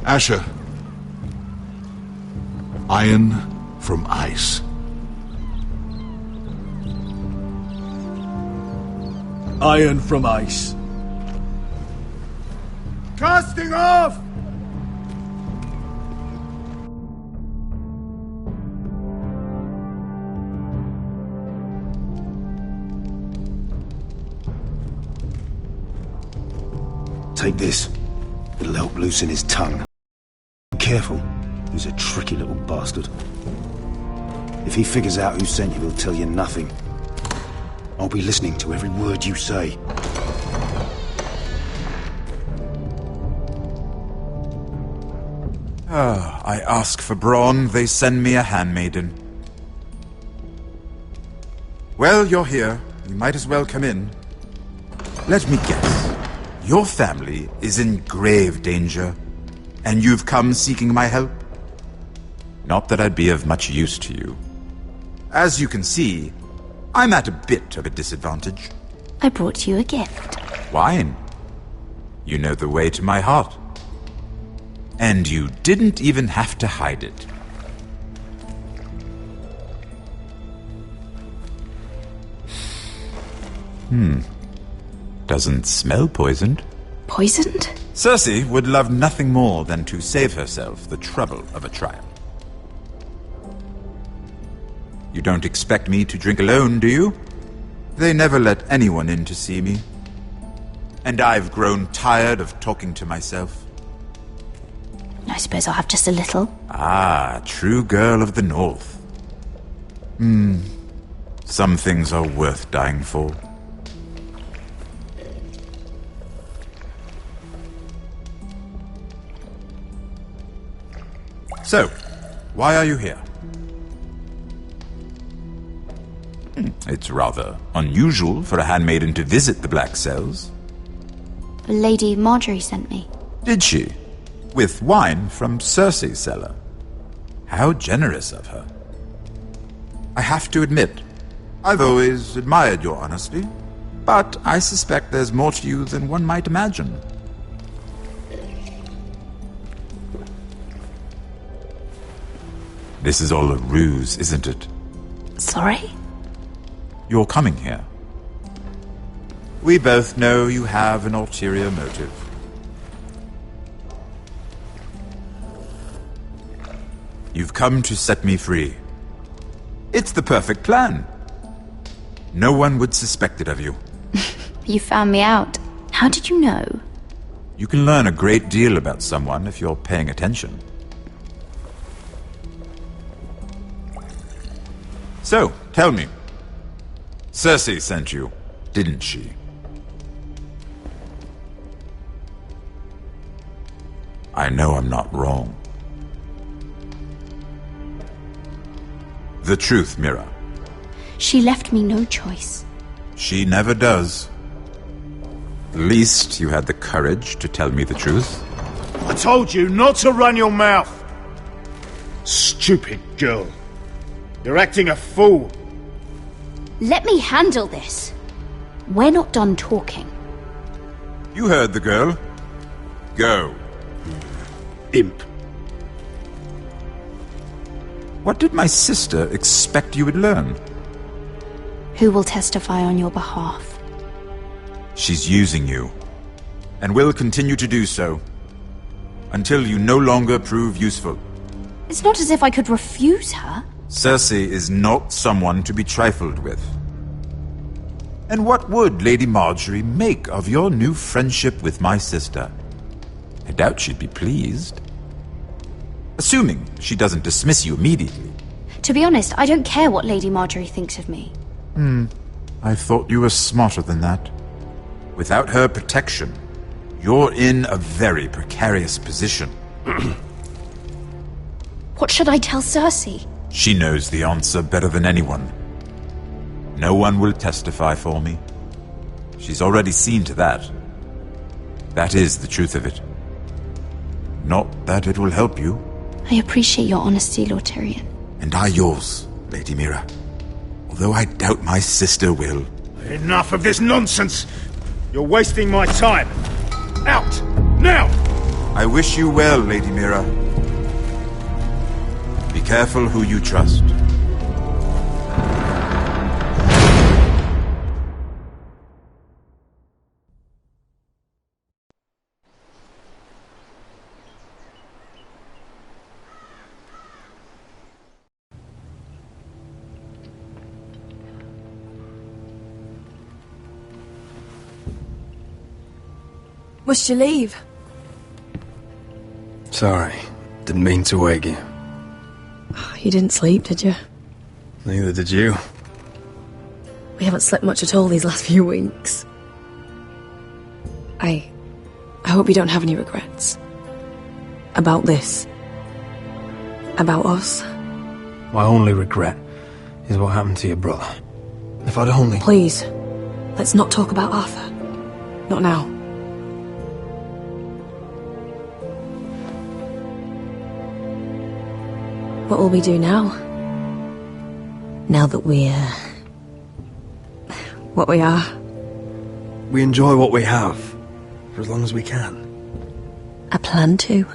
Asher. Iron from ice. Iron from ice. Casting off! Take this. It'll help loosen his tongue. Be careful. He's a tricky little bastard. If he figures out who sent you, he'll tell you nothing. I'll be listening to every word you say. I ask for brawn, they send me a handmaiden. Well, you're here. You might as well come in. Let me guess. Your family is in grave danger, and you've come seeking my help? Not that I'd be of much use to you. As you can see, I'm at a bit of a disadvantage. I brought you a gift. Wine. You know the way to my heart. And you didn't even have to hide it. Doesn't smell poisoned. Poisoned? Cersei would love nothing more than to save herself the trouble of a trial. You don't expect me to drink alone, do you? They never let anyone in to see me. And I've grown tired of talking to myself. I suppose I'll have just a little. Ah, true girl of the North. Some things are worth dying for. So, why are you here? It's rather unusual for a handmaiden to visit the Black Cells. Lady Marjorie sent me. Did she? With wine from Cersei's cellar. How generous of her. I have to admit, I've always admired your honesty, but I suspect there's more to you than one might imagine. This is all a ruse, isn't it? Sorry? You're coming here. We both know you have an ulterior motive. You've come to set me free. It's the perfect plan. No one would suspect it of you. You found me out. How did you know? You can learn a great deal about someone if you're paying attention. So, tell me. Cersei sent you, didn't she? I know I'm not wrong. The truth, Mira. She left me no choice. She never does. At least you had the courage to tell me the truth. I told you not to run your mouth! Stupid girl. You're acting a fool. Let me handle this. We're not done talking. You heard the girl. Go. Imp. What did my sister expect you would learn? Who will testify on your behalf? She's using you, and will continue to do so, until you no longer prove useful. It's not as if I could refuse her. Cersei is not someone to be trifled with. And what would Lady Marjorie make of your new friendship with my sister? I doubt she'd be pleased. Assuming she doesn't dismiss you immediately. To be honest, I don't care what Lady Marjorie thinks of me. I thought you were smarter than that. Without her protection, you're in a very precarious position. What should I tell Cersei? She knows the answer better than anyone. No one will testify for me. She's already seen to that. That is the truth of it. Not that it will help you. I appreciate your honesty, Lord Tyrion. And I yours, Lady Mira. Although I doubt my sister will. Enough of this nonsense! You're wasting my time! Out! Now! I wish you well, Lady Mira. Be careful who you trust. Must you leave? Sorry, didn't mean to wake you. You didn't sleep, did you? Neither did you. We haven't slept much at all these last few weeks. I hope you don't have any regrets. About this. About us. My only regret is what happened to your brother. If I'd only... Please, let's not talk about Arthur. Not now. What will we do now? Now that we're... what we are? We enjoy what we have, for as long as we can. I plan to.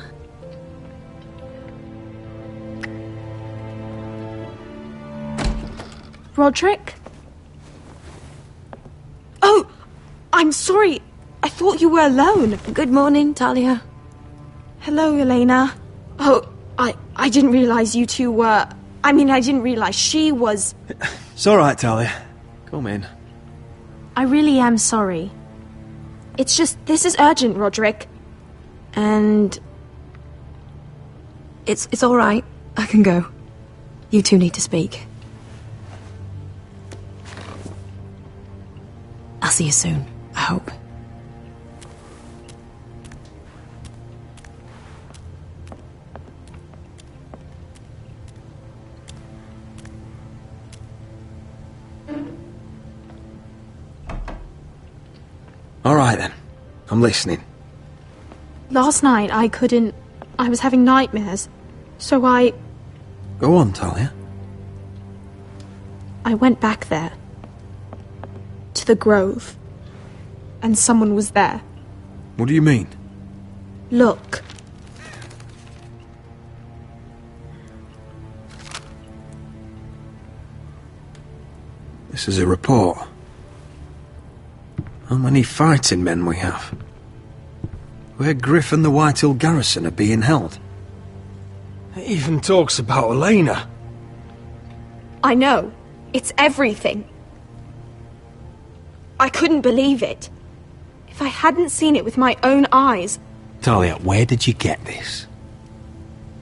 Roderick? Oh! I'm sorry. I thought you were alone. Good morning, Talia. Hello, Elena. Oh, I didn't realize you two were... I didn't realize she was... It's alright, Talia. Come in. I really am sorry. It's just, this is urgent, Roderick. And... It's alright. I can go. You two need to speak. I'll see you soon, I hope. Alright then. I'm listening. Last night I couldn't... I was having nightmares. So I Go on, Talia. went back there. To the grove. And someone was there. What do you mean? Look. This is a report. How many fighting men we have? Where Griff and the Whitehill garrison are being held. It even talks about Elena. I know. It's everything. I couldn't believe it. If I hadn't seen it with my own eyes... Talia, where did you get this?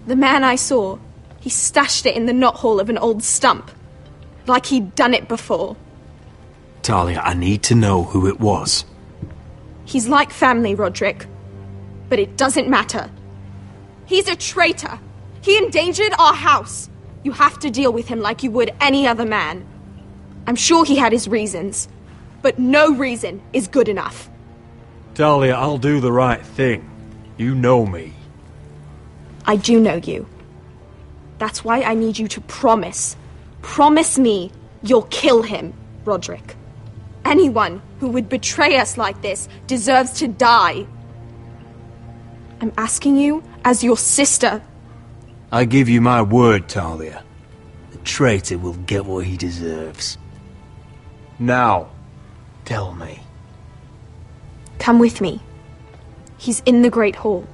The man I saw, he stashed it in the knothole of an old stump. Like he'd done it before. Talia, I need to know who it was. He's like family, Roderick. But it doesn't matter. He's a traitor. He endangered our house. You have to deal with him like you would any other man. I'm sure he had his reasons. But no reason is good enough. Talia, I'll do the right thing. You know me. I do know you. That's why I need you to promise. Promise me you'll kill him, Roderick. Anyone who would betray us like this deserves to die. I'm asking you as your sister. I give you my word, Talia. The traitor will get what he deserves. Now, tell me. Come with me. He's in the Great Hall.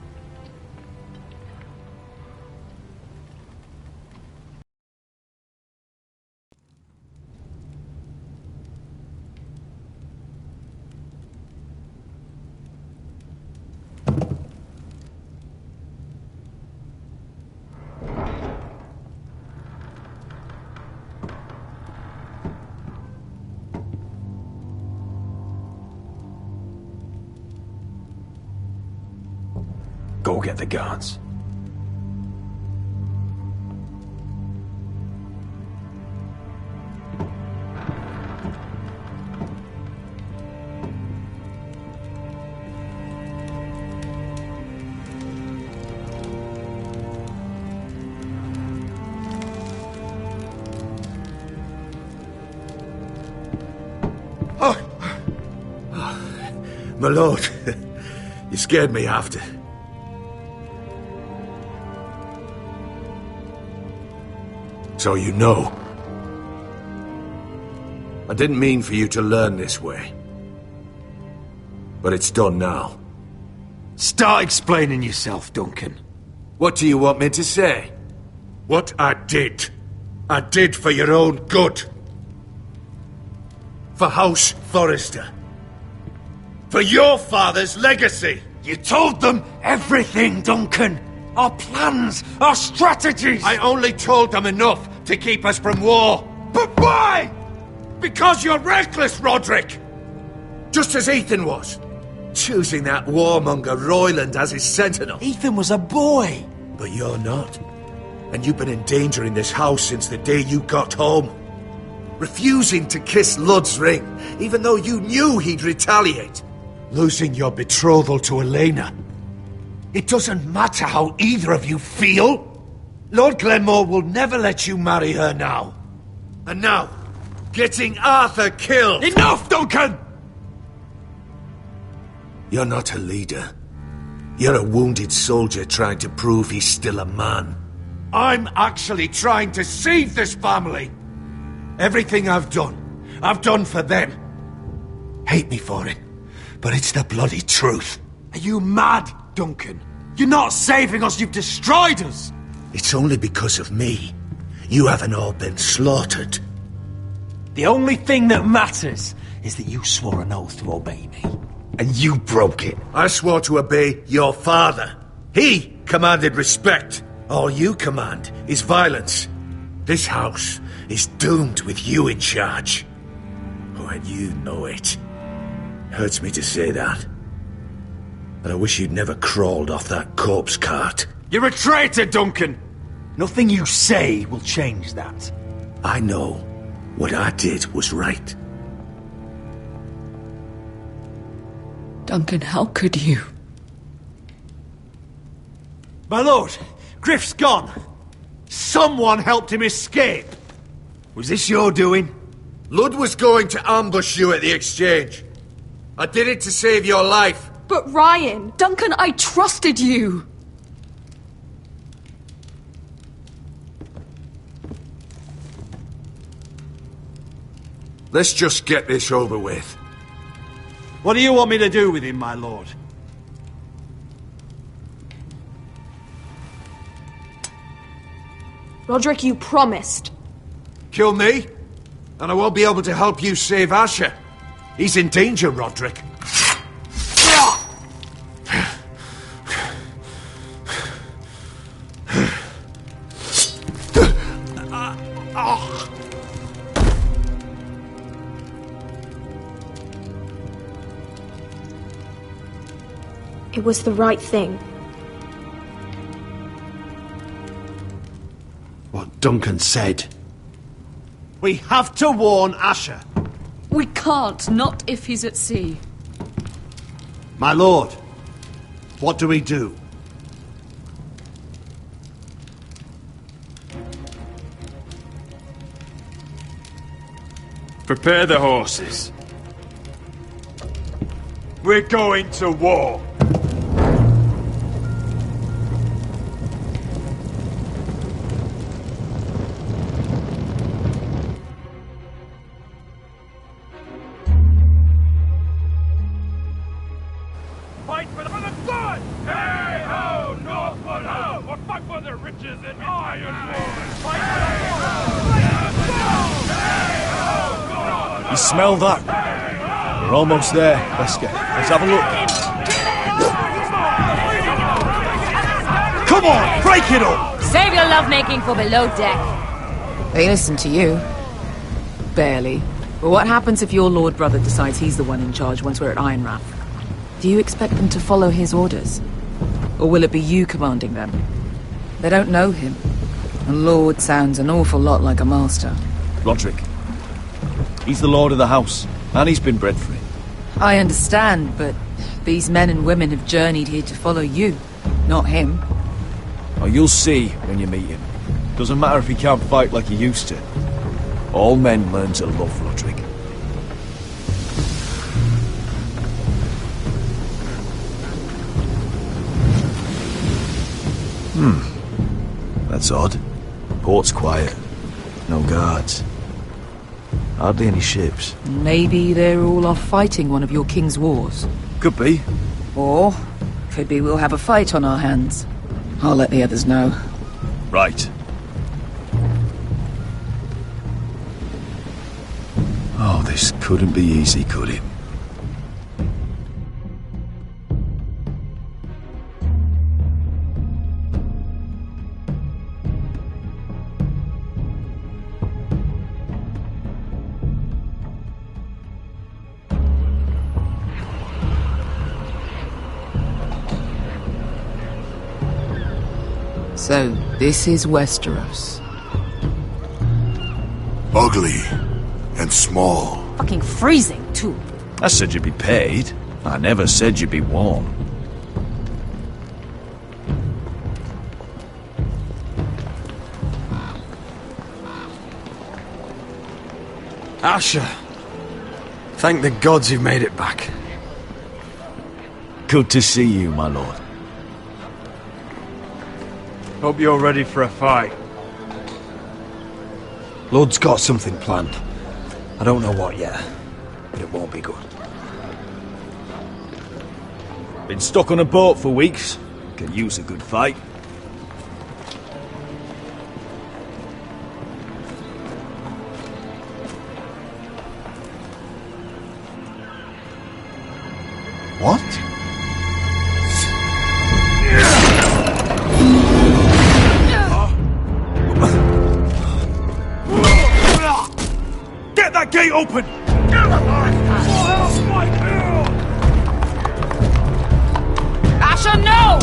Go get the guards. My lord, you scared me after. So you know. I didn't mean for you to learn this way. But it's done now. Start explaining yourself, Duncan. What do you want me to say? What I did for your own good. For House Forrester. For your father's legacy. You told them everything, Duncan. Our plans, our strategies. I only told them enough to keep us from war. But why? Because you're reckless, Roderick! Just as Ethan was. Choosing that warmonger Royland as his sentinel. Ethan was a boy. But you're not. And you've been endangering this house since the day you got home. Refusing to kiss Lud's ring, even though you knew he'd retaliate. Losing your betrothal to Elena. It doesn't matter how either of you feel. Lord Glenmore will never let you marry her now. And now, getting Arthur killed. Enough, Duncan! You're not a leader. You're a wounded soldier trying to prove he's still a man. I'm actually trying to save this family. Everything I've done for them. Hate me for it, but it's the bloody truth. Are you mad, Duncan? You're not saving us, you've destroyed us! It's only because of me. You haven't all been slaughtered. The only thing that matters is that you swore an oath to obey me. And you broke it. I swore to obey your father. He commanded respect. All you command is violence. This house is doomed with you in charge. Oh, and you know it. Hurts me to say that. But I wish you'd never crawled off that corpse cart. You're a traitor, Duncan! Nothing you say will change that. I know what I did was right. Duncan, how could you? My lord, Griff's gone. Someone helped him escape. Was this your doing? Lud was going to ambush you at the exchange. I did it to save your life. But Ryan! Duncan, I trusted you! Let's just get this over with. What do you want me to do with him, my lord? Roderick, you promised. Kill me, and I won't be able to help you save Asher. He's in danger, Roderick. It was the right thing. What Duncan said. We have to warn Asher. We can't, not if he's at sea. My lord, what do we do? Prepare the horses. We're going to war. You smell that? We're almost there, Wesker. Let's have a look. Come on, break it up! Save your lovemaking for below deck. They listen to you. Barely. But what happens if your lord brother decides he's the one in charge once we're at Ironrath? Do you expect them to follow his orders? Or will it be you commanding them? They don't know him. A lord sounds an awful lot like a master. Roderick. He's the lord of the house, and he's been bred for it. I understand, but these men and women have journeyed here to follow you, not him. Oh, you'll see when you meet him. Doesn't matter if he can't fight like he used to. All men learn to love Roderick. That's odd. Port's quiet. No guards. Hardly any ships. Maybe they're all off fighting one of your king's wars. Could be. Or could be we'll have a fight on our hands. I'll let the others know. Right. Oh, this couldn't be easy, could it? So, this is Westeros. Ugly and small. Fucking freezing, too. I said you'd be paid. I never said you'd be warm. Asher. Thank the gods you've made it back. Good to see you, my lord. Hope you're ready for a fight. Lord's got something planned. I don't know what yet, but it won't be good. Been stuck on a boat for weeks. Can use a good fight. What? Get that gate open! Asher, no!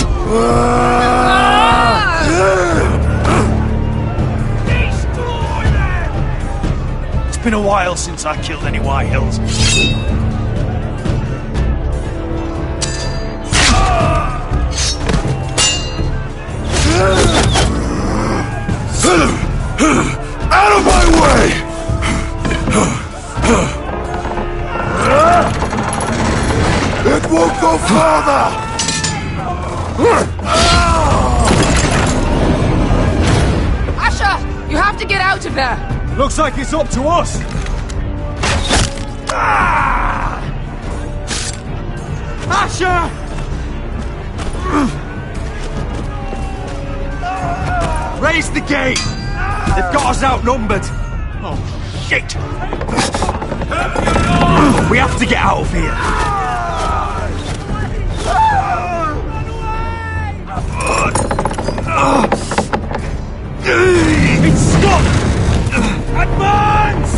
It's been a while since I killed any White Hills. Out of my way! It won't go farther! Asher, you have to get out of there! Looks like it's up to us! Asher! Raise the gate! They've got us outnumbered! Oh, shit! We have to get out of here! It's stuck! Advance!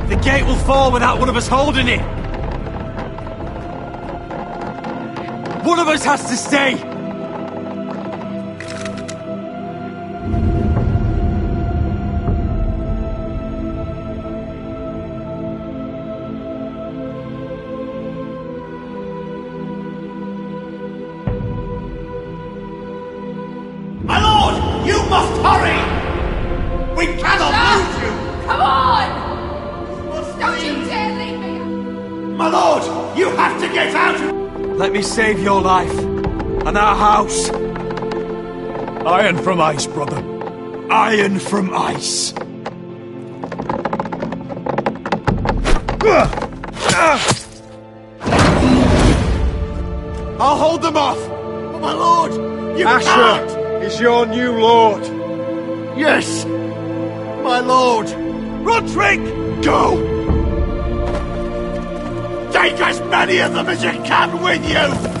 The gate will fall without one of us holding it! One of us has to stay! My lord, you must hurry! We cannot lose you! Come on! Don't you dare leave me! My lord, you have to get out! Let me save your life and our house. Iron from ice, brother. Iron from ice. I'll hold them off! But my lord, you Asher can't! is your new lord. Yes, my lord! Roderick! Go! Take as many of them as you can with you!